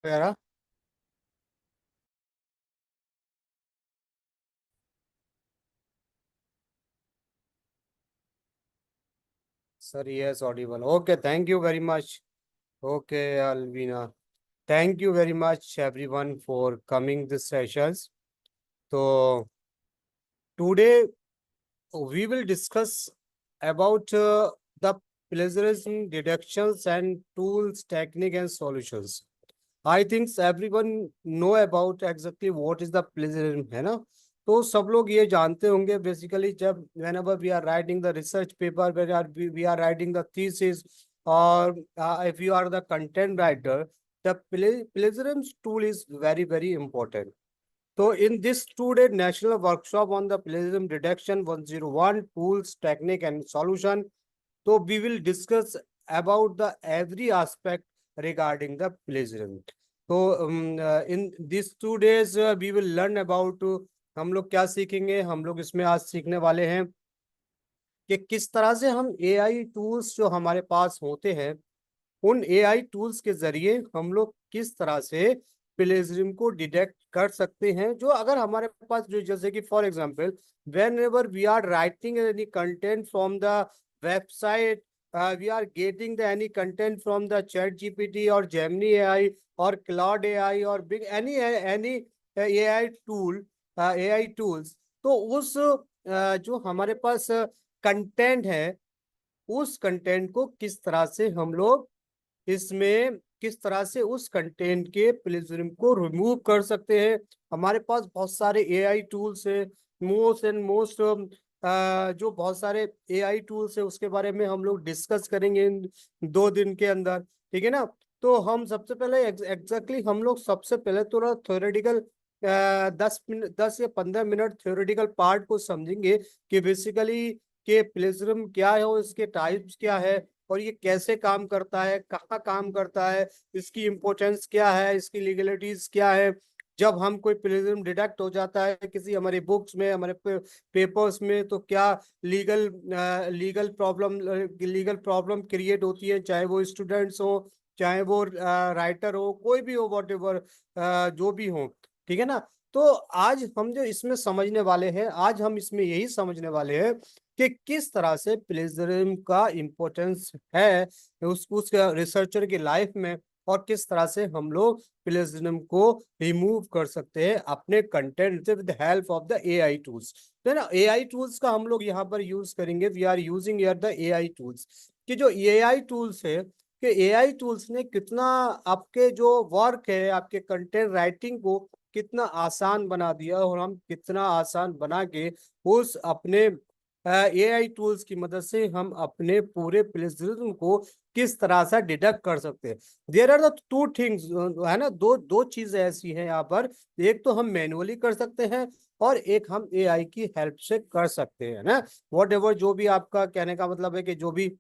वगैरह। Sir yes audible. Okay, thank you very much. Okay Alvina, thank you very much everyone for coming this sessions. तो today we will discuss about the plagiarism deductions and tools, technique and solutions. I think everyone know about exactly what is the plagiarism, है ना। तो सब लोग ये जानते होंगे basically, जब whenever we are writing the research paper, we are writing the thesis, or if you are the content writer, the plagiarism tool is very very important. So in this two-day national workshop on the plagiarism detection 101 tools, technique and solution, so we will discuss about the every aspect regarding the plagiarism. So in these 2 days we will learn about हम लोग क्या सीखेंगे। हम लोग इसमें आज सीखने वाले हैं कि किस तरह से हम एआई टूल्स जो हमारे पास होते हैं, उन एआई टूल्स के जरिए हम लोग किस तरह से प्लेजरिज्म को डिटेक्ट कर सकते हैं। जो अगर हमारे पास जो जैसे कि for example, whenever we are writing any content from the website, we are getting the any content from the chat GPT और जेमिनी एआई और क्लाउड एआई और big any AI tool, AI tools. तो उस जो हमारे पास content है, उस content को किस तरह से हम लोग इसमें किस तरह से उस कंटेंट के प्लेजरिज्म को रिमूव कर सकते हैं। हमारे पास बहुत सारे एआई टूल्स है, मोस्ट एंड मोस्ट जो बहुत सारे एआई टूल्स है उसके बारे में हम लोग डिस्कस करेंगे इन 2 दिन के अंदर, ठीक है ना। तो हम सबसे पहले एग्जैक्टली हम लोग सबसे पहले थोड़ा थ्योरेटिकल 10 मिनट 10 या 15 मिनट थ्योरेटिकल पार्ट को समझेंगे कि बेसिकली के प्लेजरिज्म क्या है और इसके टाइप्स क्या है और ये कैसे काम करता है, कहाँ काम करता है, इसकी इम्पोर्टेंस क्या है, इसकी लीगलिटीज क्या है। जब हम कोई प्लेजरिज्म डिटेक्ट हो जाता है किसी हमारी बुक्स में, हमारे पेपर्स में, तो क्या लीगल लीगल प्रॉब्लम क्रिएट होती है, चाहे वो स्टूडेंट्स हो, चाहे वो राइटर हो, कोई भी हो, वॉट एवर जो भी हो, ठीक है ना। तो आज हम जो इसमें समझने वाले हैं, आज हम इसमें यही समझने वाले हैं कि किस तरह से प्लेजरिज्म का इम्पोर्टेंस है उस रिसर्चर की लाइफ में, और किस तरह से हम लोग प्लेजरिज्म को रिमूव कर सकते हैं अपने कंटेंट से with help of the AI tools. तो ना एआई टूल्स का हम लोग यहाँ पर यूज करेंगे, we are using here the AI tools. कि जो एआई टूल्स है, कि एआई टूल्स ने कितना आपके जो वर्क है, आपके कंटेंट राइटिंग को कितना आसान बना दिया, और हम कितना आसान बना के उस अपने एआई टूल्स की मदद से हम अपने पूरे प्लेजरिज्म को किस तरह से डिडक्ट कर सकते हैं। There are the two things, है ना, दो दो चीजें ऐसी हैं यहाँ पर। एक तो हम मैनुअली कर सकते हैं और एक हम एआई की हेल्प से कर सकते हैं ना। वॉट एवर जो भी आपका कहने का मतलब है कि जो भी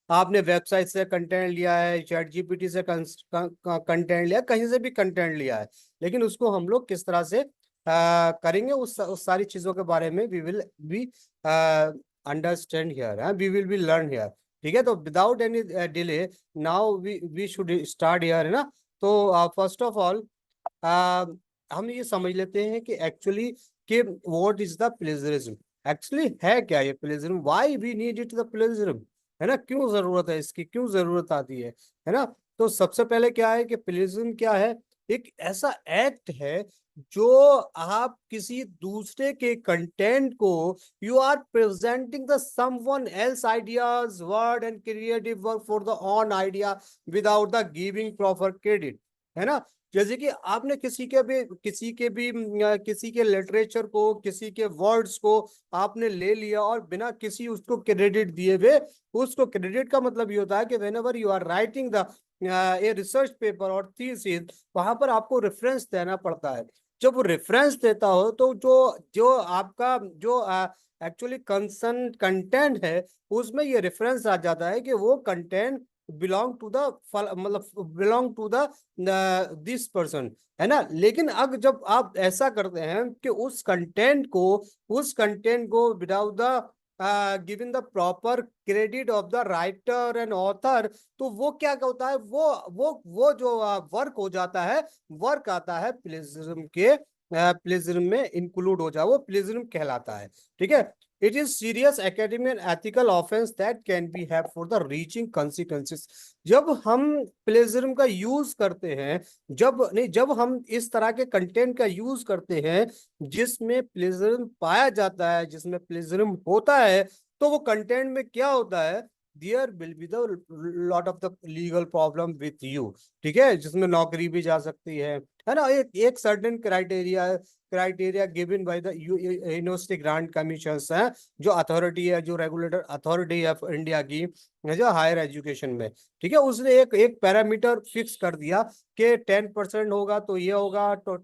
आपने वेबसाइट से कंटेंट लिया है, चैट जीपीटी से कंटेंट लिया, कहीं से भी कंटेंट लिया है, लेकिन उसको हम लोग किस तरह से करेंगे, उस सारी चीजों के बारे में we will be understand here, we will be learn here. ठीक है, तो without any delay now we should start here, है ना। तो फर्स्ट ऑफ ऑल हम ये समझ लेते हैं कि एक्चुअली कि what is the plagiarism, actually है क्या ये plagiarism, why we need it the plagiarism, है ना, क्यों जरूरत है इसकी, क्यों जरूरत आती है ना। तो सबसे पहले क्या है कि प्लेजरिज्म क्या है, एक ऐसा एक्ट है जो आप किसी दूसरे के कंटेंट को, you are presenting the someone else ideas word and creative work for the own idea without the giving proper credit, है ना। जैसे कि आपने किसी के लिटरेचर को, किसी के वर्ड्स को आपने ले लिया और बिना किसी उसको क्रेडिट दिए हुए, उसको क्रेडिट का मतलब ये होता है कि whenever you are writing the a research paper और थीसिस, वहां पर आपको रेफरेंस देना पड़ता है। जब वो रेफरेंस देता हो तो जो जो आपका जो एक्चुअली कंसर्न कंटेंट है, उसमें ये रेफरेंस आ जाता है कि वो कंटेंट बिलोंग टू द मतलब belong to the this person, है ना। लेकिन अब जब आप ऐसा करते हैं कि उस कंटेंट को without the given the proper credit of the writer and author, तो वो क्या होता है, वो जो वर्क हो जाता है, वर्क आता है प्लेजरिज्म के, प्लेजरिज्म में इंक्लूड हो जाए, वो प्लेजरिज्म कहलाता है। ठीक है, it is serious academic and ethical offence that can be have for the reaching consequences. जब हम प्लेजरिज्म का यूज करते हैं, जब हम इस तरह के कंटेंट का यूज करते हैं जिसमें प्लेजरिज्म पाया जाता है, जिसमें प्लेजरिज्म होता है, तो वो कंटेंट में क्या होता है, there will be the lot of the legal problem with you. ठीक है, जिसमें नौकरी भी जा सकती है ना, एक certain criteria given by the university grant commission है, जो अथॉरिटी है, जो रेगुलेटर अथॉरिटी है इंडिया की, जो हायर एजुकेशन में। ठीक है, उसने एक एक पैरामीटर फिक्स कर दिया कि 10% होगा तो ये होगा, तो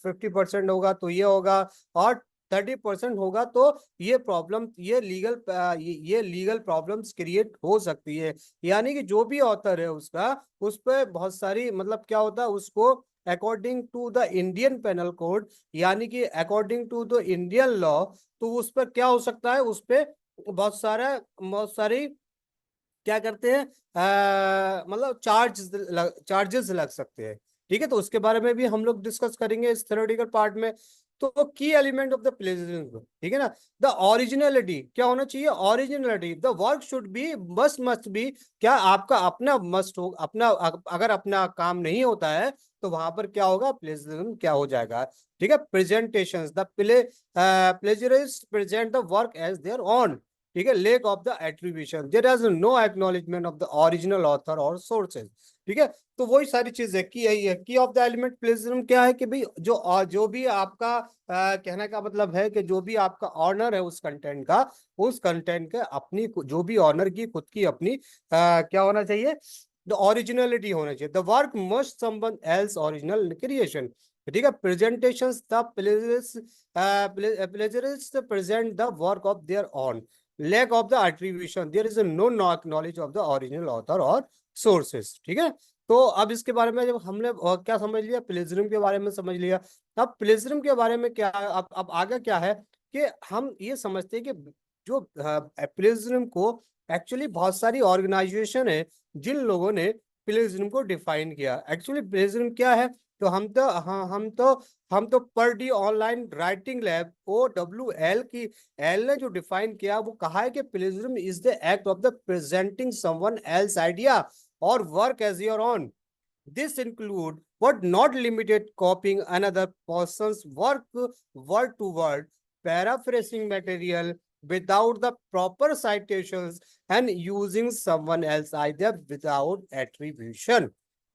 50% होगा तो ये होगा, और 30% होगा तो ये प्रॉब्लम, ये लीगल प्रॉब्लम्स क्रिएट हो सकती है। यानी कि जो भी ऑथर है उसका, उस पर बहुत सारी, मतलब क्या होता है, उसको according to the Indian penal code, यानी कि according to the Indian law, तो उस पर क्या हो सकता है, उस पर बहुत सारी क्या करते हैं, मतलब चार्जेस लग सकते हैं। ठीक है, तो उसके बारे में भी हम लोग डिस्कस करेंगे इस थ्योरेटिकल पार्ट में। तो की एलिमेंट ऑफ द प्लेजरिज्म, ठीक है ना, द ओरिजिनलिटी, क्या होना चाहिए, originality, the work should be, must be, क्या आपका अपना मस्ट हो, अपना, अगर अपना काम नहीं होता है तो वहां पर क्या होगा, प्लेजरिज्म क्या हो जाएगा। ठीक है, presentations, the plagiarist present the work as their own. ठीक है, lack of the attribution, there is no acknowledgement of the original author और सोर्सेज। ठीक है, तो वही सारी चीजें की, यही है की ऑफ द एलिमेंट प्लेजरिज्म, क्या है कि भाई जो भी आपका कहने का मतलब है कि जो भी आपका ऑनर है उस कंटेंट का, उस कंटेंट के अपनी जो भी ऑनर की खुद की अपनी क्या होना चाहिए, द ओरिजिनलिटी होना चाहिए, the work must someone else original creation. ठीक है, presentations, the plagiarist present the work of their own, lack of the attribution, there is a no knowledge of the original author or sources। ठीक है, तो अब इसके बारे में जब हमने क्या समझ लिया, प्लेजरिज्म के बारे में समझ लिया। अब प्लेजरिज्म के बारे में क्या है, अब आगे क्या है कि हम ये समझते हैं कि जो प्लेजरिज्म को एक्चुअली बहुत सारी ऑर्गेनाइजेशन है जिन लोगों ने प्लेजरिज्म को डिफाइन किया। एक्चुअली प्लेजरिज्म क्या है, तो हम तो Purdue online writing lab OWL की एल ने जो डिफाइन किया, वो कहा है कि plagiarism is the act of the presenting someone else idea और work as your own. This include but not limited copying another person's work word to word, paraphrasing material without the proper citations and using someone else idea without attribution।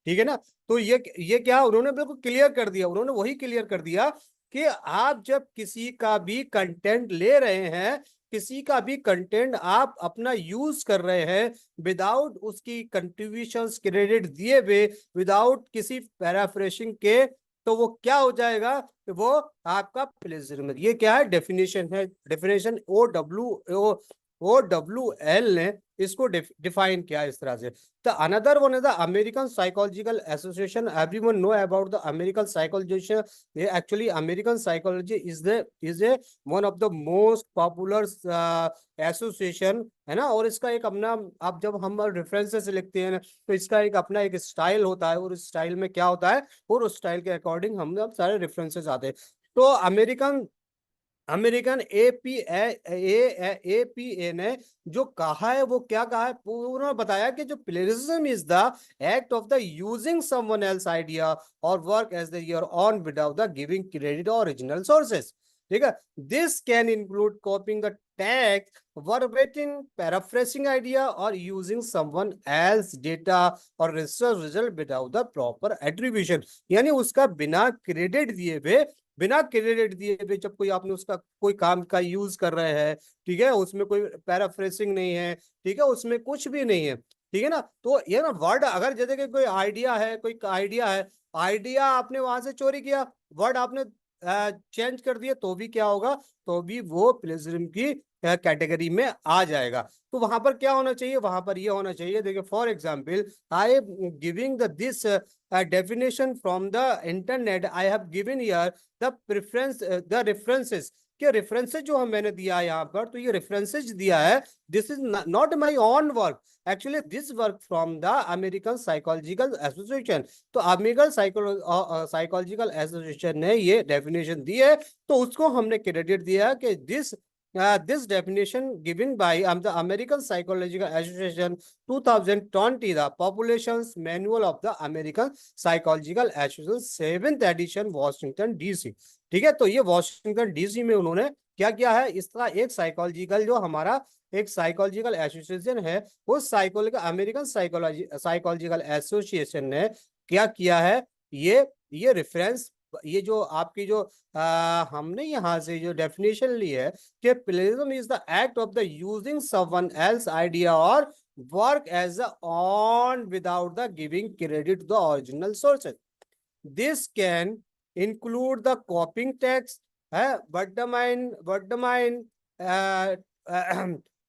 ठीक है ना, तो ये क्या उन्होंने बिल्कुल clear कर दिया, उन्होंने वही क्लियर कर दिया कि आप जब किसी का भी कंटेंट ले रहे हैं, किसी का भी कंटेंट आप अपना यूज कर रहे हैं विदाउट उसकी कंट्रीब्यूशंस क्रेडिट दिए हुए, विदाउट किसी पैराफ्रेशिंग के, तो वो क्या हो जाएगा, वो आपका प्लेजरिज्म। ये क्या है, डेफिनेशन है, डेफिनेशन OWL ने इसको डिफाइन किया इस तरह से। The another one is the American psychological association, everyone know about the American psychology. ये actually American psychology is a one of the most popular association, है ना। और इसका एक अपना, अब जब हम रेफरेंसेस लिखते हैं तो इसका एक अपना एक स्टाइल होता है, और उस स्टाइल में क्या होता है, और उस स्टाइल के अकॉर्डिंग हम अब सारे रेफरेंसेस आते हैं। तो अमेरिकन अमेरिकन एपीए ने जो कहा है, वो क्या कहा है, उन्होंने बताया कि जो plagiarism is the act of the using someone else idea और work as the your own without the giving credit original sources. ठीक है, this can include copying the text, verbatim, paraphrasing idea or using someone else data or research result without the proper attribution। यानी उसका बिना credit दिए हुए जब कोई आपने उसका कोई काम का यूज कर रहे हैं, ठीक है, उसमें कोई पैराफ्रेसिंग नहीं है, ठीक है, उसमें कुछ भी नहीं है, ठीक है ना। तो ये ना वर्ड, अगर जैसे कि कोई आइडिया आपने वहां से चोरी किया, वर्ड आपने चेंज कर दिया, तो भी क्या होगा, तो भी वो प्लेजरिज्म की कैटेगरी में आ जाएगा। तो वहां पर क्या होना चाहिए, वहां पर ये होना चाहिए, देखिए for example I giving the this definition from the internet, I have given here the references कि रेफरेंसेज जो हम मैंने दिया है यहाँ पर, तो ये रेफरेंसेज दिया है, this is not my own work, actually this work from the American psychological association. तो अमेरिकन साइकोलॉजिकल एसोसिएशन ने ये डेफिनेशन दी है, तो उसको हमने क्रेडिट दिया कि this definition given by the American Psychological Association 2020, the Population's Manual of the American Psychological Association 7th edition, Washington DC। ठीक है, तो ये वॉशिंगटन डीसी में उन्होंने क्या किया है, इसका एक साइकोलॉजिकल जो हमारा एक साइकोलॉजिकल एसोसिएशन है, उस साइकोलॉजिकल अमेरिकन साइकोलॉजिकल एसोसिएशन ने क्या किया है, ये रेफरेंस, ये जो आपकी जो हमने यहाँ से जो डेफिनेशन ली है कि plagiarism is the act of the using someone else idea और work as a own without the giving credit to the original sources. This can include the copying text, word-domain,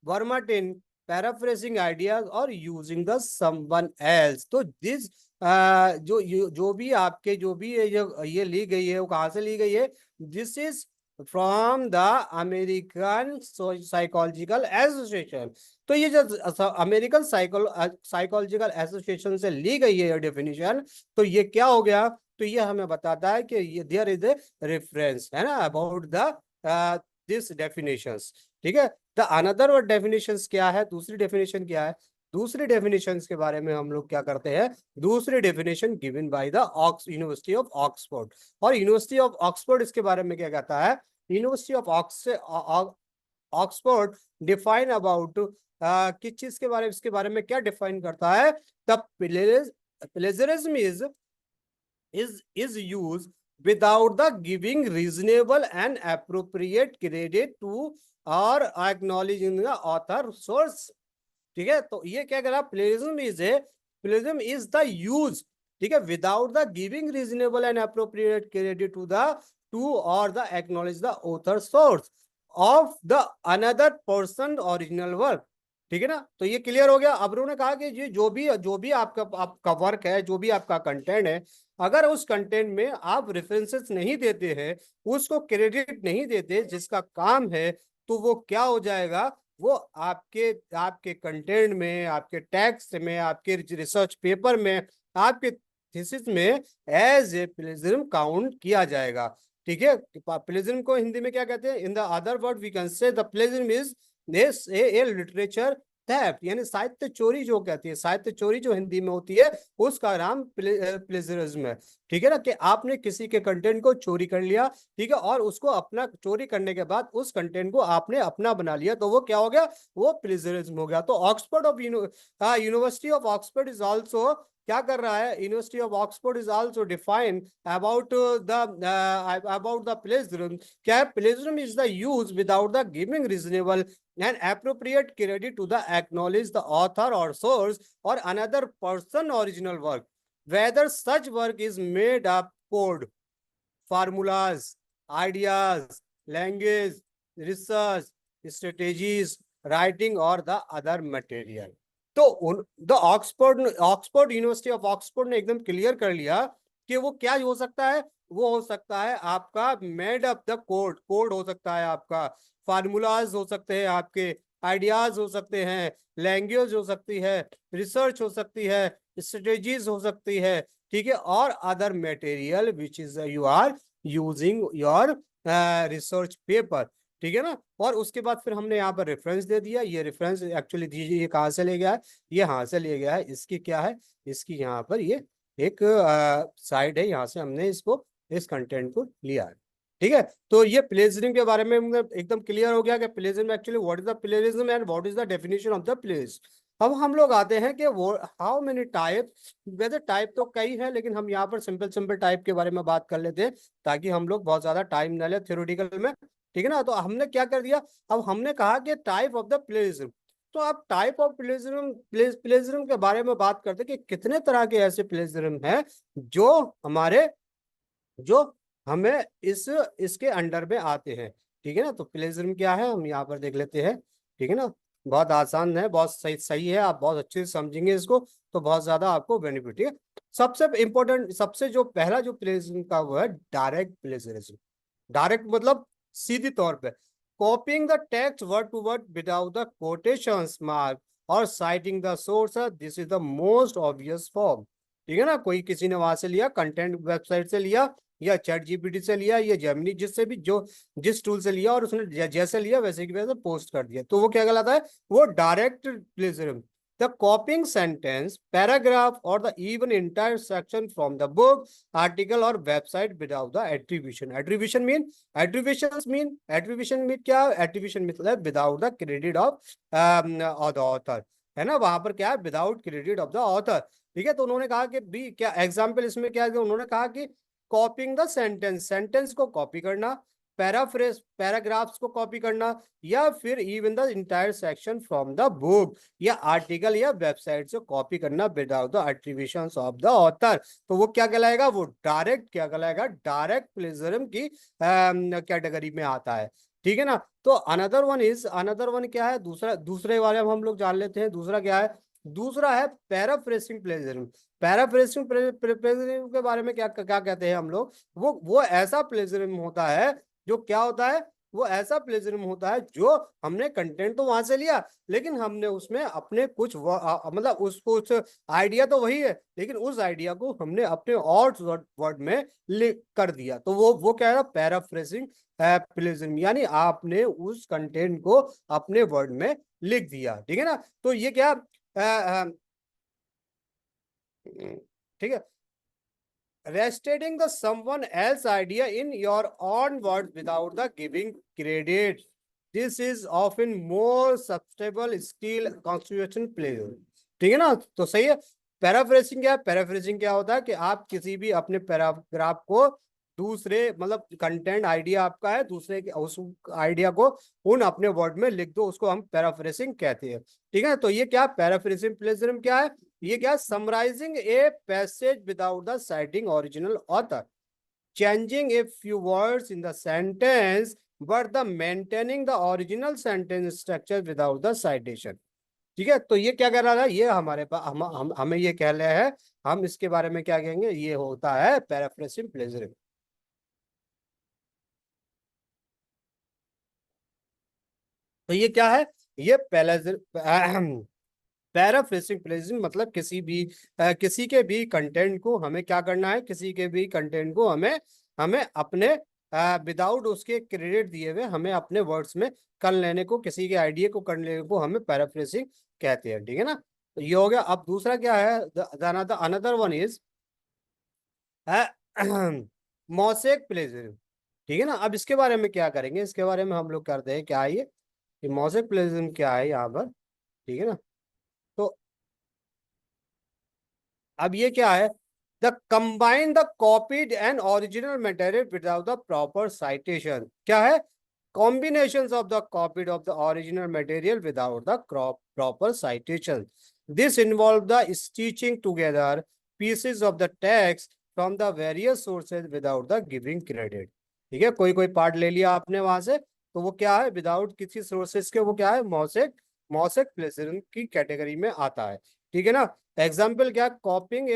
verbatim, paraphrasing ideas or using the someone else। तो this जो भी आपके जो भी ये ली गई है, वो कहाँ से ली गई है, this is from the American psychological association. तो ये जो अमेरिकन साइकोलॉजिकल एसोसिएशन से ली गई है ये डेफिनेशन, तो ये क्या हो गया, तो ये हमें बताता है कि ये देयर इज ए रेफरेंस, है ना, अबाउट द दिस डेफिनेशंस। ठीक है, द अनदर वर्ड डेफिनेशंस क्या है, दूसरी डेफिनेशन क्या है, दूसरी डेफिनेशन के बारे में हम लोग क्या करते हैं, दूसरी definition given by the university of Oxford. और यूनिवर्सिटी ऑफ ऑक्सफोर्ड इसके बारे में क्या कहता है, university of Oxford define about किस चीज के बारे में, इसके बारे में क्या डिफाइन करता है, the plagiarism is used without the giving reasonable and appropriate credit to or acknowledging the author source। ठीक है, तो ये क्या करा, प्लेजरिज्म इज द यूज, ठीक है, without the giving reasonable and appropriate credit to और the acknowledge the author source of the another person original work. ठीक है ना, तो ये क्लियर हो गया। अब उन्होंने कहा कि ये जो भी आपका वर्क है, जो भी आपका कंटेंट है, अगर उस कंटेंट में आप रेफरेंसेस नहीं देते हैं, उसको क्रेडिट नहीं देते जिसका काम है, तो वो क्या हो जाएगा, वो आपके कंटेंट में, आपके टेक्स्ट में, आपके रिसर्च पेपर में, आपके थीसिस में एज ए प्लेजरिज्म काउंट किया जाएगा। ठीक है, प्लेजरिज्म को हिंदी में क्या कहते हैं, in the other word we can say the plagiarism is a literature theft, यानी साहित्य चोरी जो कहती है, साहित्य चोरी जो हिंदी में होती है, उसका नाम प्लेजरिज्म है। ठीक है ना, कि आपने किसी के कंटेंट को चोरी कर लिया, ठीक है, और उसको अपना चोरी करने के बाद उस कंटेंट को आपने अपना बना लिया, तो वो क्या हो गया, वो प्लेजरिज्म हो गया। तो Oxford of university of Oxford is also क्या कर रहा है, university of Oxford is also define about the plagiarism, क्या है, plagiarism is the use without the giving reasonable and appropriate credit to the acknowledge the author or source or another person original work, whether such work is made up code, formulas, ideas, language, research, strategies, writing or the other material। तो the Oxford university of Oxford ने एकदम clear कर लिया कि वो क्या हो सकता है, वो हो सकता है आपका मेड अप द कोड हो सकता है, आपका फार्मूलाज हो सकते हैं, आपके आइडियाज हो सकते हैं, लैंग्वेज हो सकती है, रिसर्च हो सकती है, स्ट्रेटेजीज हो सकती है, ठीक है, और other material which is you are using your research paper. ठीक है ना, और उसके बाद फिर हमने यहाँ पर रेफरेंस दे दिया। ये रेफरेंस एक्चुअली दीजिए, ये कहाँ से ले गया है, ये यहाँ से ले गया है, इसकी क्या है, इसकी यहाँ पर ये एक साइड है, यहाँ से हमने इसको इस कंटेंट को लिया है। ठीक है, तो ये प्लेजरिज्म के बारे में एकदम क्लियर हो गया कि plagiarism actually what is the plagiarism and what is the definition of the प्लेज। अब हम लोग आते हैं कि वो हाउ मेनी टाइप, वैसे टाइप तो कई है, लेकिन हम यहाँ पर सिंपल टाइप के बारे में बात कर लेते हैं, ताकि हम लोग बहुत ज्यादा टाइम न ले थ्योरेटिकल में। ठीक है ना, तो हमने क्या कर दिया, अब हमने कहा कि टाइप ऑफ द प्लेजरिज्म। तो आप टाइप ऑफ प्लेजरिज्म के बारे में बात करते हैं कि कितने तरह के ऐसे प्लेजरिज्म हैं जो हमें इसके अंडर में आते हैं। ठीक है ना, तो प्लेजरिज्म क्या है हम यहाँ पर देख लेते हैं। ठीक है ना, बहुत आसान है, बहुत सही है, आप बहुत अच्छे से समझेंगे इसको तो बहुत ज्यादा आपको बेनिफिट है। सबसे इंपॉर्टेंट, सबसे जो पहला जो प्लेजरिज्म का वो है डायरेक्ट प्लेजरिज्म। डायरेक्ट मतलब सीधी तौर पे copying the text word to word without the quotations mark और citing the source, this is the most obvious form. ठीक है ना, कोई किसी ने वहां से लिया, कंटेंट वेबसाइट से लिया या चैट जीपीटी से लिया या जेमिनी, जिससे भी जो जिस टूल से लिया और उसने जैसे लिया वैसे की वैसे पोस्ट कर दिया, तो वो क्या कहलाता है, वो direct plagiarism. The copying sentence, paragraph, or the even entire section from the book, article, or website without the attribution. Attribution mean क्या? Attribution मतलब without the credit of the author, है ना, वहां पर क्या है, without credit of the author। ठीक है, तो उन्होंने कहा कि भी क्या एग्जाम्पल इसमें क्या है, उन्होंने कहा कि कॉपिंग द सेंटेंस, सेंटेंस को कॉपी करना, पैराफ्रेज पैराग्राफ्स को कॉपी करना, या फिर even the entire section from the book या आर्टिकल या वेबसाइट से कॉपी करना without the attributions of the author, तो वो क्या कहलाएगा, वो डायरेक्ट क्या कहलाएगा, डायरेक्ट प्लेजरिज्म की कैटेगरी में आता है। ठीक है ना, तो अनदर वन क्या है, दूसरे वाले में हम लोग जान लेते हैं, दूसरा क्या है, दूसरा है पैराफ्रेसिंग प्लेजरिज्म। पैराफ्रेसिंग प्लेजरिज्म के बारे में क्या क्या कहते हैं हम लोग, वो ऐसा प्लेजरिज्म होता है, जो क्या होता है, वो ऐसा प्लेजरिज्म होता है जो हमने कंटेंट तो वहां से लिया, लेकिन हमने उसमें अपने कुछ मतलब उसको उस आइडिया तो वही है, लेकिन उस आइडिया को हमने अपने और वर्ड में लिख कर दिया, तो वो क्या है, पैराफ्रेजिंग प्लेजरिज्म, यानी आपने उस कंटेंट को अपने वर्ड में लिख दिया। ठीक है ना, तो ये क्या ठीक है, restating the someone else idea in your own words without the giving credit, this is often more susceptible still constitution player। ठीक है ना, तो सही है। पैराफ्रेजिंग क्या है, पैराफ्रेजिंग क्या होता है कि आप किसी भी अपने पैराग्राफ को दूसरे, मतलब कंटेंट आइडिया आपका है, दूसरे के उस आइडिया को उन अपने वर्ड में लिख दो, उसको हम पैराफ्रेजिंग कहते हैं। ठीक है, तो ये क्या पैराफ्रेजिंग प्लेजरिज्म क्या है, ये क्या, summarising a passage without the citing original author, changing a few words in the sentence but the maintaining the original sentence structure without the citation. ठीक है, तो ये क्या कह रहा है, ये हमारे पास हमें ये कह रहे हैं, हम इसके बारे में क्या कहेंगे, ये होता है पैराफ्रेजिंग प्लेजरिज्म। तो ये क्या है, ये पैराफ्रेजिंग प्लेजरिज्म मतलब किसी के भी कंटेंट को हमें क्या करना है, किसी के भी कंटेंट को हमें हमें अपने विदाउट उसके क्रेडिट दिए हुए हमें अपने वर्ड्स में कर लेने को, किसी के आइडिया को कर लेने को हमें पैराफ्रेजिंग कहते हैं। ठीक है ना, तो ये हो गया। अब दूसरा क्या है, another one is mosaic plagiarism. ठीक है ना, अब इसके बारे में क्या करेंगे, इसके बारे में हम लोग करते हैं क्या है, ये मोसेक प्लेजरिज्म क्या है यहाँ पर। ठीक है ना, तो अब ये क्या है, the combine the copied and original material without the proper citation, क्या है, combinations of the copied of the original material without the proper citation, this involve the stitching together pieces of the text from the various sources without the giving credit। ठीक है, कोई कोई part ले लिया आपने वहां से, तो वो क्या है, विदाउट किसी सोर्सेस के, वो क्या है, मॉसेक मॉसेक प्लेजरिज्म की कैटेगरी में आता है। ठीक है ना, एग्जाम्पल क्या, कॉपिंग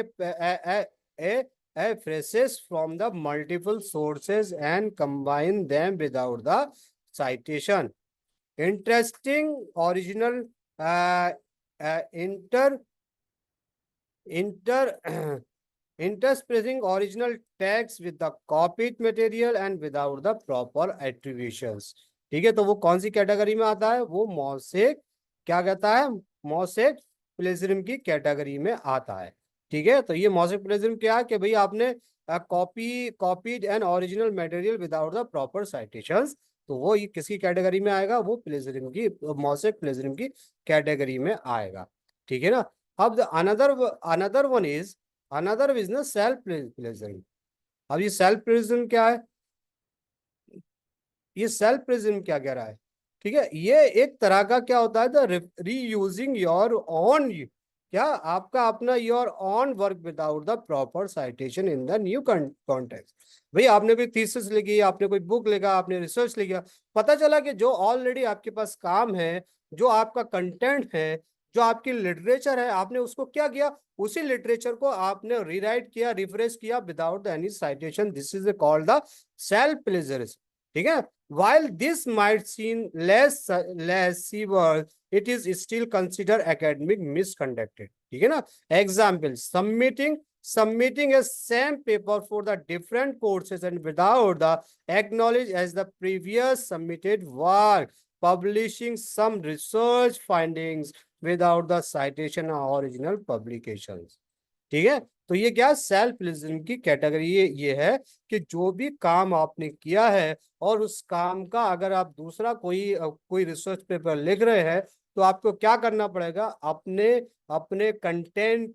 a phrases from the multiple sources and combine them without the citation, interesting original inter inter interspersing original text with the copied material and without the proper attributions। ठीक है, तो वो कौन सी कैटेगरी में आता है, वो मॉसेक, क्या कहता है, मॉसेक प्लेजरिज्म की कैटेगरी में आता है। ठीक है, तो ये मॉसेक प्लेजरिज्म क्या है कि भाई आपने copied and original material without the proper citations, तो वो ये किसकी कैटेगरी में आएगा, वो प्लेजरिज्म की, मॉसेक प्लेजरिज्म की कैटेगरी में आएगा। ठीक है ना, अब another one is another business self plagiarism. अब ये सेल्फ प्लेजरिज्म क्या है, ये सेल्फ प्लेजरिज्म क्या कह रहा है, ठीक है, ये एक तरह का क्या होता है, द रीयूजिंग योर ओन, क्या आपका अपना your on work without the proper citation in the new context. भाई आपने कोई थीसिस लिखी, आपने कोई बुक लिखा, आपने रिसर्च लिखा, पता चला कि जो ऑलरेडी आपके पास काम है, जो आपका कंटेंट है, जो आपकी लिटरेचर है, आपने उसको क्या किया, उसी लिटरेचर को आपने रीराइट किया, रिफ्रेश किया without any citation, this is called the self plagiarism. ठीक है, while this might seem less severe, it is still considered academic misconduct. ठीक है ना? Example, submitting a same paper for the different courses and without the acknowledge as the previous submitted work, publishing some research findings without the citation of original publications. ठीक है? तो ये क्या self plagiarism की category ये है कि जो भी काम आपने किया है और उस काम का अगर आप दूसरा कोई रिसर्च पेपर लिख रहे हैं तो आपको क्या करना पड़ेगा, अपने अपने कंटेंट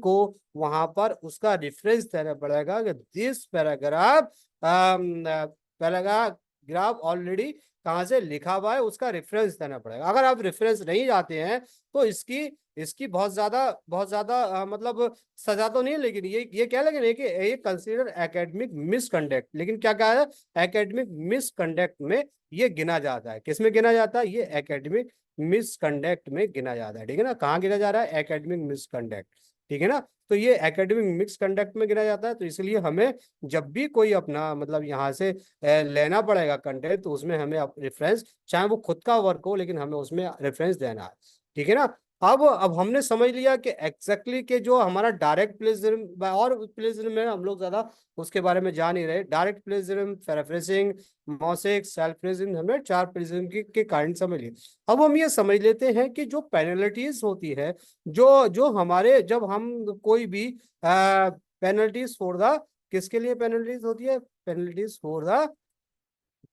को वहां पर उसका रेफरेंस देना पड़ेगा कि दिस पैराग्राफ ऑलरेडी कहाँ से लिखा हुआ है, उसका रेफरेंस देना पड़ेगा। अगर आप रेफरेंस नहीं जाते हैं तो इसकी बहुत ज्यादा मतलब सजा तो नहीं है, लेकिन ये क्या लेकिन ये कंसीडर एकेडमिक मिसकंडक्ट। लेकिन क्या कहा है, एकेडमिक मिसकंडक्ट में ये गिना जाता है। किस में गिना जाता है? ये एकेडमिक मिसकंडक्ट में गिना जाता है। ठीक है ना? कहाँ गिना जा रहा है? Academic misconduct. ठीक है ना? तो ये एकेडमिक मिसकंडक्ट में गिना जाता है। तो इसलिए हमें जब भी कोई अपना मतलब यहाँ से लेना पड़ेगा कंटेंट, तो उसमें हमें रेफरेंस, चाहे वो खुद का वर्क हो, लेकिन हमें उसमें रेफरेंस देना है। ठीक है ना? अब हमने समझ लिया कि एग्जैक्टली के जो हमारा डायरेक्ट प्लेजरिज्म और प्लेजरिज्म में हम लोग ज्यादा उसके बारे में जान नहीं रहे। Direct plagiarism, paraphrasing, mosaic, self plagiarism, हमने 4 प्लेजरिज्म के कारण समझ लिए। अब हम ये समझ लेते हैं कि जो पेनल्टीज होती है, जो जो हमारे जब हम कोई भी पेनल्टीज फॉर द, किसके लिए पेनल्टीज होती है? Penalties for the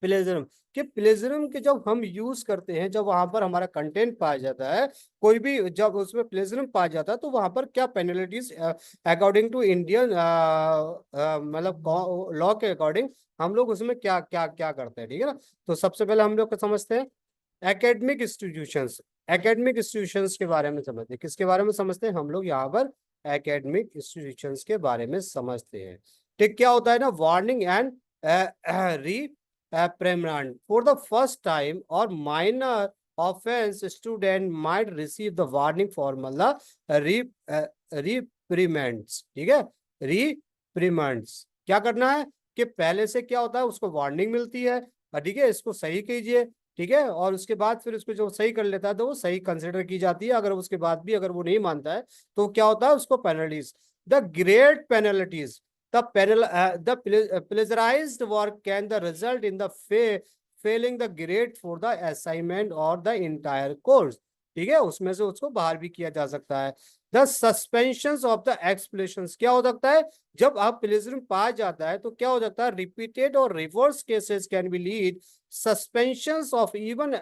plagiarism. कि प्लेजरिज्म के जब हम यूज करते हैं, जब वहां पर हमारा कंटेंट पाया जाता है, कोई भी जब उसमें प्लेजरिज्म पाया जाता है, तो वहां पर क्या पेनल्टीज अकॉर्डिंग टू इंडियन मतलब लॉ के अकॉर्डिंग हम लोग उसमें क्या क्या क्या करते हैं। ठीक है ना? तो सबसे पहले हम लोग समझते हैं एकेडमिक इंस्टीट्यूशंस। एकेडमिक इंस्टीट्यूशंस के बारे में समझते हैं। किसके बारे में समझते हैं हम लोग यहाँ पर? एकेडमिक इंस्टीट्यूशंस के बारे में समझते हैं। ठीक, क्या होता है ना, warning and reprimand for the first time or minor offense, student might receive the warning formal reprimands। ठीक है? reprimands क्या करना है कि पहले से क्या होता है, उसको वार्निंग मिलती है, ठीक है, इसको सही कीजिए। ठीक है? और उसके बाद फिर उसको जो सही कर लेता है तो वो सही कंसिडर की जाती है। अगर उसके बाद भी अगर वो नहीं मानता है तो क्या होता है, उसको penalties, the great penalties, the plagiarized work can the result in the failing the grade for the assignment or the entire course। ठीक है? उसमें से उसको बाहर भी किया जा सकता है। The suspension of the explanations क्या हो सकता है, जब आप प्लेजरिज्म पाया जाता है तो क्या हो जाता है, रिपीटेड और reverse cases can be lead suspension of even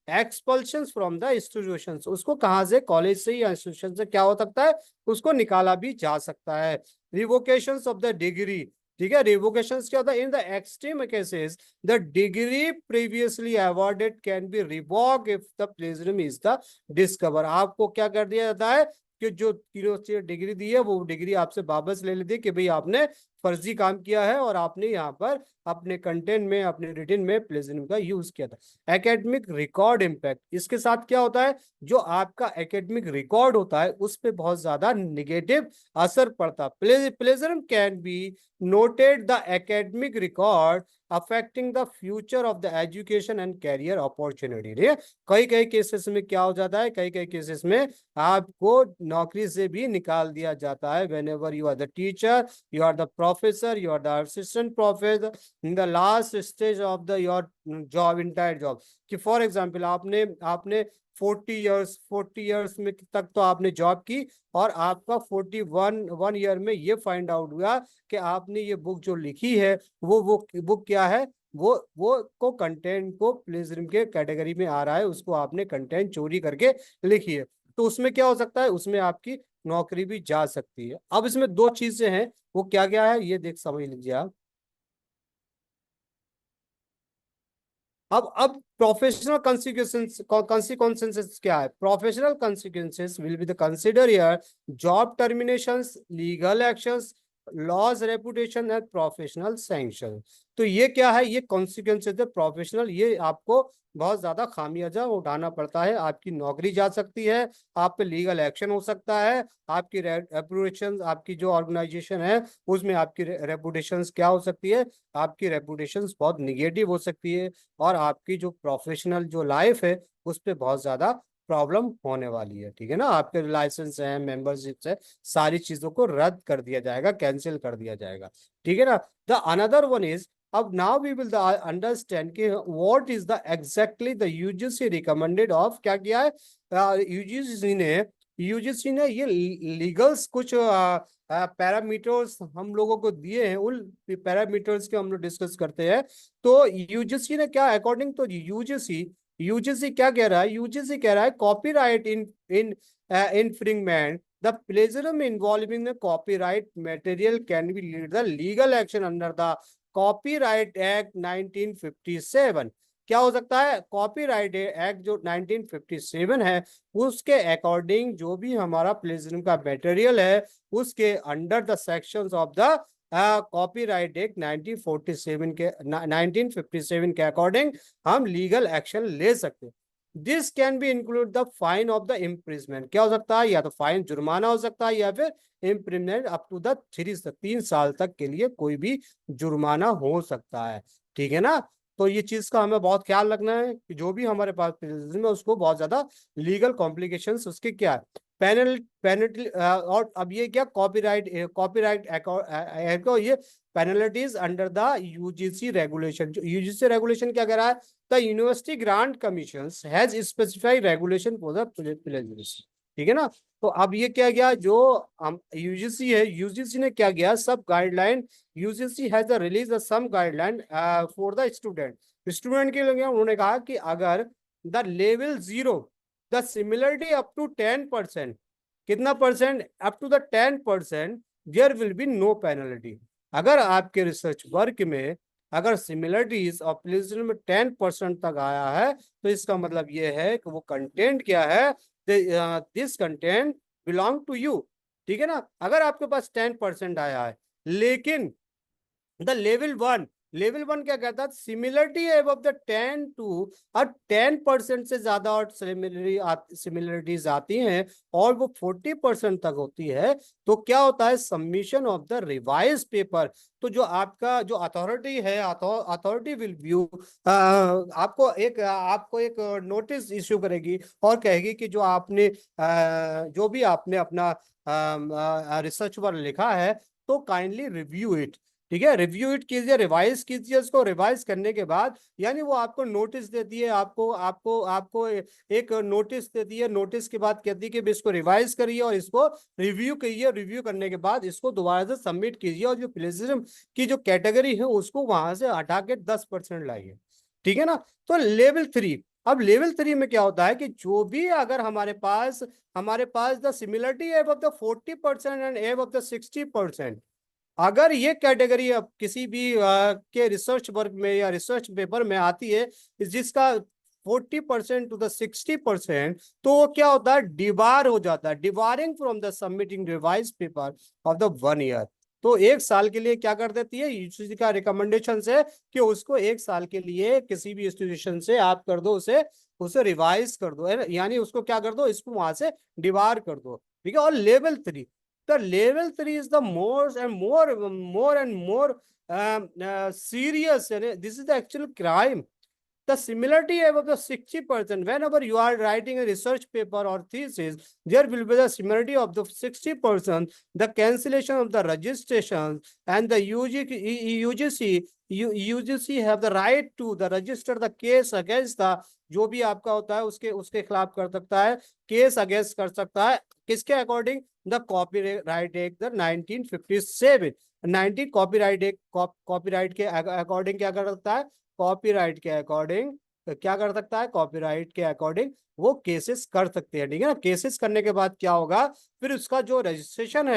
expulsion from the institution. उसको कहाँ से, कॉलेज से या इंस्टीट्यूशन से क्या हो सकता है, उसको निकाला भी जा सकता है। रिवोकेशंस ऑफ द डिग्री। ठीक है? रिवोकेशंस क्या होता है, in the extreme cases the degree previously awarded can be revoke if the plagiarism is the discover. आपको क्या कर दिया जाता है कि जो यूनिवर्सिटी डिग्री दी है वो डिग्री आपसे वापस ले लेती है कि भाई आपने फर्जी काम किया है और आपने यहाँ पर अपने कंटेंट में, अपने रिटन में प्लेजरिज्म का यूज किया था। एकेडमिक रिकॉर्ड इम्पैक्ट, इसके साथ क्या होता है, जो आपका एकेडमिक रिकॉर्ड होता है उस पर बहुत ज्यादा निगेटिव असर पड़ता है। Plagiarism can be noted the academic record affecting the future of the education and career opportunity. कई कई केसेस में क्या हो जाता है, कई कई केसेस में आपको नौकरी से भी निकाल दिया जाता है। Whenever you are the teacher, you are the professor, you are the assistant professor in the last stage of the your job, entire job। कि फॉर एग्जाम्पल आपने आपने 40 इयर्स में तक तो आपने जॉब की और आपका 41 ईयर में ये फाइंड आउट हुआ कि आपने ये बुक जो लिखी है वो बुक क्या है, वो को कंटेंट को प्लेजरिज्म के कैटेगरी में आ रहा है, उसको आपने कंटेंट चोरी करके लिखी है। तो उसमें क्या हो सकता है, उसमें आपकी नौकरी भी जा सकती है। अब इसमें 2 चीजें हैं, वो क्या क्या है ये देख समझ लीजिए आप। अब प्रोफेशनल कॉन्सिक्वेंसेस क्या है? Professional consequences will be the consider here job terminations, legal actions, loss reputation and professional sanction. तो ये क्या है, ये कॉन्सिक्वेंसेज है प्रोफेशनल, ये आपको बहुत ज्यादा खामियाजा उठाना पड़ता है, आपकी नौकरी जा सकती है, आप पे लीगल एक्शन हो सकता है, आपकी रेपुटेशन, आपकी जो ऑर्गेनाइजेशन है उसमें आपकी रेपुटेशन क्या हो सकती है, आपकी रेपुटेशन बहुत निगेटिव हो सकती है, और आपकी जो प्रोफेशनल जो लाइफ है उस पर बहुत ज्यादा प्रॉब्लम होने वाली है। ठीक है ना, आपके लाइसेंस है, मेंबरशिप है, सारी चीजों को रद्द कर दिया जाएगा, कैंसिल कर दिया जाएगा। ठीक है ना। द अनदर वन इज, अब नाउ वी विल अंडरस्टैंड कि what is the exactly the UGC recommended of, क्या किया है यूजीसी ने ये लीगल्स कुछ पैरामीटर्स हम लोगों को दिए हैं, उन पैरामीटर्स के हम लोग डिस्कस करते हैं। तो यूजीसी ने क्या, अकॉर्डिंग तो यूजीसी यूजीसी क्या कह रहा है, यूजीसी कह रहा है copyright in in infringement, the plagiarism involving the copyright material can be lead the legal action under the Copyright Act 1957। क्या हो सकता है, कॉपीराइट एक्ट जो 1957 है उसके अकॉर्डिंग जो भी हमारा प्लेजरिज्म का मटेरियल है उसके under the sections of the copyright act 1957 के अकॉर्डिंग हम लीगल एक्शन ले सकते हैं। This can be include the fine of the imprisonment, क्या हो सकता है, या तो फाइन जुर्माना हो सकता है या फिर इम्प्रिजमेंट अप टू द 3 साल तक के लिए कोई भी जुर्माना हो सकता है। ठीक है ना। तो ये चीज का हमें बहुत ख्याल रखना है कि जो भी हमारे पास प्रिजन है उसको बहुत ज्यादा लीगल कॉम्प्लिकेशंस उसके क्या है, पेनल्टी, और अब ये क्या, कॉपीराइट ये penalties under the UGC regulation. UGC regulation क्या कह रहा है, the university grant commission has specified regulation for the plagiarism. ठीक है ना। तो अब ये क्या गया, जो यूजीसी है, यूजीसी ने क्या किया, सब guideline, UGC has released some guideline for the student, student के लिए उन्होंने कहा कि अगर the level 0, the similarity up to 10%, कितना percent, up to the 10%, there will be no penalty. अगर आपके रिसर्च वर्क में अगर सिमिलरिटीज और प्लेजरिज्म में 10% तक आया है तो इसका मतलब ये है कि वो कंटेंट क्या है, this content belong to you. ठीक है ना। अगर आपके पास 10% आया है लेकिन द लेवल 1 क्या कहता है, सिमिलरिटी अबव द 10% से ज्यादा और सिमिलरिटीज आती हैं और वो 40% तक होती है तो क्या होता है, submission of the revise paper. तो जो आपका जो अथॉरिटी है, अथॉरिटी विल व्यू, आपको एक नोटिस इश्यू करेगी और कहेगी कि जो भी आपने अपना रिसर्च वर्क लिखा है तो काइंडली रिव्यू इट। ठीक है, रिव्यू इट कीजिए, रिवाइज कीजिए उसको, रिवाइज करने के बाद यानी वो आपको नोटिस देती है, आपको आपको आपको एक नोटिस देती है, नोटिस के बाद कहती है कि इसको रिवाइज करिए और इसको रिव्यू कीजिए, रिव्यू करने के बाद इसको दोबारा से सबमिट कीजिए और जो प्लेजरिज्म की जो कैटेगरी है उसको वहां से हटा के 10% लाइए। ठीक है ना। तो लेवल 3, अब लेवल 3 में क्या होता है कि जो भी अगर हमारे पास द सिमिलरिटी एब ऑफ द 40% एंड एब ऑफ द 60%, अगर ये कैटेगरी अब किसी भी के रिसर्च वर्क में या रिसर्च पेपर में आती है जिसका 40% टू द 60%, तो वो क्या होता है, डिबार हो जाता है, debarring from the submitting revise paper of the 1 year. तो 1 साल के लिए क्या कर देती है यूजीसी का रिकमेंडेशन है कि उसको 1 साल के लिए किसी भी इंस्टीट्यूशन से आप कर दो, उसे उसे रिवाइज कर दो, यानी उसको क्या कर दो, इसको वहां से डिबार कर दो। ठीक है। और level 3, the level 3 is the more and more serious, and this is the actual crime. The similarity above the 60%, whenever you are writing a research paper or thesis, there will be the similarity of the 60%, the cancellation of the registration, and the UGC have the right to the register the case against the, जो भी आपका होता है उसके उसके खिलाफ कर सकता है, केस अगेंस्ट कर सकता है, किसके according, the copyright act the 1957, 19 copyright act, copyright के अकॉर्डिंग क्या कर सकता है, कॉपीराइट के अकॉर्डिंग क्या कर सकता है, कॉपीराइट के अकॉर्डिंग वो केसेस कर सकते हैं। ठीक है ना। केसेस करने के बाद क्या होगा, फिर उसका जो रजिस्ट्रेशन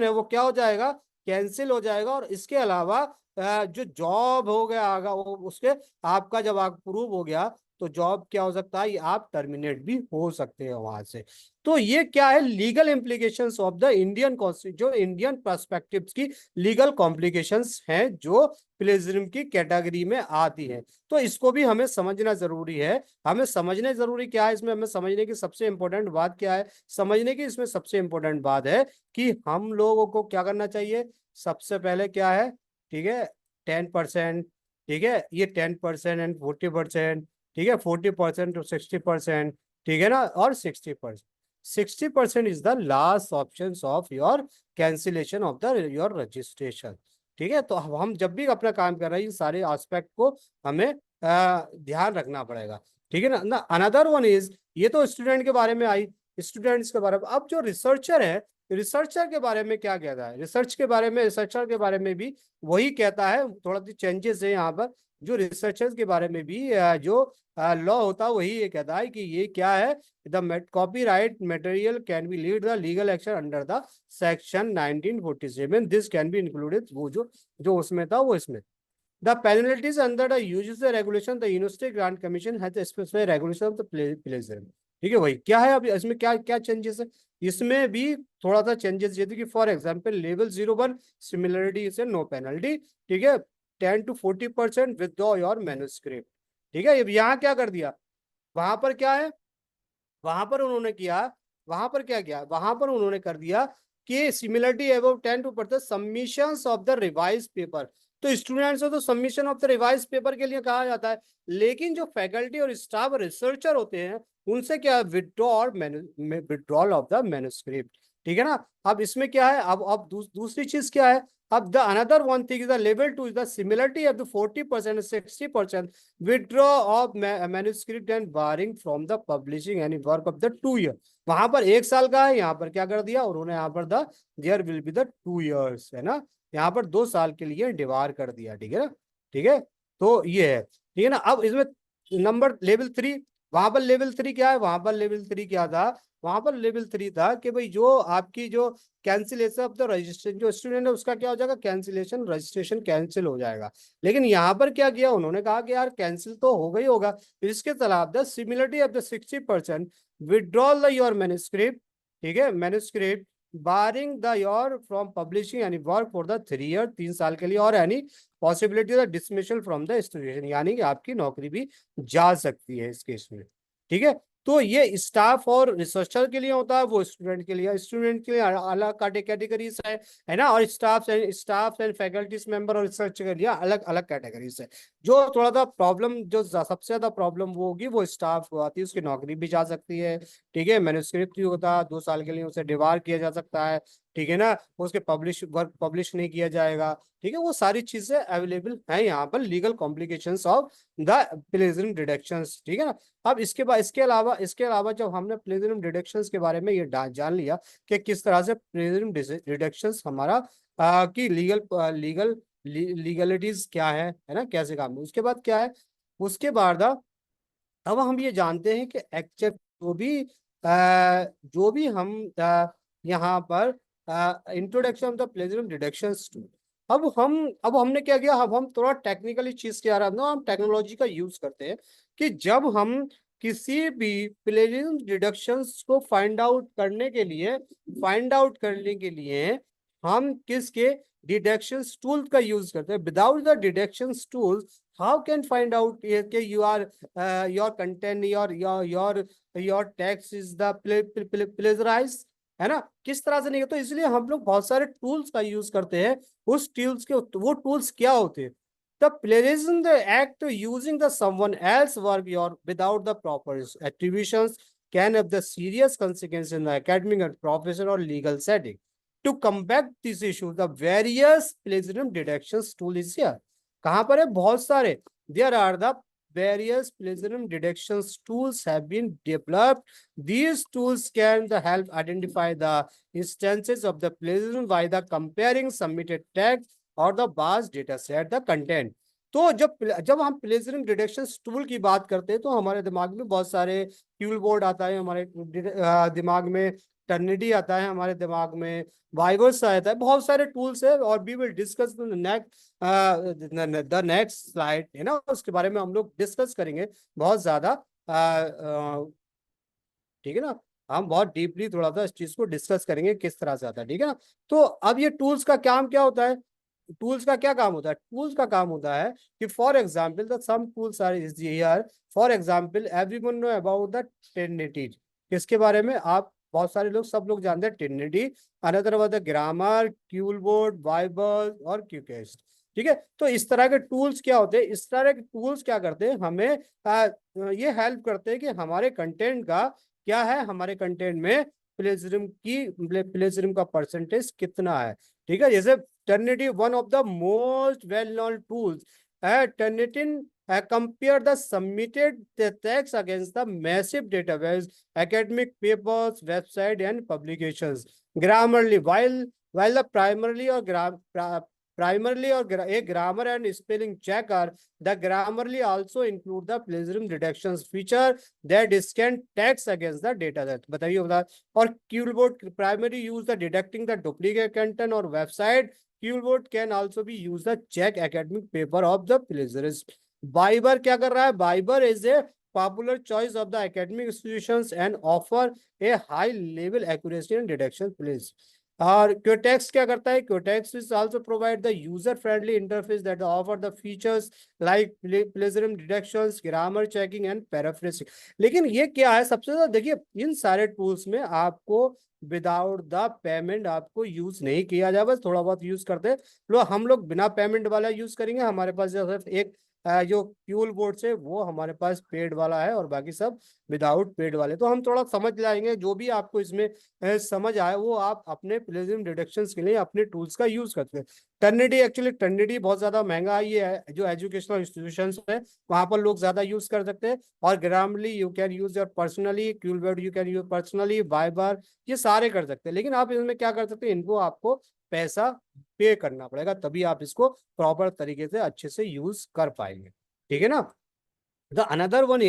है वो क्या हो जाएगा, कैंसिल हो जाएगा, और इसके अलावा जो जॉब हो गया आगा वो उसके आपका जब अप्रूव हो गया तो जॉब क्या हो सकता है, आप टर्मिनेट भी हो सकते हैं वहां से। तो ये क्या है, legal implications of the Indian constitution, जो इंडियन पर्सपेक्टिव्स की लीगल कॉम्प्लिकेशंस हैं जो प्लेजरिज्म की कैटेगरी में आती है। तो इसको भी हमें समझना जरूरी है। हमें समझने जरूरी क्या है इसमें, हमें समझने की सबसे इंपॉर्टेंट बात क्या है, समझने की इसमें सबसे इंपॉर्टेंट बात है कि हम लोगों को क्या करना चाहिए। सबसे पहले क्या है, ठीक है, 10%, ठीक है, ये 10% एंड 40%, ठीक है, 40% to 60%, ठीक है ना, और 60%, 60% is the last option of your cancellation of the your registration. ठीक है, तो हम जब भी अपना काम कर रहे हैं, इन सारे एस्पेक्ट को हमें ध्यान रखना पड़ेगा। ठीक है ना। अनदर वन इज, ये तो स्टूडेंट के बारे में आई, स्टूडेंट्स के बारे में। अब जो रिसर्चर है, रिसर्चर के बारे में क्या कहता है, रिसर्च के बारे में, रिसर्चर के बारे में भी वही कहता है, थोड़ा सी चेंजेस है यहाँ पर। जो रिसर्चर्स के बारे में भी जो लॉ होता है वही ये कहता है कि ये क्या है, the copyright material can be lead the legal action under the section 1947, this can be included, वो जो जो उसमें था वो इसमें। The penalties under the uses regulation, the university grant commission has specified regulation of the plagiarism. ठीक है, वही क्या है, अब इसमें क्या क्या चेंजेस है, इसमें भी थोड़ा सा चेंजेस ये थे कि फॉर एग्जांपल लेवल 01 सिमिलरिटी से नो पेनल्टी, ठीक है, 10 to 40% विदड्रॉ योर मैन्युस्क्रिप्ट। ठीक है, अब यहाँ क्या कर दिया, वहां पर क्या है, वहां पर उन्होंने किया, वहां पर क्या किया, वहां पर उन्होंने कर दिया कि similarity above 10% submissions of the revise paper. तो स्टूडेंट्स हो तो submission of the revise paper के लिए कहा जाता है, लेकिन जो फैकल्टी और स्टाफ रिसर्चर होते हैं उनसे क्या, विड्रॉल ऑफ द मैन्युस्क्रिप्ट। ठीक है ना। अब इसमें क्या है, अब दूसरी चीज क्या है, अब the another one thing is the level 2 is the similarity of the 40% 60% withdraw of manuscript and barring from the publishing any work of the 2 year। वहां पर 1 साल का है, यहाँ पर क्या कर दिया उन्होंने, यहाँ पर the there will be the 2 years, है ना, यहाँ पर 2 साल के लिए डिवार कर दिया। ठीक है ना। ठीक है, तो ये है, ठीक है ना। अब इसमें नंबर लेवल 3, वहां पर लेवल 3 क्या है, वहां पर लेवल 3 क्या था, वहां पर लेवल 3 था कि भाई जो आपकी जो कैंसिलेशन ऑफ द रजिस्ट्रेशन, जो स्टूडेंट है उसका क्या हो जाएगा, कैंसिलेशन, रजिस्ट्रेशन कैंसिल हो जाएगा। लेकिन यहाँ पर क्या किया उन्होंने, कहा कि यार कैंसिल तो हो गई होगा, इसके खिलाफ the similarity of the 60% withdrawal the your manuscript, ठीक है, manuscript barring the your from publishing any work for the 3 year, 3 साल के लिए, और any possibility the dismissal from the institution, यानी कि आपकी नौकरी भी जा सकती है इस केस में। ठीक है, तो ये स्टाफ और रिसर्चर के लिए होता है, वो स्टूडेंट के लिए, स्टूडेंट के लिए अलग कैटेगरीज है ना, और स्टाफ एंड फैकल्टीज मेंबर और रिसर्च के लिए अलग अलग कैटेगरीज है। जो थोड़ा सा प्रॉब्लम, जो सबसे ज्यादा प्रॉब्लम वो होगी वो स्टाफ को आती है, उसकी नौकरी भी जा सकती है। ठीक है, मैन्युस्क्रिप्ट भी होता है, 2 साल के लिए उसे डिवार किया जा सकता है। ठीक है ना, उसके वर्क पब्लिश नहीं किया जाएगा। ठीक है, वो सारी चीजें अवेलेबल है यहाँ पर, legal complications of the plagiarism deductions. ठीक है ना। अब इसके बाद इसके अलावा जब हमने प्लेजरिज्म डिडक्शंस के बारे में ये जान लिया कि किस तरह से प्लेजरिज्म डिडक्शंस हमारा की लीगलिटीज क्या है ना, कैसे काम है, उसके बाद क्या है, उसके बाद अब हम ये जानते हैं कि एक्चुअल जो भी हम यहाँ पर introduction of the plagiarism deductions to, अब हमने क्या किया, अब हम थोड़ा टेक्निकली चीज के आ रहा है, हम टेक्नोलॉजी का यूज करते हैं कि जब हम किसी भी प्लेजरिज्म डिडक्शंस को फाइंड आउट करने के लिए हम किसके डिडक्शंस टूल का यूज करते हैं। Without the deductions tool how can find out कि you are your content your text is the plagiarise, है ना, किस तरह से नहीं है। तो इसलिए हम लोग बहुत सारे टूल्स का यूज करते हैं। उस टूल्स के, वो टूल्स क्या होते हैं, the plagiarism the act using the someone else work your without the proper attributions can have the serious consequences in the academic and professional or legal setting. To combat this issue, the various plagiarism detections tool is here. कहाँ पर है, बहुत सारे, there are the various plagiarism detections tools have been developed. These tools can help identify the instances of the plagiarism by the comparing submitted text or the vast data set the content. तो जब हम plagiarism detection tool की बात करते हैं तो हमारे दिमाग में बहुत सारे ट्यूल बोर्ड आता है, हमारे दिमाग में टर्निटी आता है, हमारे दिमाग में वाइवर्स आता है, बहुत सारे टूल्स है, और we will discuss the next slide, है ना, उसके बारे में हम लोग डिस्कस करेंगे बहुत ज्यादा। ठीक है ना। हम बहुत डीपली थोड़ा सा इस चीज को डिस्कस करेंगे किस तरह से आता है, ठीक है ना। तो अब ये टूल्स का काम क्या होता है, टूल्स का क्या काम होता है, टूल्स का काम होता है कि for example the some tools are here, for example everyone know about the Trinity, किसके बारे में, आप बहुत सारे लोग, सब लोग जानते हैं Trinity, another was the grammar, QuillBot, Bible और क्यूकेस्ट, ठीक है। तो इस तरह के टूल्स क्या होते हैं, इस तरह के टूल्स क्या करते हैं, हमें ये हेल्प करते हैं कि हमारे कंटेंट का क्या है, हमारे कंटेंट में प्लेजरिज्म का परसेंटेज कितना है, ठीक है। जैसे Turnitin, one of the most well-known tools. Turnitin compare the submitted text against the massive database, academic papers, website, and publications. Grammarly, while the a grammar and spelling checker, the Grammarly also include the plagiarism detection feature that scan text against the data. बताइए बता। और Qboard primary use the detecting the duplicate content or website. Qboard can also be used to check academic paper of the plagiarist. Biber क्या कर रहा है, Biber is a popular choice of the academic institutions and offer a high level accuracy and detection please. और Quotex क्या करता है, Quotex is also provide the user friendly interface that offer the features like plagiarism detections, grammar checking and paraphrasing. लेकिन ये क्या है, सबसे ज्यादा देखिए इन सारे टूल्स में आपको विदाउट द पेमेंट आपको यूज नहीं किया जाए, बस थोड़ा बहुत यूज करते हैं लोग, हम लोग बिना पेमेंट वाला यूज करेंगे, हमारे पास सिर्फ एक जो फ्यूल बोर्ड से वो हमारे पास पेड वाला है और बाकी सब विदाउट पेड वाले। तो हम थोड़ा समझ लाएंगे, जो भी आपको इसमें समझ आए वो आप अपने प्लेजियम डिडक्शन के लिए अपने टूल्स का यूज करते हैं। टर्निटी, एक्चुअली टर्निटी बहुत ज्यादा महंगा ये है, जो एजुकेशनल इंस्टीट्यूशन है वहां पर लोग ज्यादा यूज कर सकते हैं। और Grammarly you can use your personally, QuillBot you can use personally, बाइबर ये सारे कर सकते हैं। लेकिन आप इसमें क्या कर सकते हैं, इनको आपको पैसा पे करना पड़ेगा, तभी आप इसको प्रॉपर तरीके से अच्छे से यूज कर पाएंगे, ठीक है ना। The another one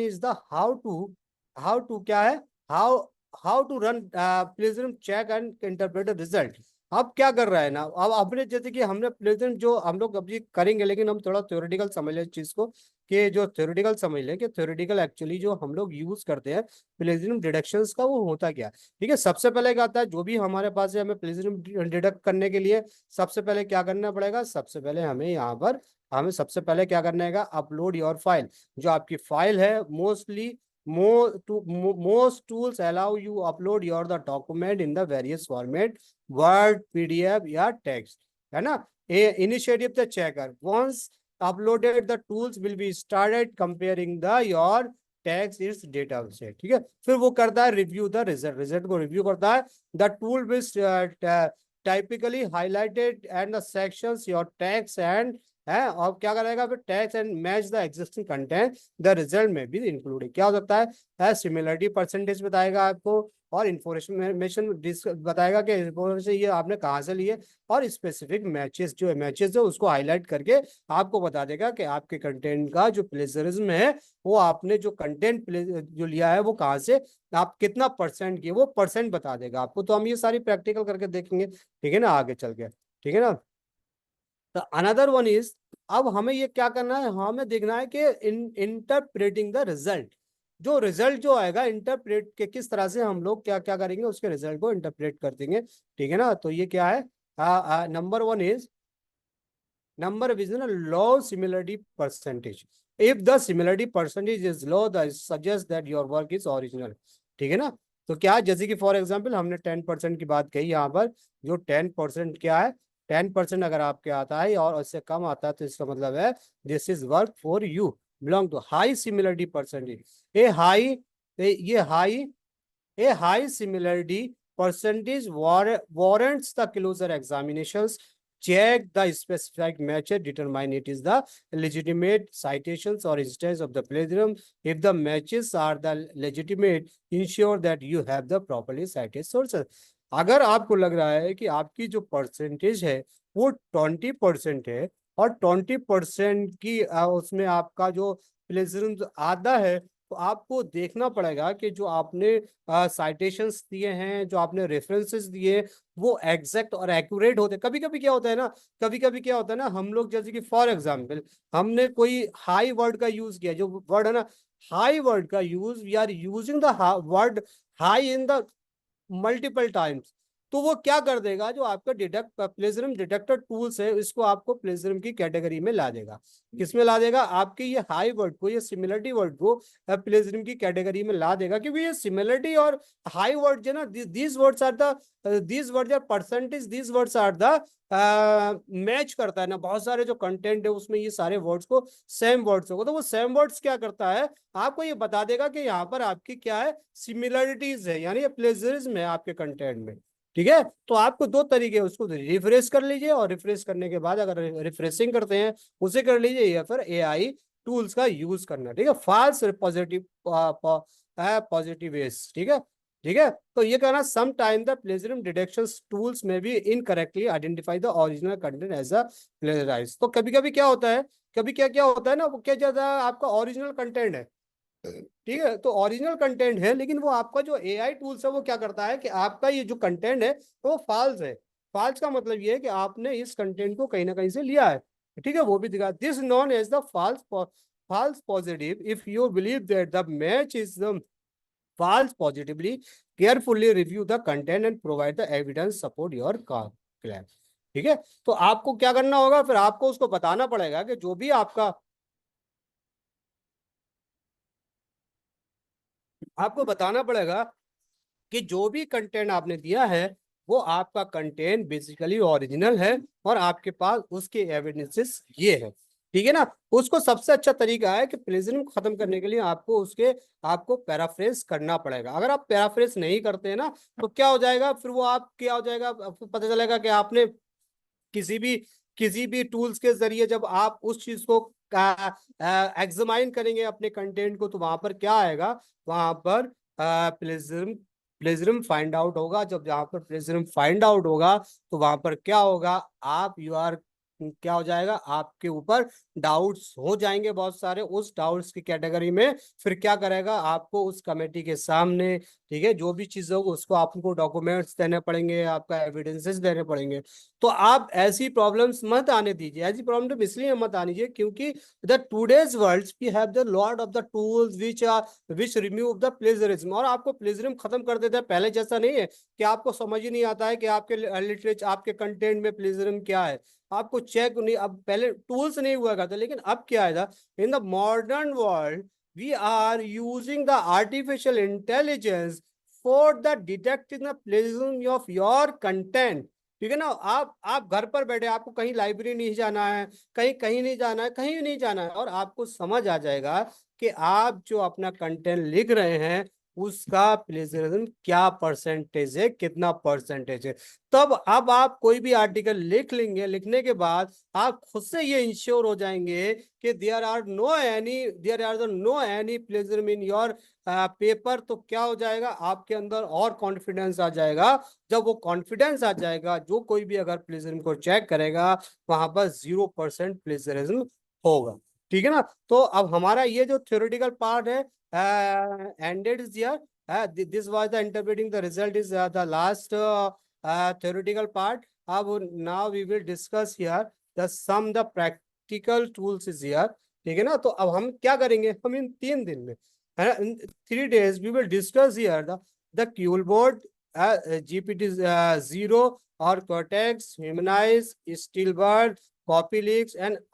is the how to क्या है, how how to run plagiarism check and interpret result. अब क्या कर रहा है ना, अब अपने जैसे कि हमने प्लेजरिज्म जो हम लोग अभी करेंगे, लेकिन हम थोड़ा थ्योरेटिकल समझ लें इस चीज को, कि जो थ्योरेटिकल समझ लें कि थ्योरेटिकल एक्चुअली जो हम लोग यूज करते हैं प्लेजरिज्म डिडक्शंस का, वो होता क्या है, ठीक है। सबसे पहले क्या आता है, जो भी हमारे पास है, हमें प्लेजरिज्म डिडक्ट करने के लिए सबसे पहले क्या करना पड़ेगा, सबसे पहले हमें यहाँ पर हमें सबसे पहले क्या करना है, अपलोड योर फाइल। जो आपकी फाइल है, most tools allow you upload your the document in the various format, word, pdf या text, है ना। Initiative the checker, once uploaded the tools will be started comparing the your text is data से, ठीक है। फिर वो करता है रिव्यू द रिजल्ट, रिजल्ट को रिव्यू करता है। The tool will typically highlighted and the sections your text and है, और क्या करेगा फिर, tax and match the existing content the result में भी इंक्लूडेड। क्या हो सकता है, सिमिलरिटी परसेंटेज बताएगा आपको, और इंफॉर्मेशन बताएगा कि इंफॉर्मेशन ये आपने कहाँ से लिए, और स्पेसिफिक मैचेस जो मैचेस है उसको हाईलाइट करके आपको बता देगा कि आपके कंटेंट का जो प्लेजरिज्म है, वो आपने जो कंटेंट जो लिया है वो कहाँ से, आप कितना परसेंट किए, वो परसेंट बता देगा आपको। तो हम ये सारी प्रैक्टिकल करके देखेंगे, ठीक है ना, आगे चल के, ठीक है ना। तो अनदर वन इज, अब हमें ये क्या करना है, हमें देखना है कि इंटरप्रेटिंग द रिजल्ट, जो रिजल्ट जो आएगा इंटरप्रेट के किस तरह से हम लोग क्या क्या करेंगे, उसके रिजल्ट को इंटरप्रेट कर देंगे, ठीक है ना। तो ये क्या है, number one is, number is ना low similarity percentage. If the similarity percentage is low, the suggest that your work is original, ठीक है ना। तो क्या, जैसे कि फॉर एग्जांपल हमने 10% की बात कही यहाँ पर, जो 10% क्या है, 10% अगर आपके आता है और उससे कम आता है तो इसका मतलब है this is work for you, belong to high similarity percentage. A high ये high A high similarity percentage warrants the closer examinations. Check the specific match, determine it is the legitimate citations or instance of the plagiarism. If the matches are the legitimate, ensure that you have the properly cited sources. अगर आपको लग रहा है कि आपकी जो percentage है वो 20% है, और 20% की उसमें आपका जो प्लेजरिज्म आधा है, तो आपको देखना पड़ेगा कि जो आपने साइटेशंस दिए हैं, जो आपने रेफरेंसेस दिए, वो एग्जैक्ट और एक्यूरेट होते। कभी कभी क्या होता है ना, कभी कभी क्या होता है ना, हम लोग जैसे कि फॉर एग्जांपल हमने कोई हाई वर्ड का यूज किया, जो वर्ड है ना, हाई वर्ड का use, we are using the word high in the multiple times, तो वो क्या कर देगा, जो आपका डिटेक्ट प्लेजरिज्म डिटेक्टर टूल्स है इसको आपको प्लेजरिज्म की कैटेगरी में ला देगा। किसमें ला देगा, आपके ये हाई वर्ड को, ये सिमिलरिटी वर्ड को प्लेजरिज्म की कैटेगरी में ला देगा, क्योंकि ये सिमिलरिटी और हाई वर्ड जो ना, these words are the, these words are percentage, these words are the match करता है ना, बहुत सारे जो कंटेंट है उसमें ये सारे वर्ड्स को सेम वर्ड्स होगा, तो वो सेम वर्ड्स क्या करता है, आपको ये बता देगा कि यहाँ पर आपकी क्या है, सिमिलरिटीज है, यानी ये प्लेजरिज्म है आपके कंटेंट में। ठीक है, तो आपको दो तरीके, उसको रिफ्रेश कर लीजिए, और रिफ्रेश करने के बाद अगर रिफ्रेशिंग करते हैं उसे कर लीजिए, या फिर एआई टूल्स का यूज करना। ठीक है, फॉल्स पॉजिटिव पॉजिटिव एस, ठीक है। ठीक है, तो ये कहना, some time the plagiarism detection tools में भी incorrectly identify the original content as a plagiarise. तो कभी कभी क्या होता है, कभी क्या क्या होता है ना, वो क्या ज्यादा आपका ओरिजिनल कंटेंट है, ठीक है, तो ओरिजिनल कंटेंट है, लेकिन वो आपका जो एआई टूल्स है वो क्या करता है कि आपका ये जो कंटेंट है वो फॉल्स है। फॉल्स का मतलब ये है कि आपने इस कंटेंट को कहीं ना कहीं से लिया है, ठीक है, वो भी दिखा, this known as the false positive if you believe that the match is the false positively, carefully review the content and provide the evidence support your claim। ठीक है, तो आपको क्या करना होगा, फिर आपको उसको बताना पड़ेगा कि जो भी आपका, आपको बताना पड़ेगा कि जो भी कंटेंट आपने दिया है वो आपका कंटेंट बेसिकली ओरिजिनल है, और आपके पास उसके एविडेंसेस ये है। ठीक है ना, उसको सबसे अच्छा तरीका है कि प्लेजरिज्म खत्म करने के लिए आपको उसके, आपको पैराफ्रेज करना पड़ेगा। अगर आप पैराफ्रेज नहीं करते हैं ना, तो क्या हो जाएगा, फिर वो आप क्या हो जाएगा, आपको पता चलेगा कि आपने किसी भी, किसी भी टूल्स के जरिए जब आप उस चीज को एग्जामाइन करेंगे अपने कंटेंट को, तो वहां पर क्या आएगा, वहां पर प्लेजरिज्म, प्लेजरिज्म फाइंड आउट होगा। जब जहां पर प्लेजरिज्म फाइंड आउट होगा, तो वहां पर क्या होगा, आप यू आर, क्या हो जाएगा, आपके ऊपर डाउट्स हो जाएंगे बहुत सारे, उस डाउट्स की कैटेगरी में फिर क्या करेगा, आपको उस कमेटी के सामने, ठीक है, जो भी चीज होगी उसको आपको डॉक्यूमेंट्स देने पड़ेंगे, आपका एविडेंसेस देने पड़ेंगे। तो आप ऐसी प्रॉब्लम्स मत आने दीजिए, ऐसी प्रॉब्लम इसलिए मत आने दीजिए क्योंकि the today's world we have the lot of the tools which remove the plagiarism, और आपको प्लेजरिज्म खत्म कर देते हैं। पहले जैसा नहीं है कि आपको समझ ही नहीं आता है कि आपके लिटरेचर, आपके कंटेंट में प्लेजरिज्म क्या है, आपको चेक नहीं, अब पहले टूल्स नहीं हुआ करता, लेकिन अब क्या है, in the modern world we are using the artificial intelligence for the detecting the plagiarism of your content। ठीक है ना, आप घर पर बैठे, आपको कहीं लाइब्रेरी नहीं जाना है, कहीं कहीं नहीं जाना है, कहीं नहीं जाना है, और आपको समझ आ जाएगा कि आप जो अपना कंटेंट लिख रहे हैं उसका प्लेजरिज्म क्या परसेंटेज है, कितना परसेंटेज है। तब अब आप कोई भी आर्टिकल लिख लेंगे, लिखने के बाद आप खुद से ये इंश्योर हो जाएंगे कि there are the no any plagiarism in your paper. तो क्या हो जाएगा, आपके अंदर और कॉन्फिडेंस आ जाएगा। जब वो कॉन्फिडेंस आ जाएगा, जो कोई भी अगर प्लेजरिज्म को चेक करेगा, वहां पर 0% प्लेजरिज्म होगा। ठीक है ना, तो अब हमारा ये जो थ्योरेटिकल पार्ट है ended is here। This was the interpreting the result is the last theoretical part। अब now we will discuss here the sum the practical tools is here। ठीक है ना, तो अब हम क्या करेंगे, हम इन 3 दिन में, है ना, in 3 days we will discuss here the QLBORD, GPT-0 और Cortex, Humanize, Steelbird, CopyLeaks and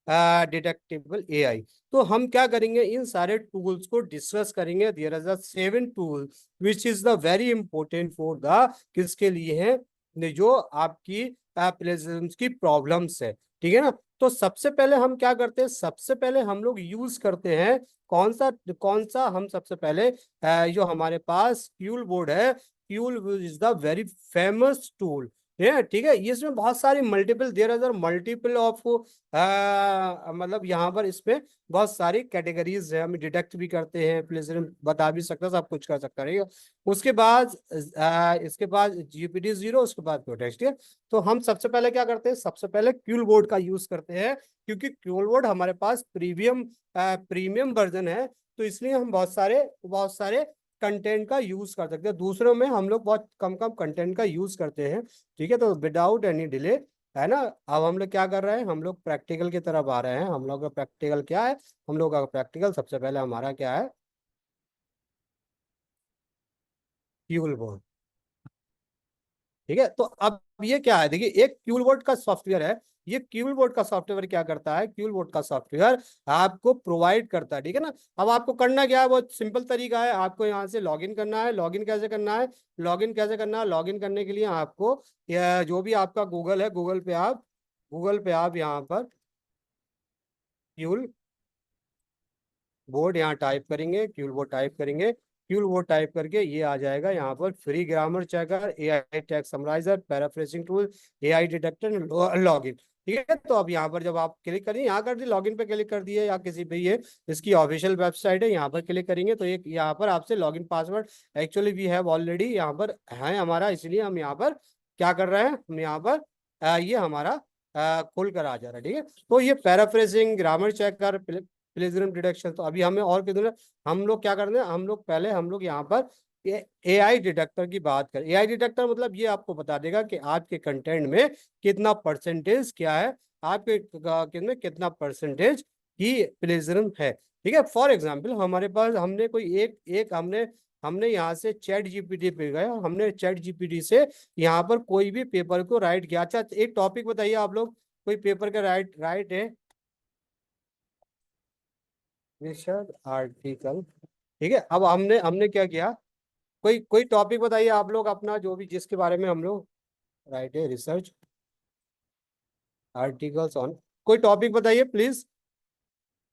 undetectable AI। तो हम क्या करेंगे, इन सारे टूल्स को डिस्कस करेंगे। There are 7 tool which is the very important for the, किसके लिए है, जो आपकी प्लेजरिज्म की प्रॉब्लम्स है। ठीक है ना, तो सबसे पहले हम क्या करते हैं, सबसे पहले हम लोग यूज करते हैं कौन सा हम सबसे पहले जो हमारे पास क्यूल बोर्ड है, Quill is the very famous tool है। ठीक है, ये इसमें बहुत सारी multiple, there are multiple of, मतलब यहाँ पर इसमें बहुत सारी कैटेगरीज है, हम डिटेक्ट भी करते हैं, प्लेजरिज्म बता भी सकता है, सब कुछ कर सकता है। उसके बाद इसके बाद GPT-0, उसके बाद प्रोटेक्ट। ठीक है, तो हम सबसे पहले क्या करते हैं, सबसे पहले क्यूल बोर्ड का यूज करते हैं, क्योंकि क्यूल बोर्ड हमारे पास प्रीमियम वर्जन है, तो इसलिए हम बहुत सारे कंटेंट का यूज कर सकते हैं। दूसरों में हम लोग बहुत कम कम कंटेंट का यूज करते हैं। ठीक है, तो विदाउट एनी डिले है ना। अब हम लोग क्या कर रहे हैं, हम लोग प्रैक्टिकल की तरफ आ रहे हैं। हम लोग का प्रैक्टिकल क्या है, हम लोग का प्रैक्टिकल सबसे पहले हमारा क्या है, फ्यूल बोर्ड। ठीक है, तो अब ये क्या है, देखिए एक क्यूल बोर्ड का सॉफ्टवेयर है। ये क्यूल बोर्ड का सॉफ्टवेयर क्या करता है, क्यूल बोर्ड का सॉफ्टवेयर आपको प्रोवाइड करता है, ठीक है ना। अब आपको करना क्या है, बहुत सिंपल तरीका है। आपको यहाँ से लॉगिन करना है। लॉगिन कैसे करना है, लॉगिन कैसे करना है, लॉगिन करने के लिए आपको जो भी आपका गूगल है, गूगल पे आप यहाँ पर क्यूल बोर्ड यहाँ टाइप करेंगे, क्यूल बोर्ड टाइप करेंगे। क्यूल बोर्ड टाइप करके ये आ जाएगा यहाँ पर, free grammar checker, AI tag summariser, paraphrasing tool, AI detector, login. ठीक है, तो अब यहाँ पर जब आप क्लिक करेंगे, यहाँ कर दिए, लॉगिन पे क्लिक कर दिए, या किसी पे ये इसकी ऑफिशियल वेबसाइट है, यहाँ पर क्लिक करेंगे तो एक यहाँ पर आपसे login password actually we have already यहाँ पर है हमारा, इसलिए हम यहाँ पर क्या कर रहे हैं, हम यहाँ पर ये हमारा खुल कर आ जा रहा है। ठीक है, तो ये paraphrasing, grammar checker, plagiarism detection, तो अभी हमें और किधर, हम लोग क्या करते हैं, हम लोग पहले हम लोग यहाँ पर एआई डिटेक्टर की बात करें। एआई डिटेक्टर मतलब ये आपको बता देगा कि आपके कंटेंट में कितना परसेंटेज क्या है, आपके कितने कितना परसेंटेज की प्लेजरिज्म है। ठीक है, फॉर एग्जाम्पल हमारे पास हमने कोई एक एक हमने हमने यहाँ से चैट जीपीटी पे गया, हमने चैट जीपीटी से यहाँ पर कोई भी पेपर को राइट किया। अच्छा, एक टॉपिक बताइए आप लोग, कोई पेपर का राइट राइट है, रिसर्च आर्टिकल। ठीक है, अब हमने हमने क्या किया, कोई कोई टॉपिक बताइए आप लोग अपना, जो भी जिसके बारे में हम लोग राइट है, रिसर्च आर्टिकल्स ऑन, कोई टॉपिक बताइए please.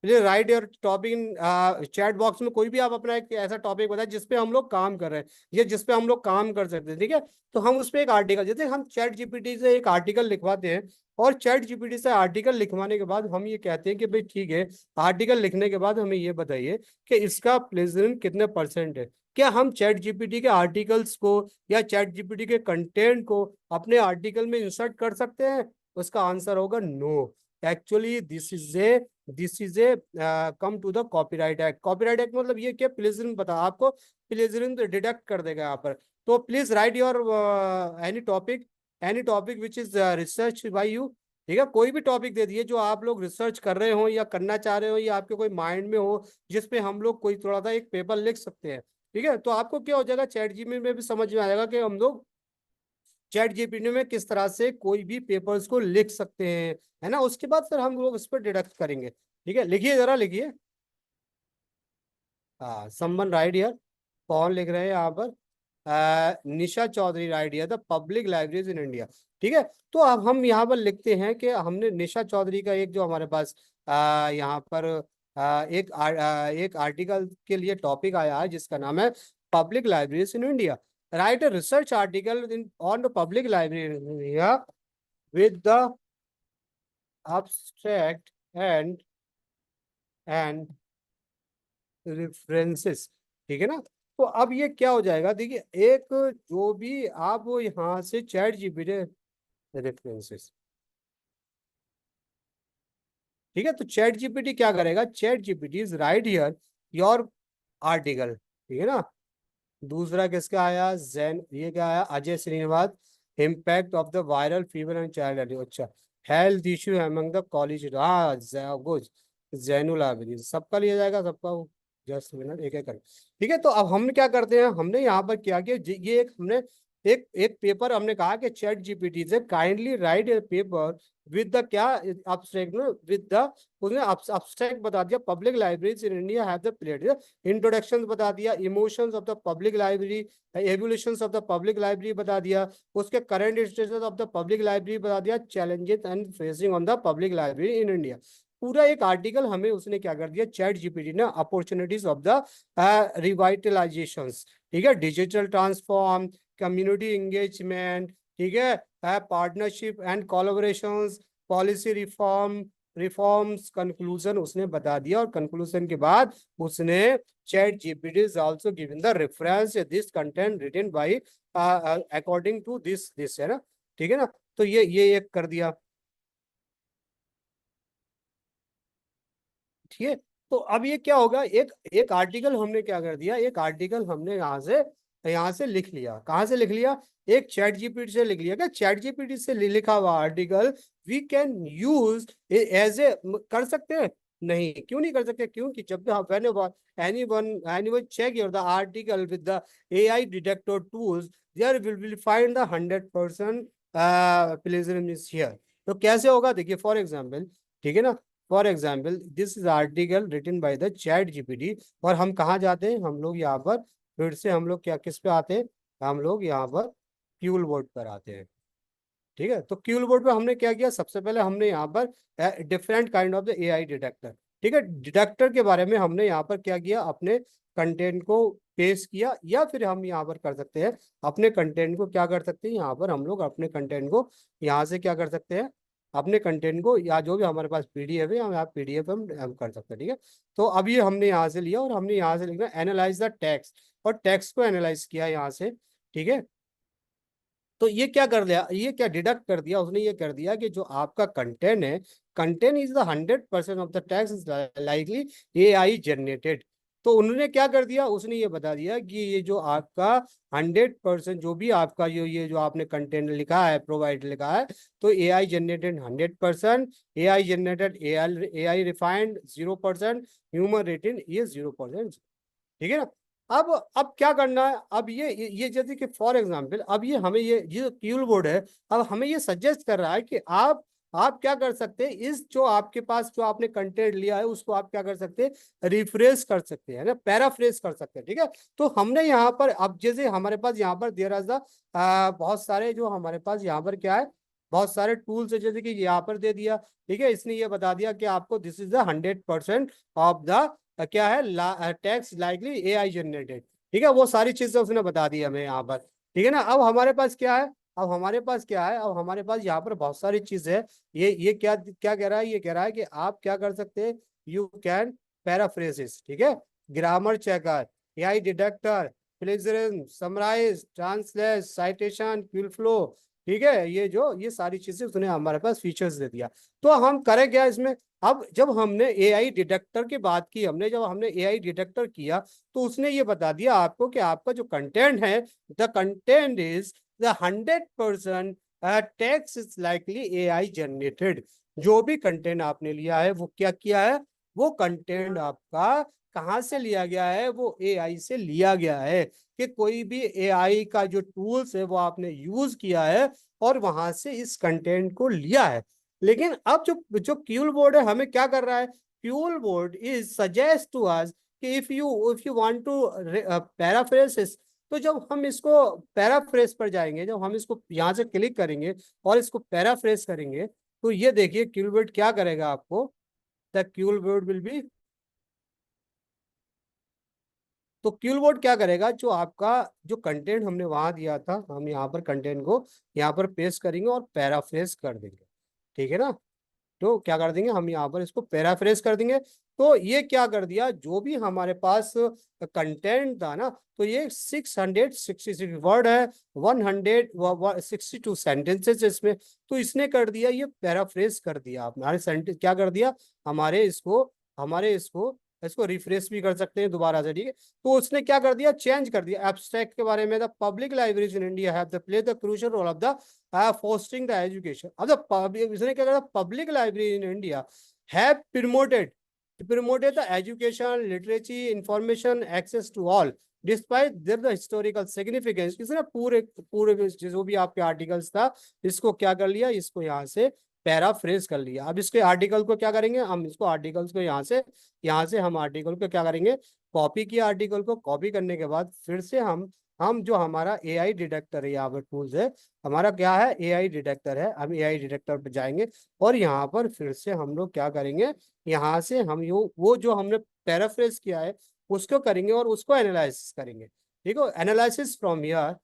Please right your topic in chat box में, कोई भी आप अपना एक ऐसा टॉपिक बताए जिसपे हम लोग काम कर रहे हैं, या जिसपे हम लोग काम कर सकते हैं। ठीक है, तो हम उस पे एक आर्टिकल, जैसे हम चैट जीपीटी से एक आर्टिकल लिखवाते हैं, और चैट जीपीटी से आर्टिकल लिखवाने के बाद हम ये कहते हैं कि भाई ठीक है, आर्टिकल लिखने के बाद हमें ये बताइए कि इसका प्लेजरिज्म कितने परसेंट है। क्या हम चैट जीपीटी के आर्टिकल्स को या चैट जीपीटी के कंटेंट को अपने आर्टिकल में इंसर्ट कर सकते हैं? उसका आंसर होगा no. Actually this is a come to the copyright act. Copyright act मतलब ये क्या, प्लेजरिज्म बता, आपको प्लेजरिज्म डिडक्ट कर देगा यहाँ पर। तो please right your any topic which is research by you. ठीक है, कोई भी टॉपिक दे दिए जो आप लोग रिसर्च कर रहे हो या करना चाह रहे हो, या आपके कोई माइंड में हो, जिसपे हम लोग कोई थोड़ा सा एक पेपर लिख सकते हैं। ठीक है, तो आपको क्या हो जाएगा, चैट जीपीटी में भी समझ में आएगा कि हम लोग चैट जीपीटी में किस तरह से कोई भी पेपर्स को लिख सकते हैं, है ना। उसके बाद फिर हम लोग उस पर डिडक्ट करेंगे। ठीक है, लिखिए जरा लिखिए। हाँ, समवन राइट हियर, कौन लिख रहे हैं यहाँ पर, Nisha Chaudhary right here, the public libraries in India. ठीक है, तो अब हम यहाँ पर लिखते हैं कि हमने निशा चौधरी का एक जो हमारे पास यहाँ पर एक आर्टिकल के लिए टॉपिक आया है जिसका नाम है public libraries in India. Right a research article in on the public library in India with the abstract and references। ठीक है ना, तो अब ये क्या हो जाएगा, देखिए एक जो भी आप यहाँ से चैट जीपीटी रेफरेंसेस। ठीक है, तो चैट जीपीटी क्या करेगा, chat GPT is right here your article. ठीक है ना। दूसरा किसका आया, जैन, ये क्या आया, Ajay Srinivas, impact of the viral fever and child, अच्छा, health issue among the college, हाँ गुड, जैनुल आबिदीन, सबका लिया जाएगा, सबका। जस्ट मिनट, एक एक कर। ठीक है, तो अब हम क्या करते हैं, हमने यहाँ पर क्या किया, ये एक हमने एक एक पेपर हमने कहा कि चैट जीपीटी से kindly right A paper with the क्या, abstract नो विद द, उसने abstract बता दिया, public libraries in India have the plate, introduction बता दिया, emotions of the public library, evolutions of the public library बता दिया, उसके current status of the public library बता दिया, challenges and facing on the public library in India. पूरा एक article हमें उसने क्या कर दिया, चैट जीपीटी ने, अपॉर्चुनिटीज ऑफ द रिवाइटलाइजेशंस। ठीक है, डिजिटल ट्रांसफॉर्म, कम्युनिटी एंगेजमेंट, ठीक है, partnership and collaborations, policy reforms, conclusion उसने बता दिया, और कंक्लूजन के बाद उसने chat GPT is also given the reference this content written by according to this है ना। ठीक है ना, तो ये एक कर दिया। ठीक है, तो अब ये क्या होगा, एक एक आर्टिकल हमने क्या कर दिया, एक आर्टिकल हमने यहाँ से यहाँ से लिख लिया। कहाँ से लिख लिया? एक चैट जीपीटी से लिख लिया। क्या चैट जीपीटी से लिखा हुआ article we can use as a कर सकते हैं? नहीं, क्यों नहीं कर सकते? क्योंकि जब anyone check your the article with the AI detector tools, there will find the 100% plagiarism is here। तो कैसे होगा? देखिए फॉर एग्जाम्पल, ठीक है ना, for example this is article written by the chat GPT, और हम कहाँ जाते हैं? हम लोग यहाँ पर फिर से हम लोग क्या किस पे आते हैं? हम लोग यहाँ पर क्यूल बोर्ड पर आते हैं। ठीक है, तो क्यूल बोर्ड पे हमने क्या किया? सबसे पहले हमने यहाँ पर different kind of the AI detector, ठीक है, डिटेक्टर के बारे में हमने यहाँ पर क्या किया? अपने कंटेंट को पेश किया, या फिर हम यहाँ पर कर सकते हैं अपने कंटेंट को क्या कर सकते हैं? यहाँ पर हम लोग अपने कंटेंट को यहाँ से क्या कर सकते हैं? अपने कंटेंट को, या जो भी हमारे पास पीडीएफ है, हम यहाँ पीडीएफ हम कर सकते हैं। ठीक है, तो अब ये हमने यहाँ से लिया और हमने यहाँ से लिखना एनालाइज द टेक्स्ट, और टेक्स्ट को एनालाइज किया यहाँ से। ठीक है, तो ये क्या कर दिया? ये क्या डिडक्ट कर दिया उसने? ये कर दिया कि जो आपका कंटेंट है, content is the 100% of the text is likely AI generated. तो उन्होंने क्या कर दिया? उसने ये बता दिया कि ये जो आपका 100% जो भी आपका ये जो आपने कंटेंट लिखा है, प्रोवाइड लिखा है, तो AI generated 100%, AI generated, AI refined 0%, human rating ये 0%। ठीक है ना? अब क्या करना है? अब ये जैसे कि फॉर एग्जांपल, अब ये हमें ये क्यूल बोर्ड है, अब हमें ये सजेस्ट कर रहा है कि आप क्या कर सकते हैं? इस जो आपके पास जो आपने कंटेंट लिया है उसको आप क्या कर सकते हैं? रिफ्रेश कर सकते हैं ना, पैराफ्रेज कर सकते हैं। ठीक है, तो हमने यहाँ पर अब जैसे हमारे पास यहाँ पर देर आज बहुत सारे जो हमारे पास यहाँ पर क्या है, बहुत सारे टूल्स है, जैसे कि यहाँ पर दे दिया। ठीक है, इसने ये बता दिया कि आपको this is the 100% of the क्या है, टेक्स्ट लाइकली एआई जनरेटेड। ठीक है, वो सारी चीजें उसने बता दी हमें यहाँ पर। ठीक है ना, अब हमारे पास क्या है? अब हमारे पास क्या है? अब हमारे पास यहाँ पर बहुत सारी चीजें है। ये क्या क्या कह रहा है? ये कह रहा है कि आप क्या कर सकते हैं? यू कैन पैराफ्रेसिस, ठीक है, grammar checker, AI detector, plagiarism, summarise, translate, citation, Quill flow. ठीक है, ये सारी चीजें उसने हमारे पास फीचर्स दे दिया। तो हम करें क्या इसमें? अब जब हमने एआई डिटेक्टर की बात की, जब हमने एआई डिटेक्टर किया, तो उसने ये बता दिया आपको कि आपका जो कंटेंट है, the content is the 100% text is likely AI generated. जो भी कंटेंट आपने लिया है वो क्या किया है? वो कंटेंट आपका कहाँ से लिया गया है? वो एआई से लिया गया है, कि कोई भी एआई का जो टूल्स है वो आपने यूज किया है और वहां से इस कंटेंट को लिया है। लेकिन अब जो जो क्यूल बोर्ड है हमें क्या कर रहा है? QuillBot is suggest to us कि if you want to paraphrases, तो जब हम इसको पैराफ्रेस पर जाएंगे, जब हम इसको यहाँ से क्लिक करेंगे और इसको पैराफ्रेस करेंगे, तो ये देखिए क्यूल बोर्ड क्या करेगा आपको? The Kiul board will be, तो क्यूल बोर्ड क्या करेगा? जो आपका जो कंटेंट हमने वहां दिया था, हम यहाँ पर कंटेंट को यहाँ पर पेस्ट करेंगे और पैराफ्रेस कर देंगे। ठीक है ना, तो क्या कर देंगे हम? यहाँ पर इसको पैराफ्रेज कर देंगे। तो ये क्या कर दिया? जो भी हमारे पास कंटेंट था ना, तो ये 666 वर्ड है, 162 सेंटेंसेस इसमें, तो इसने कर दिया ये पैराफ्रेज कर दिया। हमारे सेंटेंस क्या कर दिया? हमारे इसको इसको रिफ्रेश भी कर सकते हैं दोबारा से। ठीक है, तो उसने क्या कर दिया? चेंज कर दिया एब्स्ट्रैक्ट के बारे में। The public libraries in India have the play the crucial role of the fostering the education of the public। इसने क्या करा? Public library in India have promoted the education, literacy, information access to all despite their the historical significance। इसने पूरे पूरे जो भी आपके articles था, इसको क्या कर लिया? इसको यहाँ से पैराफ्रेज कर लिया। अब इसके आर्टिकल को क्या करेंगे हम? इसको आर्टिकल्स को यहाँ से हम आर्टिकल को क्या करेंगे? कॉपी किया। आर्टिकल को कॉपी करने के बाद फिर से हम जो हमारा एआई डिटेक्टर है, यहाँ पर टूल्स है, हमारा क्या है? एआई डिटेक्टर है। हम एआई डिटेक्टर पर जाएंगे और यहाँ पर फिर से हम लोग क्या करेंगे? यहाँ से हम वो जो हमने पैराफ्रेज किया है उसको करेंगे और उसको एनालिसिस करेंगे। ठीक है, एनालिसिस फ्रॉम हियर।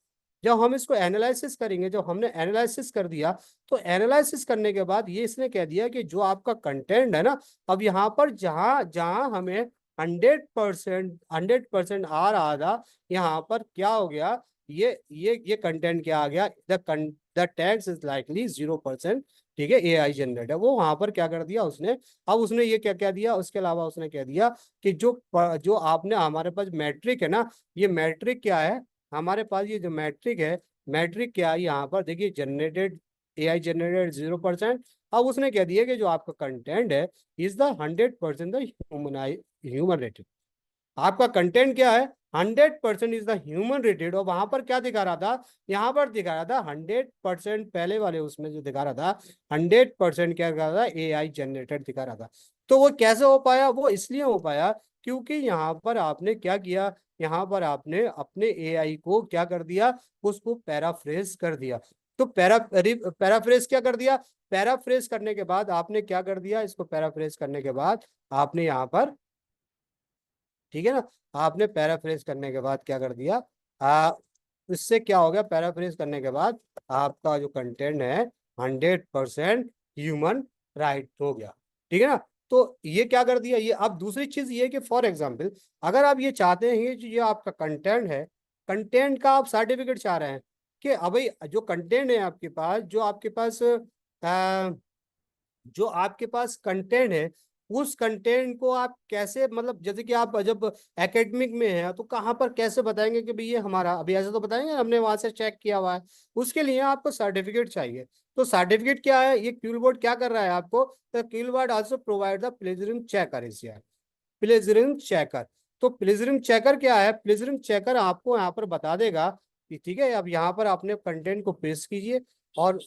जब हम इसको एनालिसिस करेंगे, जब हमने एनालिसिस कर दिया, तो एनालिसिस करने के बाद ये इसने कह दिया कि जो आपका कंटेंट है ना, अब यहाँ पर जहाँ जहाँ हमें 100% आ रहा था, यहाँ पर क्या हो गया? ये कंटेंट क्या आ गया? The tags is likely 0%। ठीक है, एआई जनरेट है। वो वहां पर क्या कर दिया उसने? अब उसने ये क्या क्या दिया? उसके अलावा उसने कह दिया कि जो आपने हमारे पास मैट्रिक है ना, ये मैट्रिक क्या है? हमारे पास ये जो मैट्रिक है, मैट्रिक क्या है यहाँ पर देखिए, जनरेटेड, AI जनरेटेड 0%। अब उसने कह दिया कि जो आपका कंटेंट है is the 100% the human rated. आपका कंटेंट क्या है, 100% इज द ह्यूमन रेटेड। और वहां पर क्या दिखा रहा था, यहाँ पर दिखा रहा था 100%, पहले वाले उसमें जो दिखा रहा था 100% क्या दिखा रहा था, AI जनरेटेड दिखा रहा था। तो वो कैसे हो पाया, वो इसलिए हो पाया क्योंकि यहाँ पर आपने क्या किया, यहाँ पर आपने अपने AI को क्या कर दिया, उसको पैराफ्रेज कर दिया। तो पैराफ्रेज क्या कर दिया, पैराफ्रेज करने के बाद आपने क्या कर दिया, इसको पैराफ्रेज करने के बाद आपने यहाँ पर, ठीक है ना, आपने पैराफ्रेज करने के बाद क्या कर दिया, इससे क्या हो गया, पैराफ्रेज करने के बाद आपका जो कंटेंट है 100% ह्यूमन राइट हो गया। ठीक है ना। तो ये क्या कर दिया, ये अब दूसरी चीज ये कि फॉर एग्जाम्पल अगर आप ये चाहते हैं कि ये आपका कंटेंट है, कंटेंट का आप सर्टिफिकेट चाह रहे हैं कि अभी जो कंटेंट है आपके पास, जो आपके पास कंटेंट है, उस कंटेंट को आप कैसे, मतलब जैसे कि आप जब एकेडमिक में है तो कहाँ पर कैसे बताएंगे कि भाई ये हमारा, अभी ऐसे तो बताएंगे हमने वहां से चेक किया हुआ है। उसके लिए आपको सर्टिफिकेट चाहिए। तो सर्टिफिकेट क्या है, ये क्यूल बोर्ड क्या कर रहा है आपको, तो QuillBot also provide the plagiarism checker is यार, प्लेजरिज्म चेकर। तो प्लेजरिज्म चेकर क्या है, प्लेजरिज्म चेकर आपको यहाँ पर बता देगा कि ठीक है, अब यहाँ पर आपने कंटेंट को पेश कीजिए और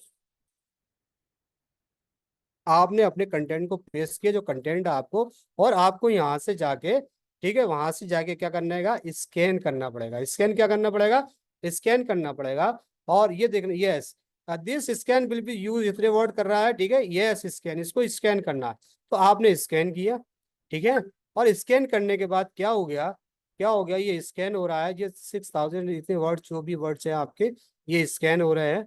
आपने अपने कंटेंट को पेश किया, जो कंटेंट आपको, और आपको यहाँ से जाके, ठीक है, वहां से जाके क्या करना है, स्कैन करना पड़ेगा। स्कैन क्या करना पड़ेगा, स्कैन करना पड़ेगा। और ये देखना, yes this scan will be use, इतने वर्ड कर रहा है, ठीक है, यस स्कैन, इसको स्कैन करना है। तो आपने स्कैन किया, ठीक है, और स्कैन करने के बाद क्या हो गया, क्या हो गया, ये स्कैन हो रहा है, ये 6000 इतने वर्ड, जो भी वर्ड्स हैं आपके, ये स्कैन हो रहे हैं।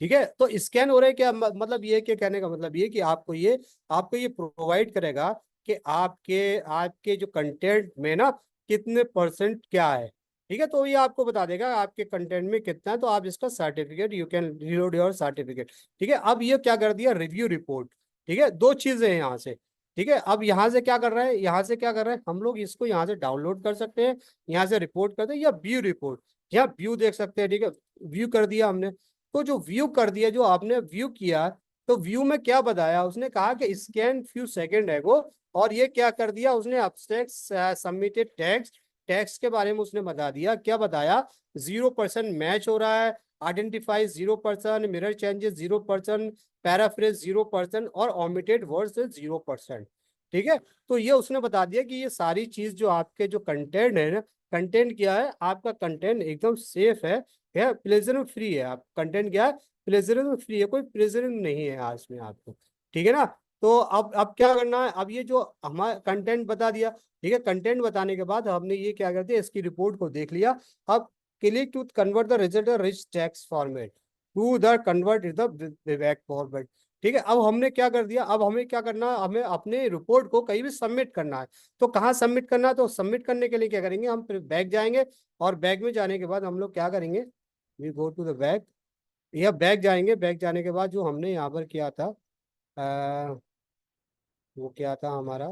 ठीक है, तो स्कैन हो रहा है क्या, मतलब ये, क्या कहने का मतलब ये कि आपको ये प्रोवाइड करेगा कि आपके आपके जो कंटेंट में ना कितने परसेंट क्या है। ठीक है, तो ये आपको बता देगा आपके कंटेंट में कितना है। तो आप इसका certificate, you can reload your certificate. ठीक है, अब ये क्या कर दिया, रिव्यू रिपोर्ट। ठीक है, दो चीजें हैं यहाँ से। ठीक है, अब यहाँ से क्या कर रहा है, यहाँ से क्या कर रहा है, हम लोग इसको यहाँ से डाउनलोड कर सकते हैं, यहाँ से रिपोर्ट करते हैं, या व्यू रिपोर्ट, या व्यू देख सकते हैं। ठीक है, व्यू कर दिया हमने। तो जो व्यू कर दिया, जो आपने व्यू किया, तो व्यू में क्या बताया, उसने कहा कि स्कैन फ्यू सेकंड है वो। और ये क्या कर दिया उसने, अब्स्ट्रैक्ट सबमिटेड टेक्स्ट, टेक्स्ट के बारे में उसने बता दिया, क्या बताया, 0% मैच हो रहा है, आइडेंटिफाई 0%, मिरर चेंजेस 0%, पैराफ्रेज 0% और ओमिटेड वर्ड्स 0%। ठीक है, तो ये उसने बता दिया कि ये सारी चीज जो आपके जो कंटेंट है ना, कंटेंट क्या है, आपका कंटेंट एकदम सेफ है, क्या प्लेजरिज्म फ्री है। आप कंटेंट क्या है, प्लेजरिज्म फ्री है, कोई प्लेजरिज्म नहीं है आज में आपको। ठीक है ना। तो अब क्या करना है, अब ये जो हमारा कंटेंट बता दिया, ठीक है, कंटेंट बताने के बाद हमने ये क्या कर दिया, इसकी रिपोर्ट को देख लिया। अब click to convert the result rich text format to the convert is the back forward. ठीक है, अब हमने क्या कर दिया, अब हमें क्या करना है, हमें अपने रिपोर्ट को कहीं भी सबमिट करना है। तो कहाँ सबमिट करना है, तो सबमिट करने के लिए क्या करेंगे, हम फिर बैक जाएंगे, और बैक में जाने के बाद हम लोग क्या करेंगे, we go to the back, या बैक जाएंगे। बैक जाने के बाद जो हमने यहाँ पर किया था, आ, वो क्या था हमारा,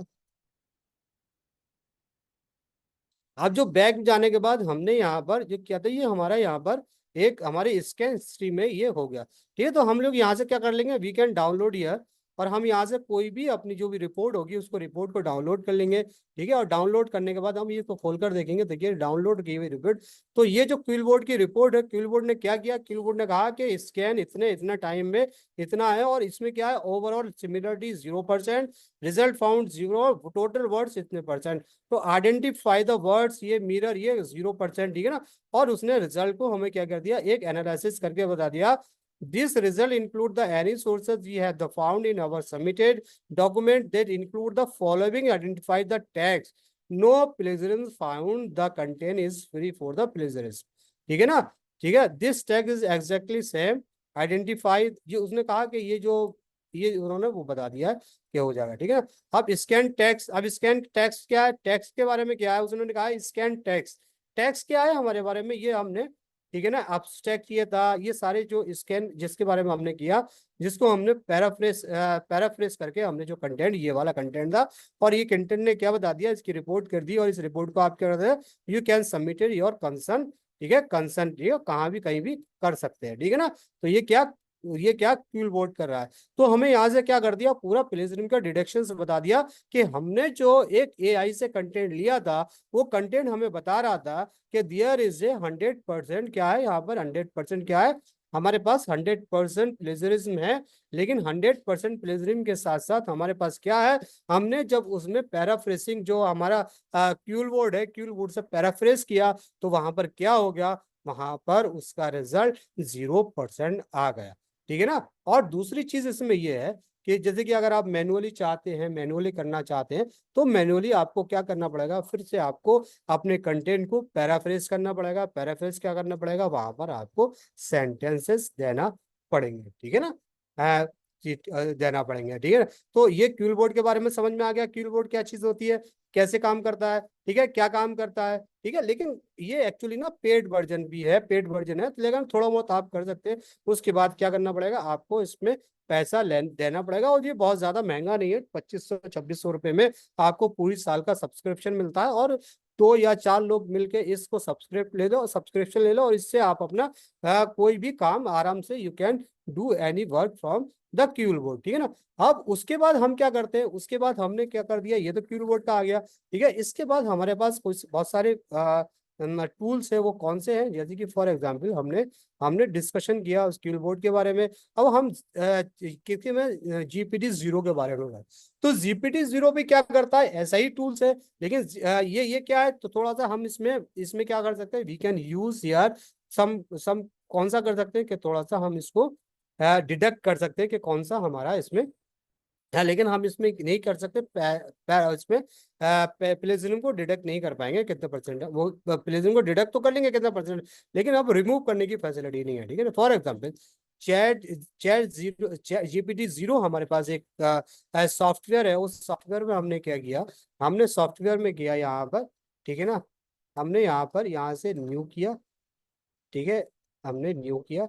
अब जो बैक जाने के बाद हमने यहाँ पर जो किया था, ये हमारा यहाँ पर एक हमारे स्कैन हिस्ट्री में ये हो गया। ठीक है, तो हम लोग यहाँ से क्या कर लेंगे, वी कैन डाउनलोड हियर, और हम यहाँ से कोई भी अपनी जो भी रिपोर्ट होगी उसको, रिपोर्ट को डाउनलोड कर लेंगे। ठीक है, और डाउनलोड करने के बाद हम इसको खोल कर देखेंगे, देखिए डाउनलोड की हुई रिपोर्ट। तो ये जो क्विल बोर्ड की रिपोर्ट है, क्विल बोर्ड ने क्या किया, क्विल बोर्ड ने कहा कि स्कैन इतने इतना टाइम में इतना है, और इसमें क्या है, overall similarity 0%, result found 0, total words इतने परसेंट। तो आइडेंटिफाई द वर्ड्स, ये मिरर, ये 0%। ठीक है ना। और उसने रिजल्ट को हमें क्या कर दिया, एक एनालिसिस करके बता दिया, this result include the any sources we have the found in our submitted document that include the following, identify the text, no plagiarism found, the content is free for the plagiarism. ठीक है ना। ठीक है, this tag is exactly same identify, ये उसने कहा कि ये जो, ये उन्होंने वो बता दिया कि हो जाएगा। ठीक है। अब स्कैन टेक्स्ट, अब स्कैन टेक्स्ट क्या है, टेक्स्ट के बारे में क्या है, उसने कहा स्कैन टेक्स्ट। टेक्स्ट क्या है हमारे बारे में, ये हमने ठीक है ना, अब्स्ट्रैक्ट ये था, ये सारे जो स्कैन जिसके बारे में हमने किया, जिसको हमने पैराफ्रेस करके हमने जो कंटेंट, ये वाला कंटेंट था, और ये कंटेंट ने क्या बता दिया, इसकी रिपोर्ट कर दी, और इस रिपोर्ट को आप क्या करते हैं, you can submit your concern, ठीक है, कंसर्न, ठीक है, कहाँ भी कहीं भी कर सकते हैं, ठीक है ना। तो ये क्या क्यूल बोर्ड कर रहा है, तो हमें यहाँ से क्या कर दिया, पूरा प्लेजरिज्म का डिडक्शन बता दिया, कि हमने जो एक एआई से कंटेंट लिया था, वो कंटेंट हमें बता रहा था कि दियर इज ए 100% क्या है, यहाँ पर 100% क्या है, हमारे पास 100% प्लेजरिज्म है। लेकिन 100% प्लेजरिज्म के साथ साथ हमारे पास क्या है, हमने जब उसमें पैराफ्रेसिंग जो हमारा क्यूल बोर्ड है, क्यूल बोर्ड से पैराफ्रेस किया, तो वहां पर क्या हो गया, वहां पर उसका रिजल्ट 0% आ गया, ठीक है ना। और दूसरी चीज इसमें यह है कि जैसे कि अगर आप मैनुअली चाहते हैं, मैनुअली करना चाहते हैं, तो मैनुअली आपको क्या करना पड़ेगा, फिर से आपको अपने कंटेंट को पैराफ्रेज करना पड़ेगा। पैराफ्रेज क्या करना पड़ेगा, वहां पर आपको सेंटेंसेस देना पड़ेंगे, ठीक है ना, देना पड़ेंगे, ठीक है ना। तो ये क्यूल बोर्ड के बारे में समझ में आ गया, क्यूल बोर्ड क्या चीज होती है, कैसे काम करता है, ठीक है, क्या काम करता है, ठीक है। लेकिन ये एक्चुअली ना पेड वर्जन भी है, पेड वर्जन है, लेकिन थोड़ा बहुत आप कर सकते हैं। उसके बाद क्या करना पड़ेगा, आपको इसमें पैसा देना पड़ेगा, और ये बहुत ज्यादा महंगा नहीं है, 2500 2600 रुपए में आपको पूरी साल का सब्सक्रिप्शन मिलता है। और 2 या 4 लोग मिलके इसको सब्सक्रिप्शन ले लो, और इससे आप अपना कोई भी काम आराम से, you can do any work from the Kiul board, ठीक है ना। अब उसके बाद हम क्या करते हैं, उसके बाद हमने क्या कर दिया, ये तो क्यूल बोर्ड का आ गया, ठीक है। इसके बाद हमारे पास कुछ बहुत सारे टूल्स है, वो कौन से हैं, जैसे कि फॉर एग्जांपल हमने हमने डिस्कशन किया उस क्यूल बोर्ड के बारे में। अब हम किसी में GPT-0 के बारे में बात, तो GPT-0 भी क्या करता है, ऐसा ही टूल्स है, लेकिन ये क्या है, तो थोड़ा सा हम इसमें इसमें क्या कर सकते हैं, वी कैन यूज यार सम कौन सा कर सकते हैं, कि थोड़ा सा हम इसको डिडक्ट कर सकते हैं कि कौन सा हमारा इसमें है, लेकिन हम इसमें नहीं कर सकते, इसमें प्लेजियम को डिडक्ट नहीं कर पाएंगे, कितने परसेंट है वो, प्लेजियम को डिडक्ट तो कर लेंगे कितना परसेंट, लेकिन अब रिमूव करने की फैसिलिटी नहीं है, ठीक है ना। For example chat chat GPT-0 हमारे पास एक सॉफ्टवेयर है, उस सॉफ्टवेयर में हमने क्या किया, हमने सॉफ्टवेयर में किया यहाँ पर, ठीक है ना, हमने यहाँ पर यहाँ से न्यू किया, ठीक है, हमने न्यू किया,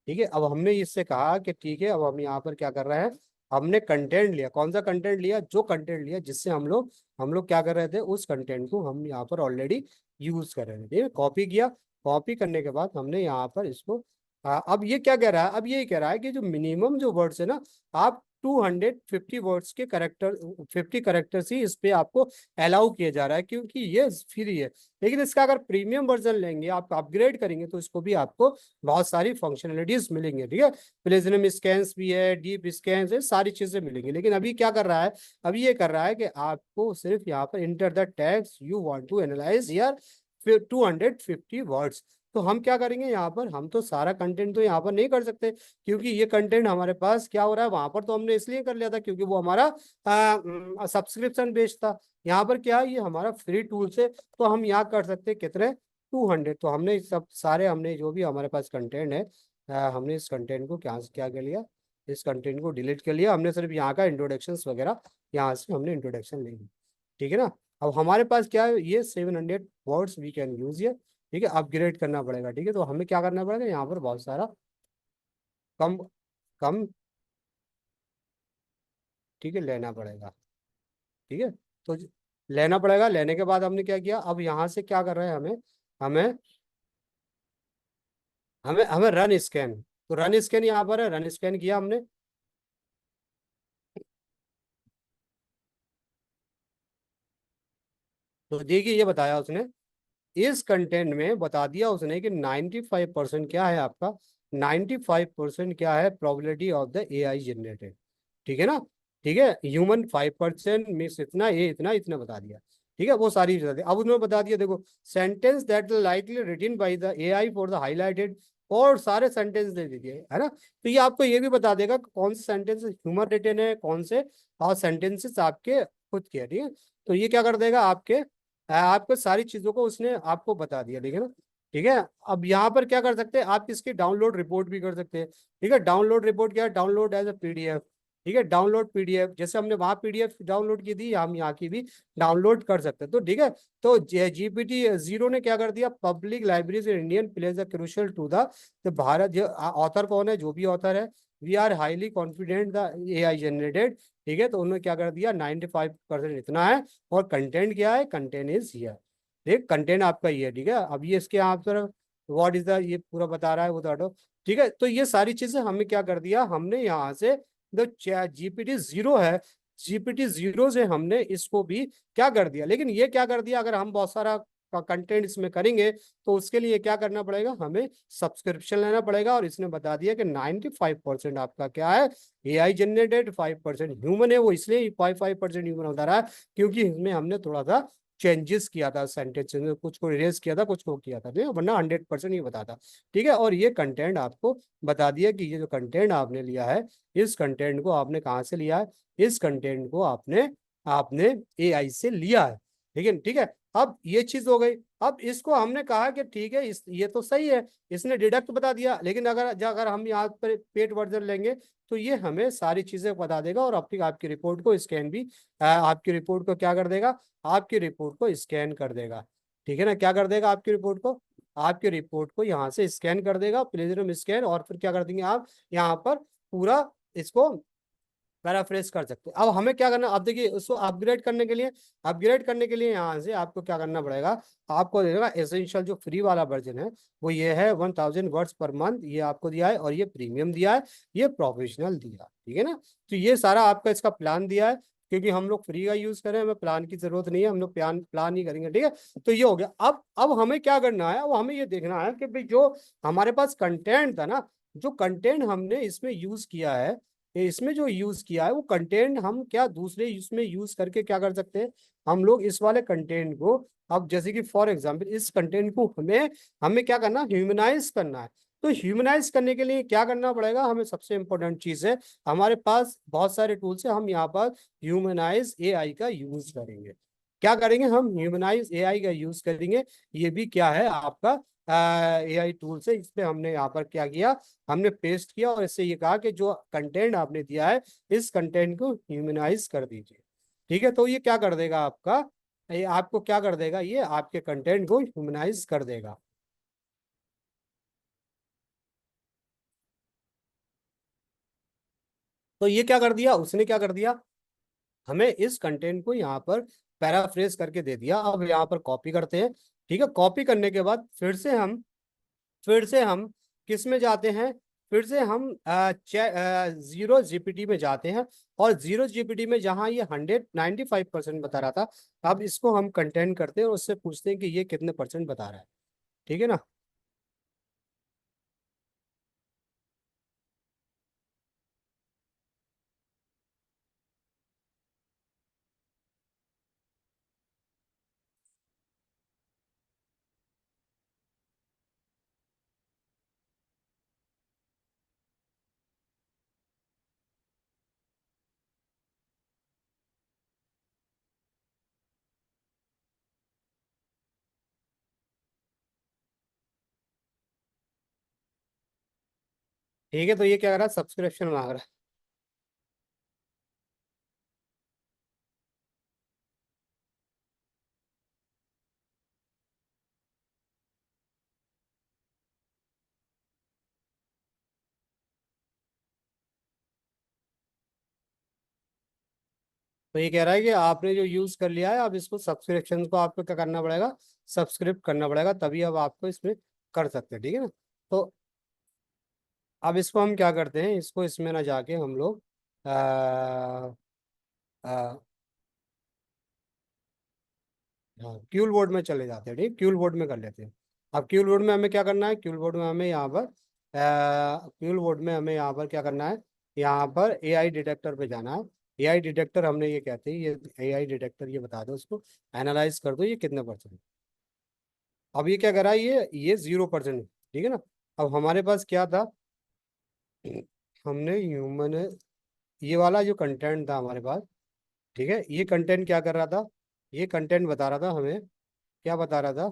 ठीक है। अब हमने इससे कहा कि ठीक है, अब हम यहाँ पर क्या कर रहे हैं, हमने कंटेंट लिया, कौन सा कंटेंट लिया, जो कंटेंट लिया जिससे हम लोग क्या कर रहे थे, उस कंटेंट को हम यहाँ पर ऑलरेडी यूज कर रहे थे, ठीक है, कॉपी किया। कॉपी करने के बाद हमने यहाँ पर इसको अब ये क्या कह रहा है, अब ये कह रहा है कि जो मिनिमम जो वर्ड्स है ना, आप 250 वर्ड्स के करेक्टर, 50 करेक्टर्स ही इस पे आपको अलाउ किया जा रहा है, क्योंकि ये फ्री है। लेकिन इसका अगर प्रीमियम वर्जन लेंगे, आप अपग्रेड करेंगे, तो इसको भी आपको बहुत सारी फंक्शनलिटीज मिलेंगी, ठीक है, प्लेजरिज्म स्कैन्स भी है, डीप स्कैन्स है, सारी चीजें मिलेंगी। लेकिन अभी क्या कर रहा है, अभी ये कर रहा है कि आपको सिर्फ यहाँ पर enter the text you want to analyse यार, फिर 250 वर्ड्स। तो हम क्या करेंगे यहाँ पर, हम तो सारा कंटेंट तो यहाँ पर नहीं कर सकते, क्योंकि ये कंटेंट हमारे पास क्या हो रहा है, वहां पर तो हमने इसलिए कर लिया था क्योंकि वो हमारा सब्सक्रिप्शन बेस्ड था। यहाँ पर क्या है, ये हमारा फ्री टूल से, तो हम यहाँ कर सकते हैं कितने, 200। तो हमने सब सारे, हमने जो भी हमारे पास कंटेंट है, हमने इस कंटेंट को क्या क्या कर लिया, इस कंटेंट को डिलीट कर लिया, हमने सिर्फ यहाँ का इंट्रोडक्शन वगैरह यहाँ से हमने इंट्रोडक्शन ले ली, ठीक है ना। अब हमारे पास क्या है, ये 700 वर्ड्स वी कैन यूज ये, ठीक है, अपग्रेड करना पड़ेगा, ठीक है। तो हमें क्या करना पड़ेगा, यहाँ पर बहुत सारा कम कम, ठीक है, लेना पड़ेगा, ठीक है। तो लेना पड़ेगा, लेने के बाद हमने क्या किया, अब यहाँ से क्या कर रहे हैं, हमें हमें हमें हमें रन स्कैन, तो रन स्कैन यहाँ पर है, रन स्कैन किया हमने। तो देखिए, ये बताया उसने, इस कंटेंट में बता दिया उसने कि 95% क्या है आपका, 95% क्या है, probability of the AI generated, ठीक है ना, ठीक है। ह्यूमन 5% मिस इतना, ये इतना इतना बता दिया, ठीक है, वो सारी बता दी। अब उन्होंने बता दिया, देखो, sentence that likely written by the AI for the highlighted, और सारे सेंटेंस दे दीजिए, है ना। तो ये आपको ये भी बता देगा कि कौन से सेंटेंस ह्यूमन रिटन है, कौन से और सेंटेंसेस आपके खुद के, ठीक है। तो ये क्या कर देगा, आपको सारी चीजों को उसने आपको बता दिया, ठीक है ना, ठीक है। अब यहाँ पर क्या कर सकते हैं, आप इसकी डाउनलोड रिपोर्ट भी कर सकते हैं, ठीक है। डाउनलोड रिपोर्ट क्या है, डाउनलोड एज ए PDF, ठीक है, डाउनलोड पीडीएफ, जैसे हमने वहां पीडीएफ डाउनलोड की थी, हम यहाँ की भी डाउनलोड कर सकते हैं। तो ठीक है, तो जीपीटी जीरो ने क्या कर दिया, public libraries in Indian plays a crucial to the Bharat. जो ऑथर कौन है, जो भी ऑथर है, we are highly confident the AI generated. ठीक है, तो उन्होंने क्या कर दिया, 95% इतना है। और कंटेंट क्या है, कंटेंट इज हियर। देख, कंटेंट आपका ये है। ठीक है, अब ये इसके आप तरफ व्हाट इज द, ये पूरा बता रहा है वो तो। ठीक है, तो ये सारी चीजें हमने क्या कर दिया, हमने यहाँ से जो जीपीटी जीरो है, जीपीटी जीरो से हमने इसको भी क्या कर दिया। लेकिन ये क्या कर दिया, अगर हम बहुत सारा कंटेंट इसमें करेंगे तो उसके लिए क्या करना पड़ेगा, हमें सब्सक्रिप्शन लेना पड़ेगा। और इसने बता दिया कि 95% आपका क्या है, AI जनरेटेड, 5% ह्यूमन है। वो इसलिए 5% ह्यूमन बता रहा है क्योंकि इसमें हमने थोड़ा सा चेंजेस किया था, सेंटेंस में कुछ को इरेज किया था, कुछ को किया था, ठीक है, वरना 100% ही बताता। ठीक है, और ये कंटेंट आपको बता दिया कि ये जो कंटेंट आपने लिया है, इस कंटेंट को आपने कहाँ से लिया है, इस कंटेंट को आपने आपने AI से लिया है। ठीक है, अब ये चीज हो गई। अब इसको हमने कहा कि ठीक है, ये तो सही है, इसने डिडक्ट बता दिया। लेकिन अगर अगर हम यहाँ पर पेड वर्जन लेंगे तो ये हमें सारी चीजें बता देगा और आपकी आपकी रिपोर्ट को स्कैन भी, आपकी रिपोर्ट को क्या कर देगा, आपकी रिपोर्ट को स्कैन कर देगा। ठीक है ना, क्या कर देगा, आपकी रिपोर्ट को, आपकी रिपोर्ट को यहाँ से स्कैन कर देगा, प्लेजरम स्कैन। और फिर क्या कर देंगे आप यहाँ पर पूरा इसको पैराफ्रेज कर सकते हैं। अब हमें क्या करना, अब देखिए उसको अपग्रेड करने के लिए, यहाँ से आपको क्या करना पड़ेगा, आपको देगा एसेंशियल जो फ्री वाला वर्जन है, वो ये है 1000 वर्ड्स पर मंथ, ये आपको दिया है। और ये प्रीमियम दिया है, ये प्रोफेशनल दिया, ठीक है ना। तो ये सारा आपका इसका प्लान दिया है, क्योंकि हम लोग फ्री का यूज करें, हमें प्लान की जरूरत नहीं है, हम लोग प्लान प्लान ही करेंगे। ठीक है, तो ये हो गया। अब हमें क्या करना है, अब हमें ये देखना है कि भाई जो हमारे पास कंटेंट था ना, जो कंटेंट हमने इसमें यूज किया है, इसमें जो यूज किया है वो कंटेंट हम क्या दूसरे इसमें यूज करके क्या कर सकते हैं, हम लोग इस वाले कंटेंट को, अब जैसे कि फॉर एग्जांपल इस कंटेंट को हमें हमें क्या करना, ह्यूमनाइज करना है। तो ह्यूमनाइज करने के लिए क्या करना पड़ेगा, हमें सबसे इंपॉर्टेंट चीज है, हमारे पास बहुत सारे टूल्स है, हम यहाँ पर ह्यूमनाइज AI का यूज करेंगे। क्या करेंगे, हम ह्यूमनाइज AI का यूज करेंगे। ये भी क्या है आपका AI टूल से, इस पे हमने यहाँ पर क्या किया, हमने पेस्ट किया और इससे ये कहा कि जो कंटेंट आपने दिया है, इस कंटेंट को ह्यूमनाइज कर दीजिए। ठीक है, तो ये क्या कर देगा आपका, ये आपको क्या कर देगा, ये आपके कंटेंट को ह्यूमनाइज कर देगा। तो ये क्या कर दिया, उसने क्या कर दिया, हमें इस कंटेंट को यहाँ पर पैराफ्रेज करके दे दिया। अब यहाँ पर कॉपी करते हैं। ठीक है, कॉपी करने के बाद फिर से हम किस में जाते हैं, फिर से हम जीरो जीपीटी में जाते हैं। और जीरो जीपीटी में जहां ये 195% बता रहा था, अब इसको हम कंटेंट करते हैं और उससे पूछते हैं कि ये कितने परसेंट बता रहा है। ठीक है ना। ठीक है, तो ये क्या कर रहा है, सब्सक्रिप्शन मांग रहा है। तो ये कह रहा है कि आपने जो यूज कर लिया है, अब इसको सब्सक्रिप्शन को आपको क्या करना पड़ेगा, सब्सक्रिप्ट करना पड़ेगा, तभी अब आपको इसमें कर सकते हैं। ठीक है ना। तो अब इसको हम क्या करते हैं, इसको इसमें ना जाके हम लोग हाँ, क्यूल बोर्ड में चले जाते हैं। ठीक, क्यूल बोर्ड में कर लेते हैं। अब क्यूल बोर्ड में हमें क्या करना है, क्यूल बोर्ड में हमें यहाँ पर क्यूल बोर्ड में हमें यहाँ पर क्या करना है, यहाँ पर AI डिटेक्टर पे जाना है। AI डिटेक्टर हमने ये कहते हैं, ये AI डिटेक्टर, ये बता दो उसको, एनालाइज कर दो ये कितने परसेंट। अब ये क्या करा है, ये 0%। ठीक है ना। अब हमारे पास क्या था, हमने ह्यूमन, ये वाला जो कंटेंट था हमारे पास, ठीक है, ये कंटेंट क्या कर रहा था, ये कंटेंट बता रहा था हमें, क्या बता रहा था,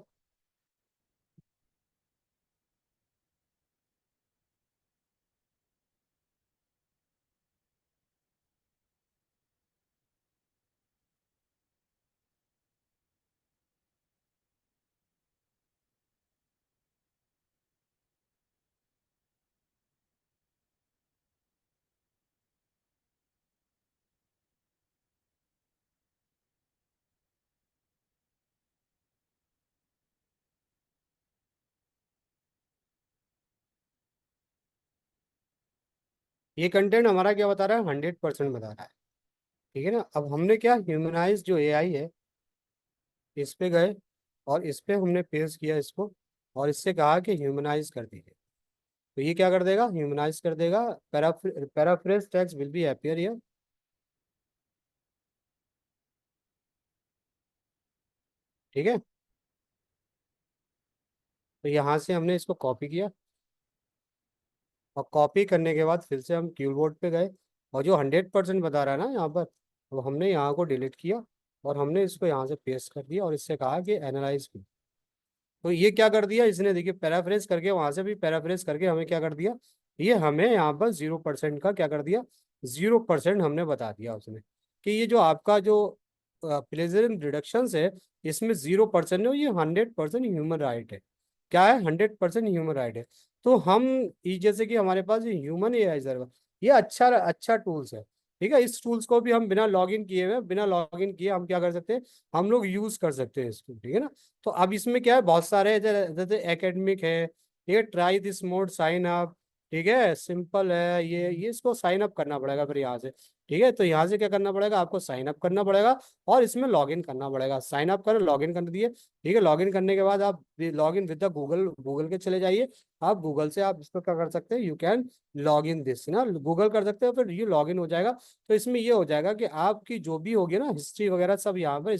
ये कंटेंट हमारा क्या बता रहा है, 100% बता रहा है। ठीक है ना। अब हमने क्या, ह्यूमनाइज जो एआई है, इस पे गए और इस पे हमने पेश किया इसको, और इससे कहा कि ह्यूमनाइज कर दीजिए। तो ये क्या कर देगा, ह्यूमनाइज कर देगा। Paraphrase text will be appear here. ठीक है। तो यहाँ से हमने इसको कॉपी किया, और कॉपी करने के बाद फिर से हम कीबोर्ड पे गए, और जो 100% बता रहा है ना यहाँ पर, तो हमने यहाँ को डिलीट किया, और हमने इसको यहाँ से पेस्ट कर दिया, और इससे कहा कि एनालाइज। तो ये क्या कर दिया इसने, देखिए पैराफ्रेज करके, वहां से भी पैराफ्रेज करके हमें क्या कर दिया, ये हमें यहाँ पर 0% का क्या कर दिया, 0% हमने बता दिया उसने, कि ये जो आपका जो प्लेजरिज्म रिडक्शन है, इसमें 0% है, ये 100% ह्यूमन राइट है। क्या है, 100% ह्यूमन राइट है। तो हम, ये जैसे कि हमारे पास ये ह्यूमन एआई सर्वर, ये अच्छा अच्छा टूल्स है। ठीक है, इस टूल्स को भी हम बिना लॉगिन किए हुए, बिना लॉगिन किए हम क्या कर सकते हैं, हम लोग यूज कर सकते हैं इसको। ठीक है ना। तो अब इसमें क्या है, बहुत सारे जैसे एकेडमिक है, ठीक है, try this mode sign up. ठीक है, सिंपल है, ये इसको साइन अप करना पड़ेगा फिर यहाँ से। ठीक है, तो यहाँ से क्या करना पड़ेगा, आपको साइन अप करना पड़ेगा, और इसमें लॉगिन करना पड़ेगा। साइन अप कर, लॉगिन कर दिए। ठीक है, लॉगिन करने के बाद आप login with the Google, Google के चले जाइए। आप गूगल से आप इसको क्या कर सकते हैं, you can log in this ना, गूगल कर सकते हो, फिर ये लॉगिन हो जाएगा। तो इसमें ये हो जाएगा कि आपकी जो भी होगी ना हिस्ट्री वगैरह सब यहाँ पर,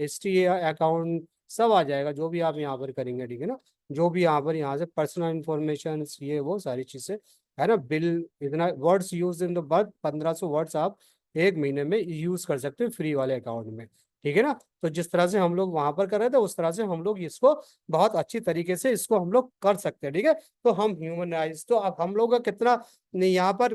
हिस्ट्री अकाउंट सब आ जाएगा, जो भी आप यहाँ पर करेंगे। ठीक है ना। जो भी यहाँ पर, यहाँ से पर्सनल इंफॉर्मेशन, ये वो सारी चीजें है ना, बिल, इतना words use in the birth, 1500 words आप एक महीने में यूज कर सकते हो फ्री वाले अकाउंट में। ठीक है ना। तो जिस तरह से हम लोग वहां पर कर रहे थे, उस तरह से हम लोग इसको बहुत अच्छी तरीके से इसको हम लोग कर सकते हैं। ठीक है। तो हम ह्यूमनाइज, तो अब हम लोग का कितना यहाँ पर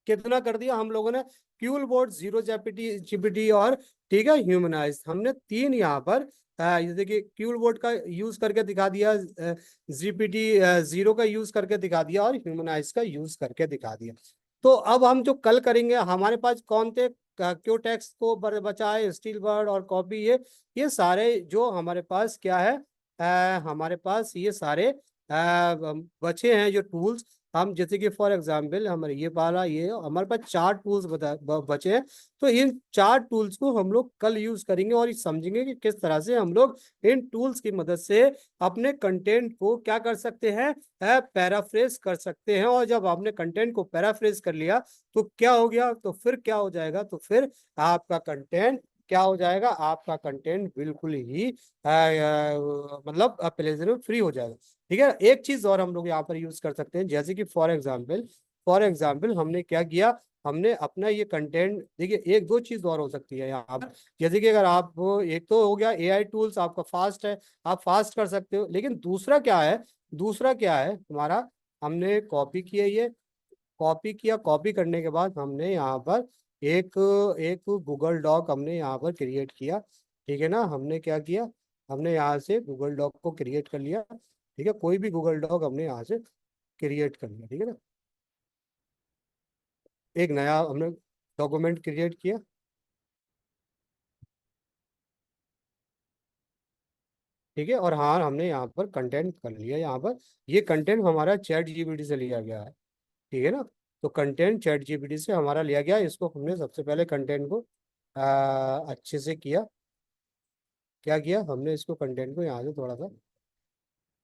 कितना कर दिया हम लोगों ने, Kiul board, zero GPT GPT और, ठीक है, ह्यूमनाइज, हमने तीन यहाँ पर ये देखिए क्यूल बोर्ड का यूज करके दिखा दिया, जीपीटी जीरो का यूज करके दिखा दिया, और ह्यूमनाइज का यूज करके दिखा दिया। तो अब हम जो कल करेंगे, हमारे पास कौन थे, क्यों टेक्स्ट को बचा है, स्टील बर्ड और कॉपी, ये सारे जो हमारे पास क्या है, हमारे पास ये सारे बचे हैं जो टूल्स। हम जैसे कि फॉर एग्जांपल हमारे ये वाला, ये हमारे पास चार टूल्स बचे हैं। तो इन चार टूल्स को हम लोग कल यूज करेंगे, और ये समझेंगे कि किस तरह से हम लोग इन टूल्स की मदद से अपने कंटेंट को क्या कर सकते हैं, पैराफ्रेज कर सकते हैं। और जब आपने कंटेंट को पैराफ्रेज कर लिया, तो क्या हो गया, तो फिर क्या हो जाएगा, तो फिर आपका कंटेंट क्या हो जाएगा, आपका कंटेंट बिल्कुल ही मतलब प्लेजर फ्री हो जाएगा। ठीक है। एक चीज और हम लोग यहाँ पर यूज कर सकते हैं, जैसे कि फॉर एग्जाम्पल हमने क्या किया, हमने अपना ये कंटेंट, देखिए एक दो चीज और हो सकती है यहाँ पर। जैसे कि अगर आप, एक तो हो गया एआई टूल्स आपका फास्ट है, आप फास्ट कर सकते हो, लेकिन दूसरा क्या है, दूसरा क्या है हमारा, हमने कॉपी किया, ये कॉपी किया, कॉपी करने के बाद हमने यहाँ पर एक एक गूगल डॉक हमने यहाँ पर क्रिएट किया। ठीक है ना। हमने क्या किया, हमने यहाँ से गूगल डॉक को क्रिएट कर लिया। ठीक है, कोई भी गूगल डॉक हमने यहाँ से क्रिएट कर लिया। ठीक है ना। एक नया हमने डॉक्यूमेंट क्रिएट किया। ठीक है, और हाँ हमने यहाँ पर कंटेंट कर लिया यहाँ पर, ये कंटेंट हमारा चैट जीपीटी से लिया गया है। ठीक है ना। तो कंटेंट चैट जीपीटी से हमारा लिया गया, इसको हमने सबसे पहले कंटेंट को अच्छे से किया। क्या किया हमने, इसको कंटेंट को यहाँ से थोड़ा सा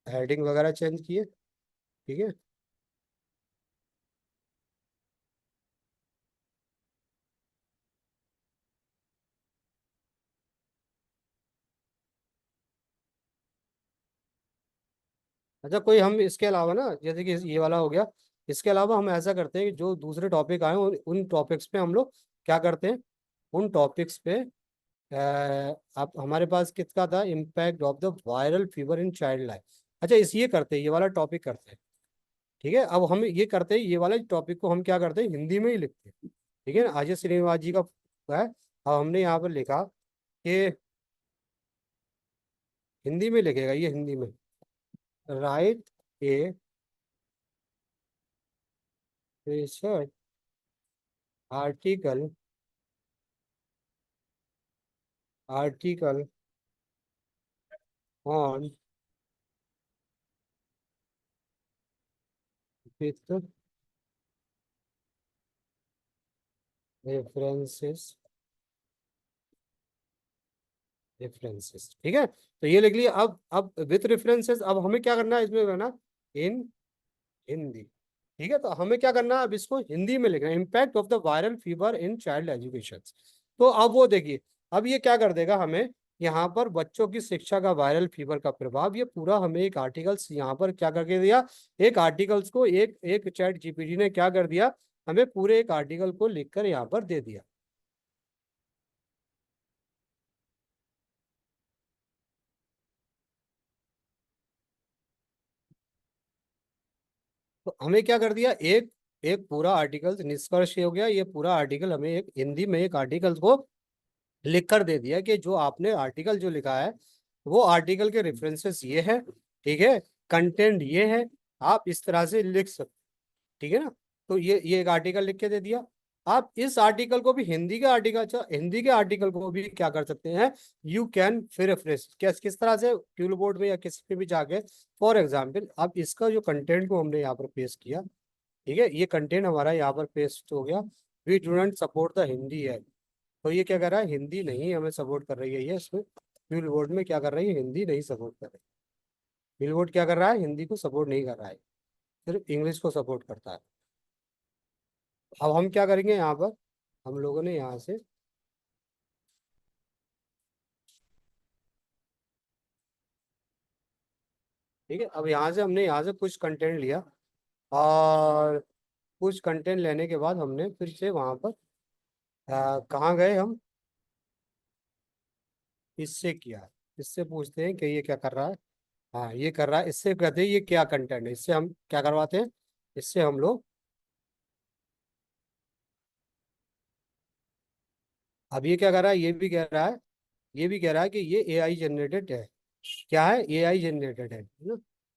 हेडिंग वगैरह चेंज किए। ठीक है। अच्छा, कोई हम इसके अलावा ना, जैसे कि ये वाला हो गया, इसके अलावा हम ऐसा करते हैं कि जो दूसरे टॉपिक आए उन टॉपिक्स पे हम लोग क्या करते हैं, उन टॉपिक्स पे आप, हमारे पास किसका था, impact of the viral fever in child life. अच्छा, इस ये करते हैं, ये वाला टॉपिक करते हैं। ठीक है, अब हम ये करते हैं, ये वाला टॉपिक को हम क्या करते हैं, हिंदी में ही लिखते हैं। ठीक है ना, अजय श्रीनिवास जी का है। अब हमने यहाँ पर लिखा कि हिंदी में लिखेगा, ये हिंदी में, right a research article, article on with references, references, ठीक है, तो ये लिख लिया। अब विथ रेफरेंसेस, अब हमें क्या करना है इसमें करना, इन हिंदी, ठीक है, तो हमें क्या करना है, अब इसको हिंदी में लिखना है, impact of the viral fever in child education. तो अब वो देखिए, अब ये क्या कर देगा हमें, यहाँ पर बच्चों की शिक्षा का वायरल फीवर का प्रभाव, ये पूरा हमें एक आर्टिकल्स यहाँ पर क्या करके दिया, एक आर्टिकल्स को एक एक चैट जीपीटी ने क्या कर दिया, हमें पूरे एक आर्टिकल को लिखकर यहाँ पर दे दिया। तो हमें क्या कर दिया, एक एक पूरा आर्टिकल निष्कर्ष ये हो गया, ये पूरा आर्टिकल हमें एक हिंदी में एक आर्टिकल को लिख कर दे दिया कि जो आपने आर्टिकल जो लिखा है, वो आर्टिकल के रेफरेंसेस ये है, ठीक है, कंटेंट ये है, आप इस तरह से लिख सकते, ठीक है ना। तो ये एक आर्टिकल लिख के दे दिया। आप इस आर्टिकल को भी हिंदी के आर्टिकल, अच्छा हिंदी के आर्टिकल को भी क्या कर सकते हैं, यू कैन फिर रेफरेंस किस तरह से, क्यूल बोर्ड में या किसी पे भी जाके, फॉर एग्जाम्पल अब इसका जो कंटेंट को हमने यहाँ पर पेश किया, ठीक है, ये कंटेंट हमारा यहाँ पर पेस्ट हो गया, we do not support the Hindi है, तो ये क्या कर रहा है, हिंदी नहीं हमें सपोर्ट कर रही है, ये इसमें फ्यूल बोर्ड में क्या कर रही है, हिंदी नहीं सपोर्ट कर रही, फ्यूल बोर्ड क्या कर रहा है, हिंदी को सपोर्ट नहीं कर रहा है, सिर्फ इंग्लिश को सपोर्ट करता है। अब हम क्या करेंगे यहाँ पर, हम लोगों ने यहाँ से, ठीक है, अब यहाँ से हमने यहाँ से कुछ कंटेंट लिया, और कुछ कंटेंट लेने के बाद हमने फिर से वहाँ पर कहाँ गए हम, इससे किया, इससे पूछते हैं कि ये क्या कर रहा है, हाँ ये कर रहा है, इससे कहते हैं ये क्या कंटेंट है, इससे हम क्या करवाते हैं, इससे हम लोग, अब ये क्या कर रहा है, ये भी कह रहा है, ये भी कह रहा है कि ये एआई जनरेटेड है, क्या है, एआई जनरेटेड है ना।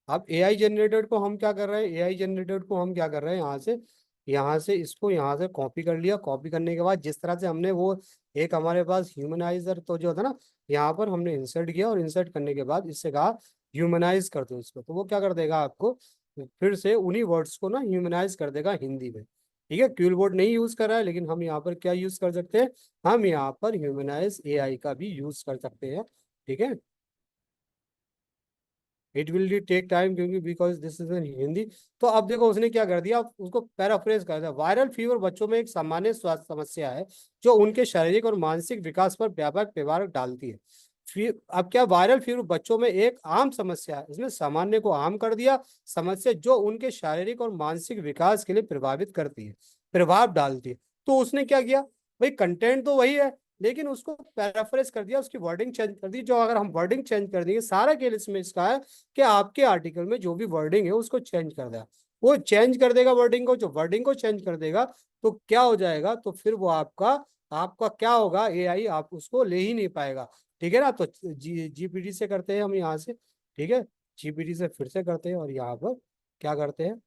अब एआई जनरेटेड को हम क्या कर रहे हैं, एआई जनरेटेड को हम क्या कर रहे हैं, यहाँ से इसको यहाँ से कॉपी कर लिया, कॉपी करने के बाद जिस तरह से हमने वो, एक हमारे पास ह्यूमनाइजर तो जो था ना, यहाँ पर हमने इंसर्ट किया, और इंसर्ट करने के बाद इससे कहा ह्यूमनाइज कर दो इसको, तो वो क्या कर देगा आपको, फिर से उन्हीं वर्ड्स को ना ह्यूमनाइज कर देगा हिंदी में, ठीक है, क्यूल बोर्ड नहीं यूज कर रहा है, लेकिन हम यहाँ पर क्या यूज कर सकते हैं, हम यहाँ पर ह्यूमनाइज एआई का भी यूज कर सकते हैं, ठीक है। It will the take time, क्योंकि because this is in Hindi. तो अब देखो उसने क्या कर दिया, उसको पैराफ्रेज कर दिया, वायरल फीवर बच्चों में एक सामान्य स्वास्थ्य समस्या है जो उनके शारीरिक और मानसिक विकास पर व्यापक प्रभाव डालती है। फिर अब क्या, वायरल फीवर बच्चों में एक आम समस्या है, इसमें सामान्य को आम कर दिया, समस्या जो उनके शारीरिक और मानसिक विकास के लिए प्रभावित करती है, प्रभाव डालती है। तो उसने क्या किया, भाई कंटेंट तो वही है, लेकिन उसको पैराफ्रेज कर दिया, उसकी वर्डिंग चेंज कर दी, जो अगर हम वर्डिंग चेंज कर देंगे, सारा केस इसमें इसका है कि आपके आर्टिकल में जो भी वर्डिंग है उसको चेंज कर दिया, वो चेंज कर देगा वर्डिंग को, जो वर्डिंग को चेंज कर देगा, तो क्या हो जाएगा, तो फिर वो आपका, आपका क्या होगा, एआई आप उसको ले ही नहीं पाएगा, ठीक है ना। तो जीपीटी से करते हैं हम यहाँ से, ठीक है, जीपीटी से फिर से करते हैं, और यहाँ पर क्या करते हैं,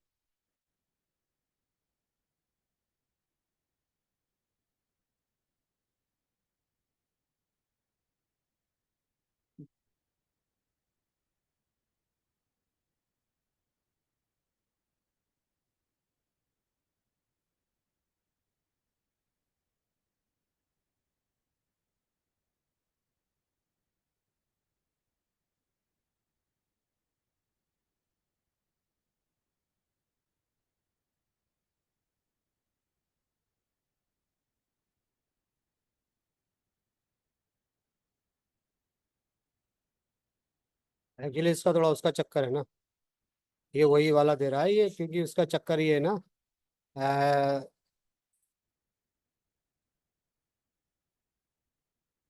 एक्चुअली इसका थोड़ा उसका चक्कर है ना, ये वही वाला दे रहा है ये, क्योंकि उसका चक्कर ये है ना,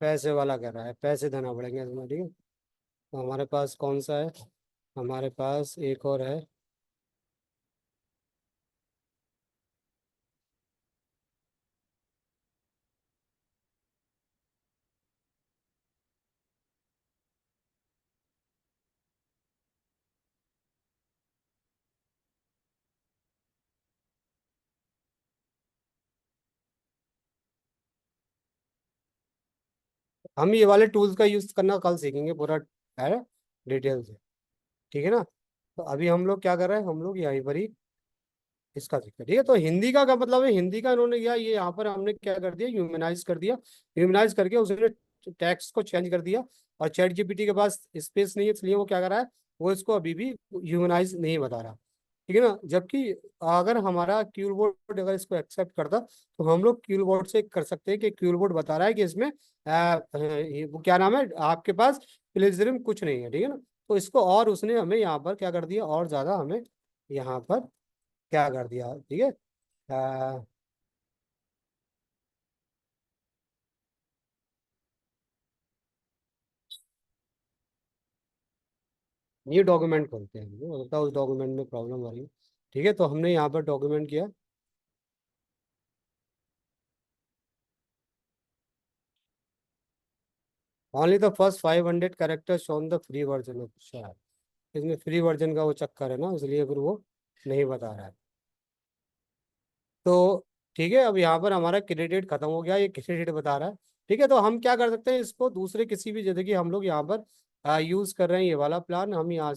पैसे वाला कर रहा है, पैसे देना पड़ेंगे इसमें, ठीक है। तो हमारे पास कौन सा है, हमारे पास एक और है, हम ये वाले टूल्स का यूज करना कल सीखेंगे पूरा, है, डिटेल से, ठीक है ना। तो अभी हम लोग क्या कर रहे हैं, हम लोग यहीं पर ही इसका जिक्र, ठीक है। तो हिंदी का क्या मतलब है, हिंदी का इन्होंने किया, ये यहाँ पर हमने क्या कर दिया, ह्यूमनाइज कर दिया। ह्यूमनाइज करके उसने टेक्स्ट को चेंज कर दिया। और चैट जीपीटी के पास स्पेस नहीं है, इसलिए वो क्या कर रहा है, वो इसको अभी भी ह्यूमनाइज नहीं बता रहा, ठीक है ना। जबकि अगर हमारा क्यूल बोर्ड अगर इसको एक्सेप्ट करता, तो हम लोग क्यूल बोर्ड से कर सकते हैं कि क्यूल बोर्ड बता रहा है कि इसमें वो क्या नाम है, आपके पास प्लेजरिज्म कुछ नहीं है, ठीक है ना। तो इसको और उसने हमें यहाँ पर क्या कर दिया, और ज्यादा हमें यहाँ पर क्या कर दिया, ठीक है। ये डॉक्यूमेंट खोलते हैं, मुझे लगता है उस डॉक्यूमेंट में प्रॉब्लम आ रही है, ठीक है। तो हमने यहाँ पर डॉक्यूमेंट किया। Only the first 500 characters on the free version of शायद, इसमें फ्री वर्जन का वो चक्कर है ना, इसलिए फिर वो नहीं बता रहा है। तो ठीक है, अब यहाँ पर हमारा क्रेडिट खत्म हो गया, ये क्रेडिट बता रहा है, ठीक है। तो हम क्या कर सकते हैं, इसको दूसरे किसी भी, जैसे कि हम लोग यहाँ पर यूज कर रहे हैं ये वाला प्लान, हम यहाँ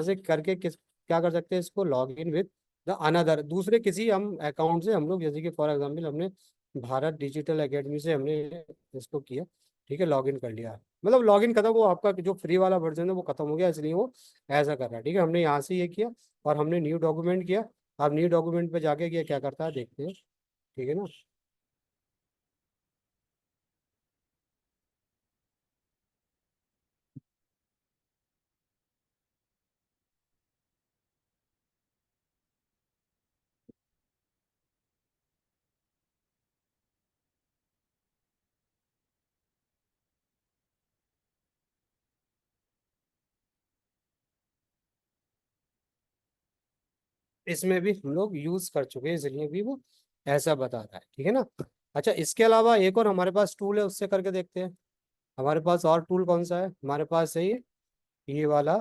से करके किस क्या कर सकते हैं, इसको log in with the another, दूसरे किसी हम अकाउंट से हम लोग, जैसे कि फॉर एग्जांपल हमने भारत डिजिटल एकेडमी से हमने इसको किया, ठीक है, लॉग इन कर लिया। मतलब लॉग इन खत्म, वो आपका जो फ्री वाला वर्जन है वो खत्म हो गया, इसलिए वो ऐसा कर रहा है, ठीक है। हमने यहाँ से ये किया, और हमने न्यू डॉक्यूमेंट किया। आप न्यू डॉक्यूमेंट पे जाके ये क्या करता है देखते हैं, ठीक है ना। इसमें भी हम लोग यूज कर चुके हैं, इसलिए भी वो ऐसा बता रहा है, ठीक है ना। अच्छा, इसके अलावा एक और हमारे पास टूल है, उससे करके देखते हैं। हमारे पास और टूल कौन सा है, हमारे पास है ये वाला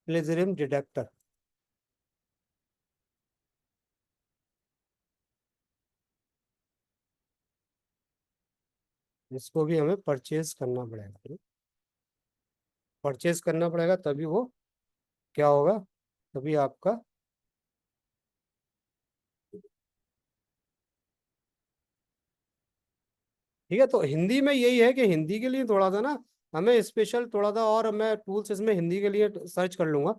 प्लेजरिज्म डिटेक्टर। इसको भी हमें परचेज करना पड़ेगा, परचेज करना पड़ेगा, तभी वो क्या होगा, तभी आपका, ठीक है। तो हिंदी में यही है कि हिंदी के लिए थोड़ा सा ना, हमें स्पेशल थोड़ा सा, और मैं टूल्स इसमें हिंदी के लिए सर्च कर लूंगा,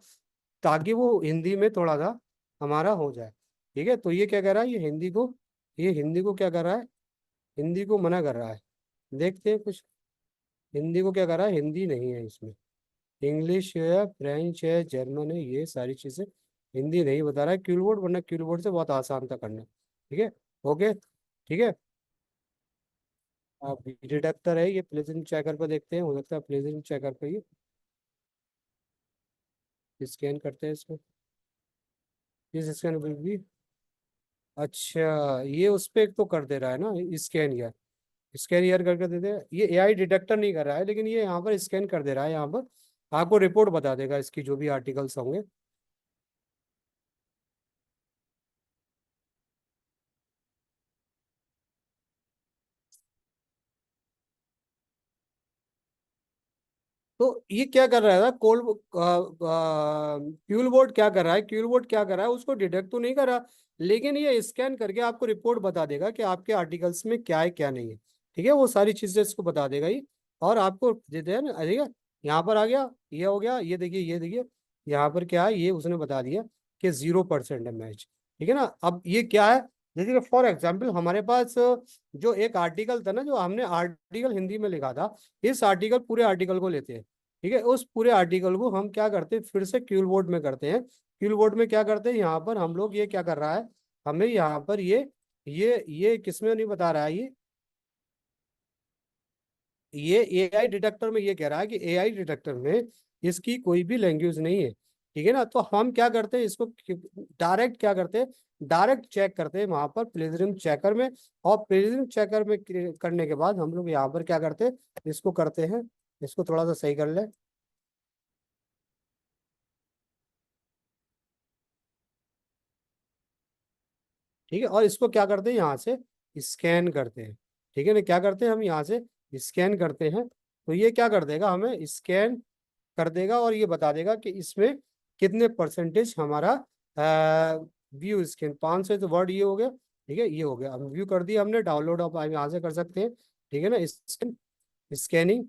ताकि वो हिंदी में थोड़ा सा हमारा हो जाए, ठीक है। तो ये क्या कर रहा है, ये हिंदी को क्या कर रहा है, हिंदी को मना कर रहा है। देखते हैं कुछ, हिंदी को क्या कर रहा है, हिंदी नहीं है इसमें, इंग्लिश है, फ्रेंच है, जर्मन है, ये सारी चीजें, हिंदी नहीं बता रहा है कीबोर्ड, वरना कीबोर्ड से बहुत आसान था करना, ठीक है। ओके, ठीक है। आप डिडक्टर है, ये प्लेजरिज्म चेकर पर देखते हैं, हो सकता है प्लेजरिज्म चेकर पर ये स्कैन करते हैं इसको, इस स्कैन पर भी। अच्छा, ये उस पे तो कर दे रहा है ना, स्कैन यार, स्कैन यार करके देते हैं, ये एआई डिटेक्टर नहीं कर रहा है, लेकिन ये यहाँ पर स्कैन कर दे रहा है, यहाँ पर आपको रिपोर्ट बता देगा इसकी जो भी आर्टिकल्स होंगे। तो ये क्या कर रहा है, कोल्ड फ्यूल बोर्ड क्या कर रहा है, फ्यूल बोर्ड क्या कर रहा है, उसको डिटेक्ट तो नहीं कर रहा, लेकिन ये स्कैन करके आपको रिपोर्ट बता देगा कि आपके आर्टिकल्स में क्या है क्या नहीं है, ठीक है। वो सारी चीजें इसको बता देगा ही, और आपको देते हैं ना, ठीक है। यहाँ पर आ गया, ये हो गया, ये देखिए यहाँ पर क्या है, ये उसने बता दिया कि 0% है मैच, ठीक है ना। अब ये क्या है, जैसे कि फॉर एग्जाम्पल हमारे पास जो एक आर्टिकल था ना, जो हमने आर्टिकल हिंदी में लिखा था, इस आर्टिकल पूरे आर्टिकल को लेते हैं, ठीक है। उस पूरे आर्टिकल को हम क्या करते हैं, फिर से क्यूल बोर्ड में करते हैं। क्यूल बोर्ड में क्या करते हैं, यहाँ पर हम लोग, ये क्या कर रहा है, हमें यहाँ पर ये किसमें नहीं बता रहा है, ये एआई डिटेक्टर में ये कह रहा है कि एआई डिटेक्टर में इसकी कोई भी लैंग्वेज नहीं है, ठीक है ना। तो हम क्या करते हैं, इसको डायरेक्ट क्या करते हैं, डायरेक्ट चेक करते हैं वहां पर प्लेजरिज्म चेकर में, और प्लेजरिज्म चेकर में करने के बाद हम लोग यहाँ पर क्या करते हैं, इसको करते हैं, इसको थोड़ा सा सही कर ले, ठीक है। और इसको क्या करते हैं, यहाँ से स्कैन करते हैं, ठीक है ना, क्या करते हैं हम यहाँ से स्कैन करते हैं, तो ये क्या कर देगा, हमें स्कैन कर देगा, और ये बता देगा कि इसमें कितने परसेंटेज हमारा व्यू स्कैन 500 तो वर्ड ये हो गया, ठीक है, ये हो गया। हम व्यू कर दिया हमने, डाउनलोड आप यहाँ से कर सकते हैं, ठीक है ना, स्कैनिंग।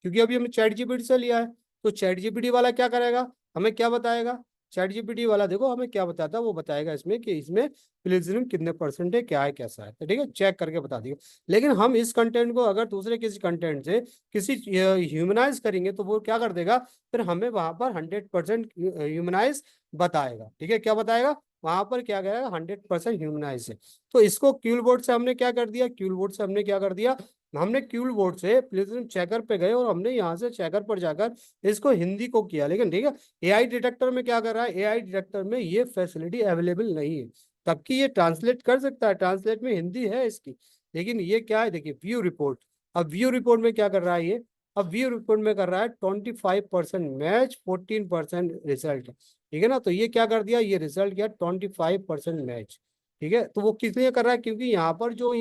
क्योंकि अभी हमने चैट जीपीटी से लिया है, तो चैट जीपीटी वाला क्या करेगा, हमें क्या बताएगा, चैट जीपीटी वाला देखो हमें क्या बताता है, वो बताएगा इसमें कि इसमें प्लेजरिज्म कितने परसेंट है, क्या है, कैसा है, तो ठीक है, चेक करके बता दिएगा। लेकिन हम इस कंटेंट को अगर दूसरे किसी कंटेंट से किसी ह्यूमनाइज करेंगे तो वो क्या कर देगा, फिर हमें वहां पर 100% ह्यूमनाइज बताएगा, ठीक है, क्या बताएगा, वहां पर क्या करेगा, 100% ह्यूमनाइज है। तो इसको क्यूल बोर्ड से हमने क्या कर दिया, क्यूल बोर्ड से हमने क्या कर दिया, हमने क्यूल बोर्ड से प्लेजरिज्म चेकर पे गए और हमने यहाँ से चेकर पर जाकर इसको हिंदी को किया। लेकिन ठीक है, एआई डिटेक्टर में क्या कर रहा है, एआई डिटेक्टर में ये फैसिलिटी अवेलेबल नहीं है, तब कि ये ट्रांसलेट कर सकता है, ट्रांसलेट में हिंदी है इसकी, लेकिन ये क्या है, देखिए व्यू रिपोर्ट। अब व्यू रिपोर्ट में क्या कर रहा है ये, अब व्यू रिपोर्ट में कर रहा है 25% मैच, 14% रिजल्ट, ठीक है ना, तो ये क्या कर दिया, ये रिजल्ट किया 25% मैच, ठीक है। तो वो किस लिए कर रहा है, क्योंकि यहाँ पर जो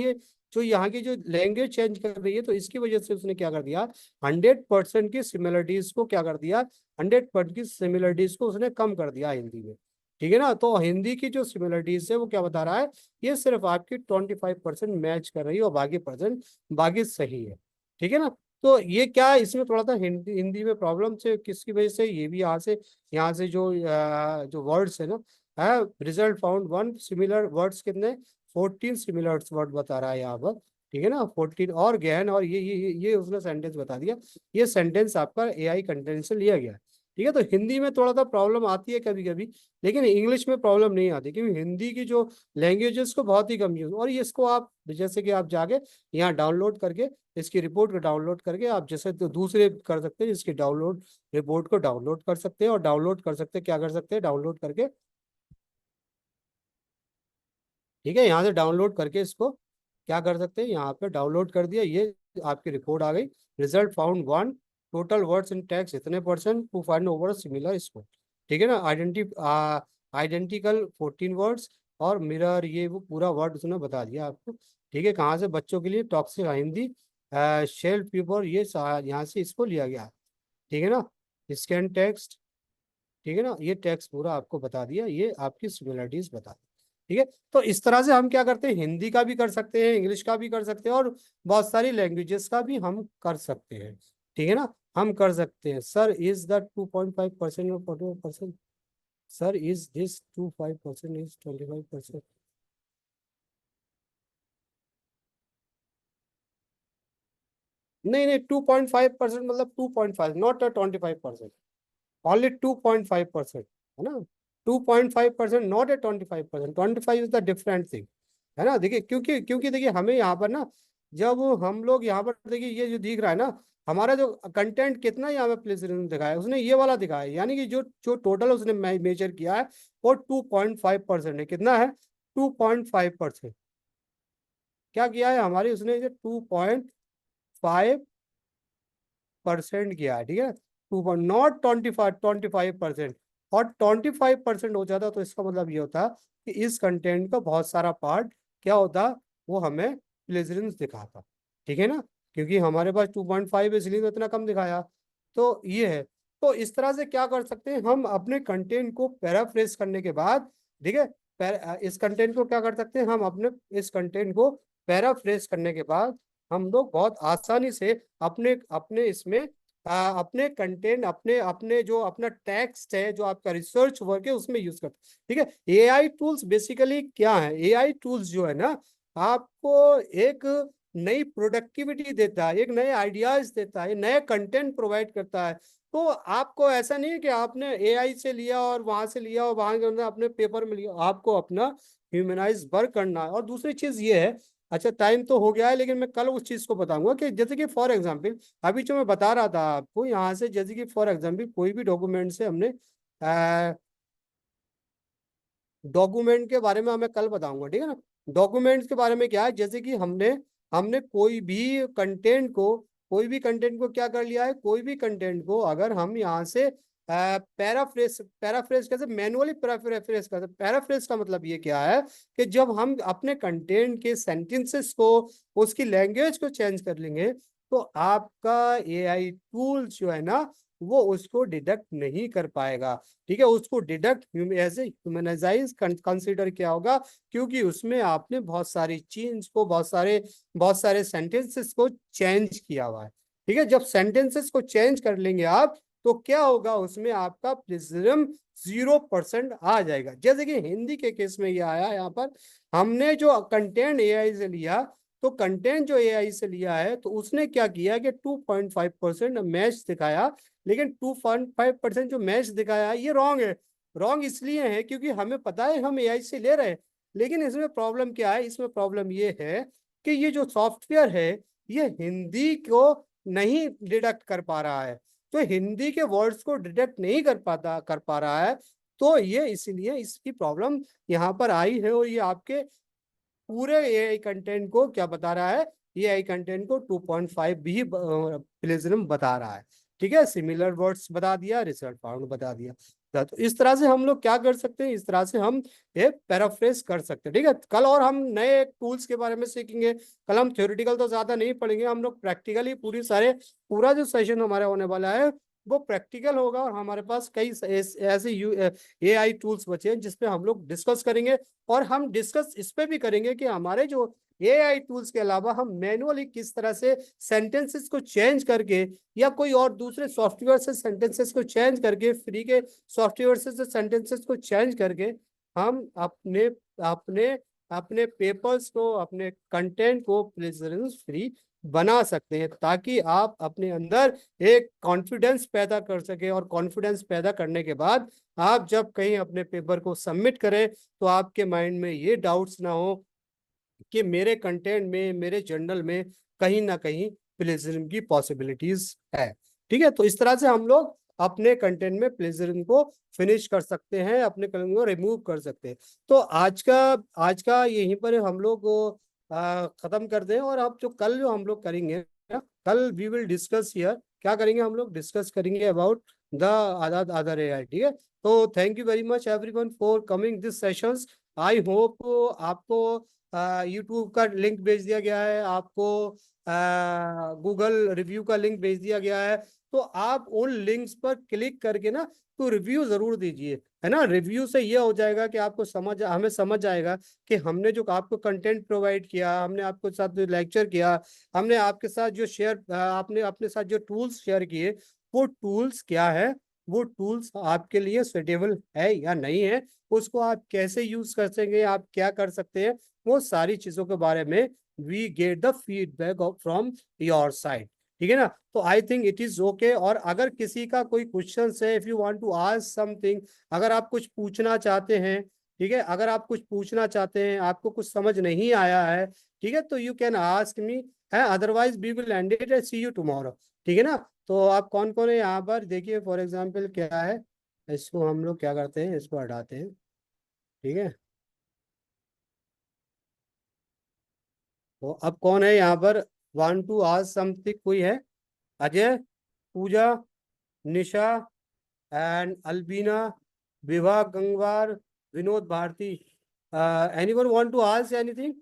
यहाँ की जो लैंग्वेज चेंज कर रही है, तो इसकी वजह से उसने क्या कर दिया, 100% की सिमिलरिटीज को क्या कर दिया, 100% की सिमिलरिटीज को उसने कम कर दिया हिंदी में, ठीक है ना। तो हिंदी की जो सिमिलरिटीज है वो क्या बता रहा है, ये सिर्फ आपकी 25% मैच कर रही है और बाकी परसेंट बाकी सही है, ठीक है ना। तो ये क्या है, इसमें थोड़ा सा हिंदी हिंदी में प्रॉब्लम से किसकी वजह से, ये भी यहाँ से जो वर्ड्स है ना, है result found one similar words कितने, 14 सिमिलर वर्ड बता रहा है यहाँ पर, ठीक है ना, 14 और गहन, और ये उसने सेंटेंस बता दिया, ये सेंटेंस आपका एआई कंटेंट से लिया गया है, ठीक है। तो हिंदी में थोड़ा सा प्रॉब्लम आती है कभी कभी, लेकिन इंग्लिश में प्रॉब्लम नहीं आती, क्योंकि हिंदी की जो लैंग्वेजेस को बहुत ही कम यूज, और ये इसको आप जैसे कि आप जाके यहाँ डाउनलोड करके इसकी रिपोर्ट को डाउनलोड करके आप जैसे तो दूसरे कर सकते हैं, इसकी डाउनलोड रिपोर्ट को डाउनलोड कर सकते हैं, और डाउनलोड कर सकते हैं, क्या कर सकते हैं, डाउनलोड करके, ठीक है, यहाँ से डाउनलोड करके इसको क्या कर सकते हैं, यहाँ पे डाउनलोड कर दिया, ये आपकी रिपोर्ट आ गई, result found one, total words in text इतने percent to find over similar score, ठीक है ना, आइडेंटिकल 14 वर्ड्स, और मिरर ये वो पूरा वर्ड उसने बता दिया आपको, ठीक है। कहाँ से, बच्चों के लिए टॉक्सिक हिंदी, शेल पेपर, ये यहाँ से इसको लिया गया, ठीक है ना, स्कैन टेक्स्ट, ठीक है ना, ये टेक्स्ट पूरा आपको बता दिया, ये आपकी सिमिलरिटीज बता दी, ठीक है। तो इस तरह से हम क्या करते हैं, हिंदी का भी कर सकते हैं, इंग्लिश का भी कर सकते हैं, और बहुत सारी लैंग्वेजेस का भी हम कर सकते हैं, ठीक है ना, हम कर सकते हैं। सर इज द 2.5% और 45%, सर इज दिस 25% इज 25%, नहीं नहीं, 2.5% मतलब 2.5, नॉट 25%, ओनली 2.5%, है ना, 2.5%, not a 25%, 25 is the different thing, है ना। देखिए क्योंकि क्योंकि देखिए हमें यहाँ पर ना, जब हम लोग यहाँ पर देखिए ये जो दिख रहा है ना, हमारा जो कंटेंट कितना यहाँ पे प्लेजरिज्म दिखाया है, उसने ये वाला दिखाया है, यानी कि जो जो टोटल उसने मेजर किया है वो 2.5% है, कितना है, 2.5%, क्या किया है हमारी उसने, 2.5% किया है, ठीक है, 2 नॉट 25%, और 25% हो जाता तो इसका मतलब ये होता कि इस कंटेंट का बहुत सारा पार्ट क्या होता, वो हमें प्लेजरिज्म दिखाता, ठीक है ना, क्योंकि हमारे पास 2.5 इसलिए तो इतना कम दिखाया, तो ये है। तो इस तरह से क्या कर सकते हैं, हम अपने कंटेंट को पैराफ्रेज करने के बाद, ठीक है, इस कंटेंट को क्या कर सकते हैं, हम अपने इस कंटेंट को पैराफ्रेज करने के बाद हम लोग बहुत आसानी से अपने अपने इसमें अपने कंटेंट, अपने अपने जो अपना टेक्स्ट है, जो आपका रिसर्च वर्क है, उसमें यूज करते हैं, ठीक है। एआई टूल्स बेसिकली क्या है, एआई टूल्स जो है ना, आपको एक नई प्रोडक्टिविटी देता है, एक नए आइडियाज देता है, नए कंटेंट प्रोवाइड करता है। तो आपको ऐसा नहीं है कि आपने एआई से लिया और वहां से लिया और वहां के अंदर अपने पेपर में लिया, आपको अपना ह्यूमनाइज वर्क करना है। और दूसरी चीज ये है, अच्छा टाइम तो हो गया है, लेकिन मैं कल उस चीज को बताऊंगा कि जैसे कि फॉर एग्जांपल अभी जो मैं बता रहा था आपको यहाँ से, जैसे कि फॉर एग्जांपल कोई भी डॉक्यूमेंट से हमने डॉक्यूमेंट के बारे में हमें कल बताऊंगा, ठीक है ना। डॉक्यूमेंट्स के बारे में क्या है, जैसे कि हमने हमने कोई भी कंटेंट को क्या कर लिया है, कोई भी कंटेंट को अगर हम यहाँ से पैराफ्रेस पैराफ्रेस कैसे, मैनुअली पैराफ्रेस करते, पैराफ्रेस का मतलब ये क्या है कि जब हम अपने कंटेंट के सेंटेंसेस को, उसकी लैंग्वेज को चेंज कर लेंगे, तो आपका एआई टूल जो है ना, वो उसको डिडक्ट नहीं कर पाएगा। ठीक है, उसको deduct as a humanise consider किया होगा, क्योंकि उसमें आपने बहुत सारी चीज को, बहुत सारे सेंटेंसेस को चेंज किया हुआ है। ठीक है, जब सेंटेंसेस को चेंज कर लेंगे आप, तो क्या होगा, उसमें आपका प्लेजरिज्म 0% आ जाएगा। जैसे कि हिंदी के केस में ये आया यहाँ पर, हमने जो कंटेंट एआई से लिया, तो कंटेंट जो एआई से लिया है, तो उसने क्या किया कि 2.5% मैच दिखाया, लेकिन 2.5% जो मैच दिखाया ये रॉन्ग है। रॉन्ग इसलिए है क्योंकि हमें पता है हम एआई से ले रहे हैं, लेकिन इसमें प्रॉब्लम क्या है, इसमें प्रॉब्लम ये है कि ये जो सॉफ्टवेयर है, ये हिंदी को नहीं डिडक्ट कर पा रहा है। तो हिंदी के वर्ड्स को डिटेक्ट नहीं कर पा रहा है, तो ये इसलिए इसकी प्रॉब्लम यहाँ पर आई है। और ये आपके पूरे एआई कंटेंट को क्या बता रहा है, एआई कंटेंट को 2.5 भी प्लेजरिज्म बता रहा है। ठीक है, सिमिलर वर्ड्स बता दिया, रिजल्ट फाउंड बता दिया। तो इस तरह से हम लोग क्या कर सकते हैं, इस तरह से हम एक पैराफ्रेज कर सकते हैं। ठीक है, कल और हम नए टूल्स के बारे में सीखेंगे। कल हम थ्योरेटिकल तो ज्यादा नहीं पढ़ेंगे, हम लोग प्रैक्टिकली पूरा जो सेशन हमारा होने वाला है वो प्रैक्टिकल होगा। और हमारे पास कई ऐसे एआई टूल्स बचे हैं जिसपे हम लोग डिस्कस करेंगे। और हम डिस्कस इस पे भी करेंगे कि हमारे जो एआई टूल्स के अलावा हम मैनुअली किस तरह से सेंटेंसेस को चेंज करके, या कोई और दूसरे सॉफ्टवेयर से सेंटेंसेस को चेंज करके, फ्री के सॉफ्टवेयर से सेंटेंसेस को चेंज करके हम अपने अपने अपने पेपर्स को, अपने कंटेंट को प्लेजरिज्म फ्री बना सकते हैं, ताकि आप अपने अंदर एक कॉन्फिडेंस पैदा कर सके। और कॉन्फिडेंस पैदा करने के बाद आप जब कहीं अपने पेपर को सबमिट करें, तो आपके माइंड में ये डाउट्स ना हो कि मेरे कंटेंट में, मेरे जर्नल में कहीं ना कहीं प्लेजरिज्म की पॉसिबिलिटीज है। ठीक है, तो इस तरह से हम लोग अपने कंटेंट में प्लेजरिज्म को फिनिश कर सकते हैं, अपने कलम को रिमूव कर सकते हैं। तो आज का यहीं पर हम लोग खत्म कर दें। और अब जो हम लोग करेंगे ना, कल वी विल डिस्कस हियर, क्या करेंगे हम लोग, डिस्कस करेंगे about the other other AI. ठीक है, तो thank you very much everyone for coming this sessions. I hope आपको यूट्यूब का लिंक भेज दिया गया है, आपको गूगल रिव्यू का लिंक भेज दिया गया है। तो आप उन लिंक्स पर क्लिक करके ना, तो रिव्यू जरूर दीजिए, है ना। रिव्यू से ये हो जाएगा कि आपको हमें समझ आएगा कि हमने जो आपको कंटेंट प्रोवाइड किया, हमने आपके साथ जो लेक्चर किया, हमने आपके साथ जो आपने अपने साथ जो टूल्स शेयर किए, वो टूल्स क्या है, वो टूल्स आपके लिए सुटेबल है या नहीं है, उसको आप कैसे यूज कर सकेंगे, आप क्या कर सकते हैं, वो सारी चीजों के बारे में we get the feedback from your side. ठीक है ना, तो I think it is okay. और अगर किसी का कोई क्वेश्चन है, if you want to ask something, अगर आप कुछ पूछना चाहते हैं, ठीक है, अगर आप कुछ पूछना चाहते हैं, आपको कुछ समझ नहीं आया है, ठीक है, तो यू कैन आस्क मी, है, otherwise we will end it, see you tomorrow. ठीक है ना, तो आप कौन कौन है यहाँ पर, देखिए फॉर एग्जाम्पल क्या है, इसको हम लोग क्या करते हैं, इसको हटाते हैं। ठीक है, तो अब कौन है यहाँ पर, वांट टू आस्क समथिंग, कोई है, Ajay, Pooja, Nisha and Albina, Vibha Gangwar, Vinod Bharati, anyone want to ask anything,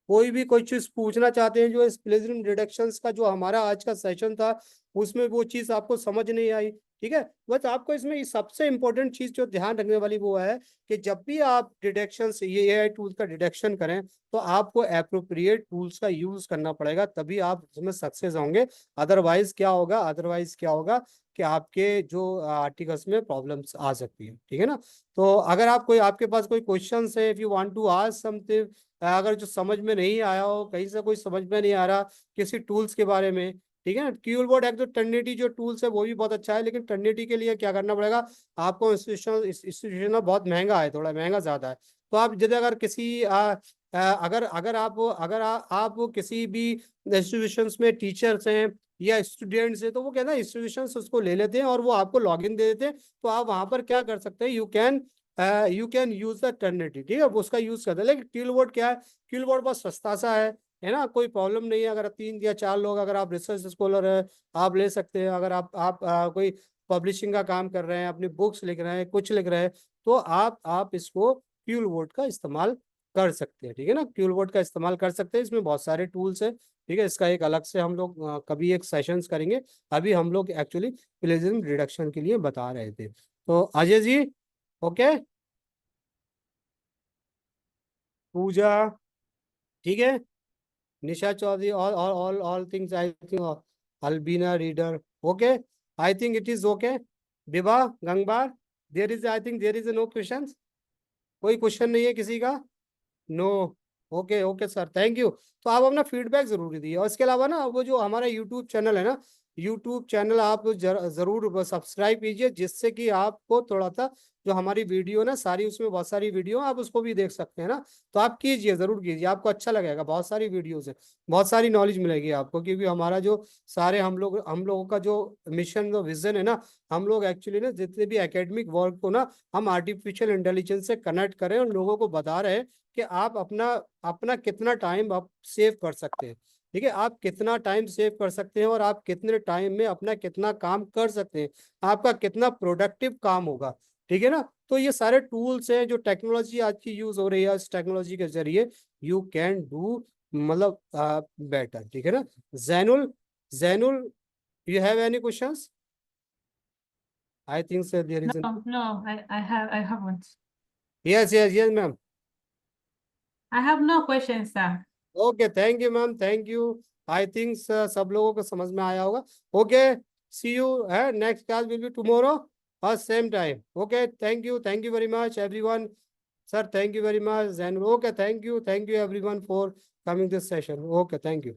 कोई भी कोई चीज पूछना चाहते हैं, जो इस प्लेजरिज्म डिडक्शंस का जो हमारा आज का सेशन था, उसमें वो चीज आपको समझ नहीं आई। ठीक है, बस आपको इसमें सबसे इंपॉर्टेंट चीज जो ध्यान रखने वाली वो है कि जब भी आप डिडक्शन से ये एआई टूल्स का डिडक्शन करें, तो आपको एप्रोप्रिएट टूल्स का यूज करना पड़ेगा, तभी आप उसमें सक्सेस होंगे। अदरवाइज क्या होगा कि आपके जो आर्टिकल्स में प्रॉब्लम्स आ सकती है। ठीक है ना, तो अगर आपके पास कोई क्वेश्चन है, if you want to ask something, अगर जो समझ में नहीं आया हो, कहीं से कोई समझ में नहीं आ रहा किसी टूल्स के बारे में, ठीक है ना, क्यूलबोर्ड एक तो टर्निटी जो टूल्स है वो भी बहुत अच्छा है, लेकिन टर्निटी के लिए क्या करना पड़ेगा आपको, इंस्टीट्यूशन बहुत महंगा है, थोड़ा महंगा ज्यादा है। तो आप यदि अगर किसी अगर अगर आप किसी भी इंस्टीट्यूशंस में टीचर्स हैं या स्टूडेंट्स हैं, तो वो कहना इंस्टीट्यूशंस उसको ले लेते हैं और वो आपको लॉगिन दे देते हैं। तो आप वहां पर क्या कर सकते हैं, यू कैन यूज द टर्निटी। ठीक है, उसका यूज करते हैं। लेकिन क्यूलबोर्ड क्या है, क्यूलबोर्ड बहुत सस्ता सा है ना, कोई प्रॉब्लम नहीं है। अगर 3 या 4 लोग, अगर आप रिसर्च स्कॉलर है, आप ले सकते हैं। अगर आप कोई पब्लिशिंग का काम कर रहे हैं, अपनी बुक्स लिख रहे हैं, कुछ लिख रहे हैं, तो आप इसको क्यूल बोर्ड का इस्तेमाल कर सकते हैं, ठीक है ना, क्यूल बोर्ड का इस्तेमाल कर सकते हैं। इसमें बहुत सारे टूल्स हैं, ठीक है, इसका एक अलग से हम लोग कभी एक सेशंस करेंगे। अभी हम लोग एक्चुअली प्लेजिज्म रिडक्शन के लिए बता रहे थे। तो अजय जी, ओके, पूजा, ठीक है, निशा Chaudhary, all things I think, Albina reader, okay, I think it is okay. Vibha Gangwar, there is, I think there is no questions, कोई क्वेश्चन नहीं है किसी का? No, okay okay sir, thank you. तो आप अपना फीडबैक जरूर दीजिए। और इसके अलावा ना, वो जो हमारा यूट्यूब चैनल है ना, यूट्यूब चैनल आप जरूर सब्सक्राइब कीजिए, जिससे कि आपको थोड़ा सा जो हमारी वीडियो ना सारी, उसमें बहुत सारी वीडियो आप उसको भी देख सकते हैं ना। तो आप कीजिए, जरूर कीजिए, आपको अच्छा लगेगा। बहुत सारी वीडियोस है, बहुत सारी नॉलेज मिलेगी आपको, क्योंकि हमारा जो सारे हम लोगों का जो मिशन, जो विजन है ना, हम लोग एक्चुअली ना जितने भी एकेडमिक वर्क को ना हम आर्टिफिशियल इंटेलिजेंस से कनेक्ट करें और लोगों को बता रहे हैं कि आप अपना अपना कितना टाइम आप सेव कर सकते हैं, ठीक है, आप कितना टाइम सेव कर सकते हैं और आप कितने टाइम में अपना कितना काम कर सकते हैं, आपका कितना प्रोडक्टिव काम होगा, ठीक है ना। तो ये सारे टूल्स हैं जो टेक्नोलॉजी आज की यूज हो रही है, इस टेक्नोलॉजी के जरिए यू कैन डू, मतलब बेटर, ठीक है ना। Zainul, Zainul, you have any questions? I think sir there is, No, no, I haven't. Yes yes yes ma'am. I have no questions, sir. Okay, thank you ma'am, thank you. I think सब लोगों को समझ में आया होगा। ओके, सी यू है, next class will be tomorrow और same time. Okay, thank you very much everyone. Sir thank you very much, and okay, thank you everyone for coming this session. Okay, thank you.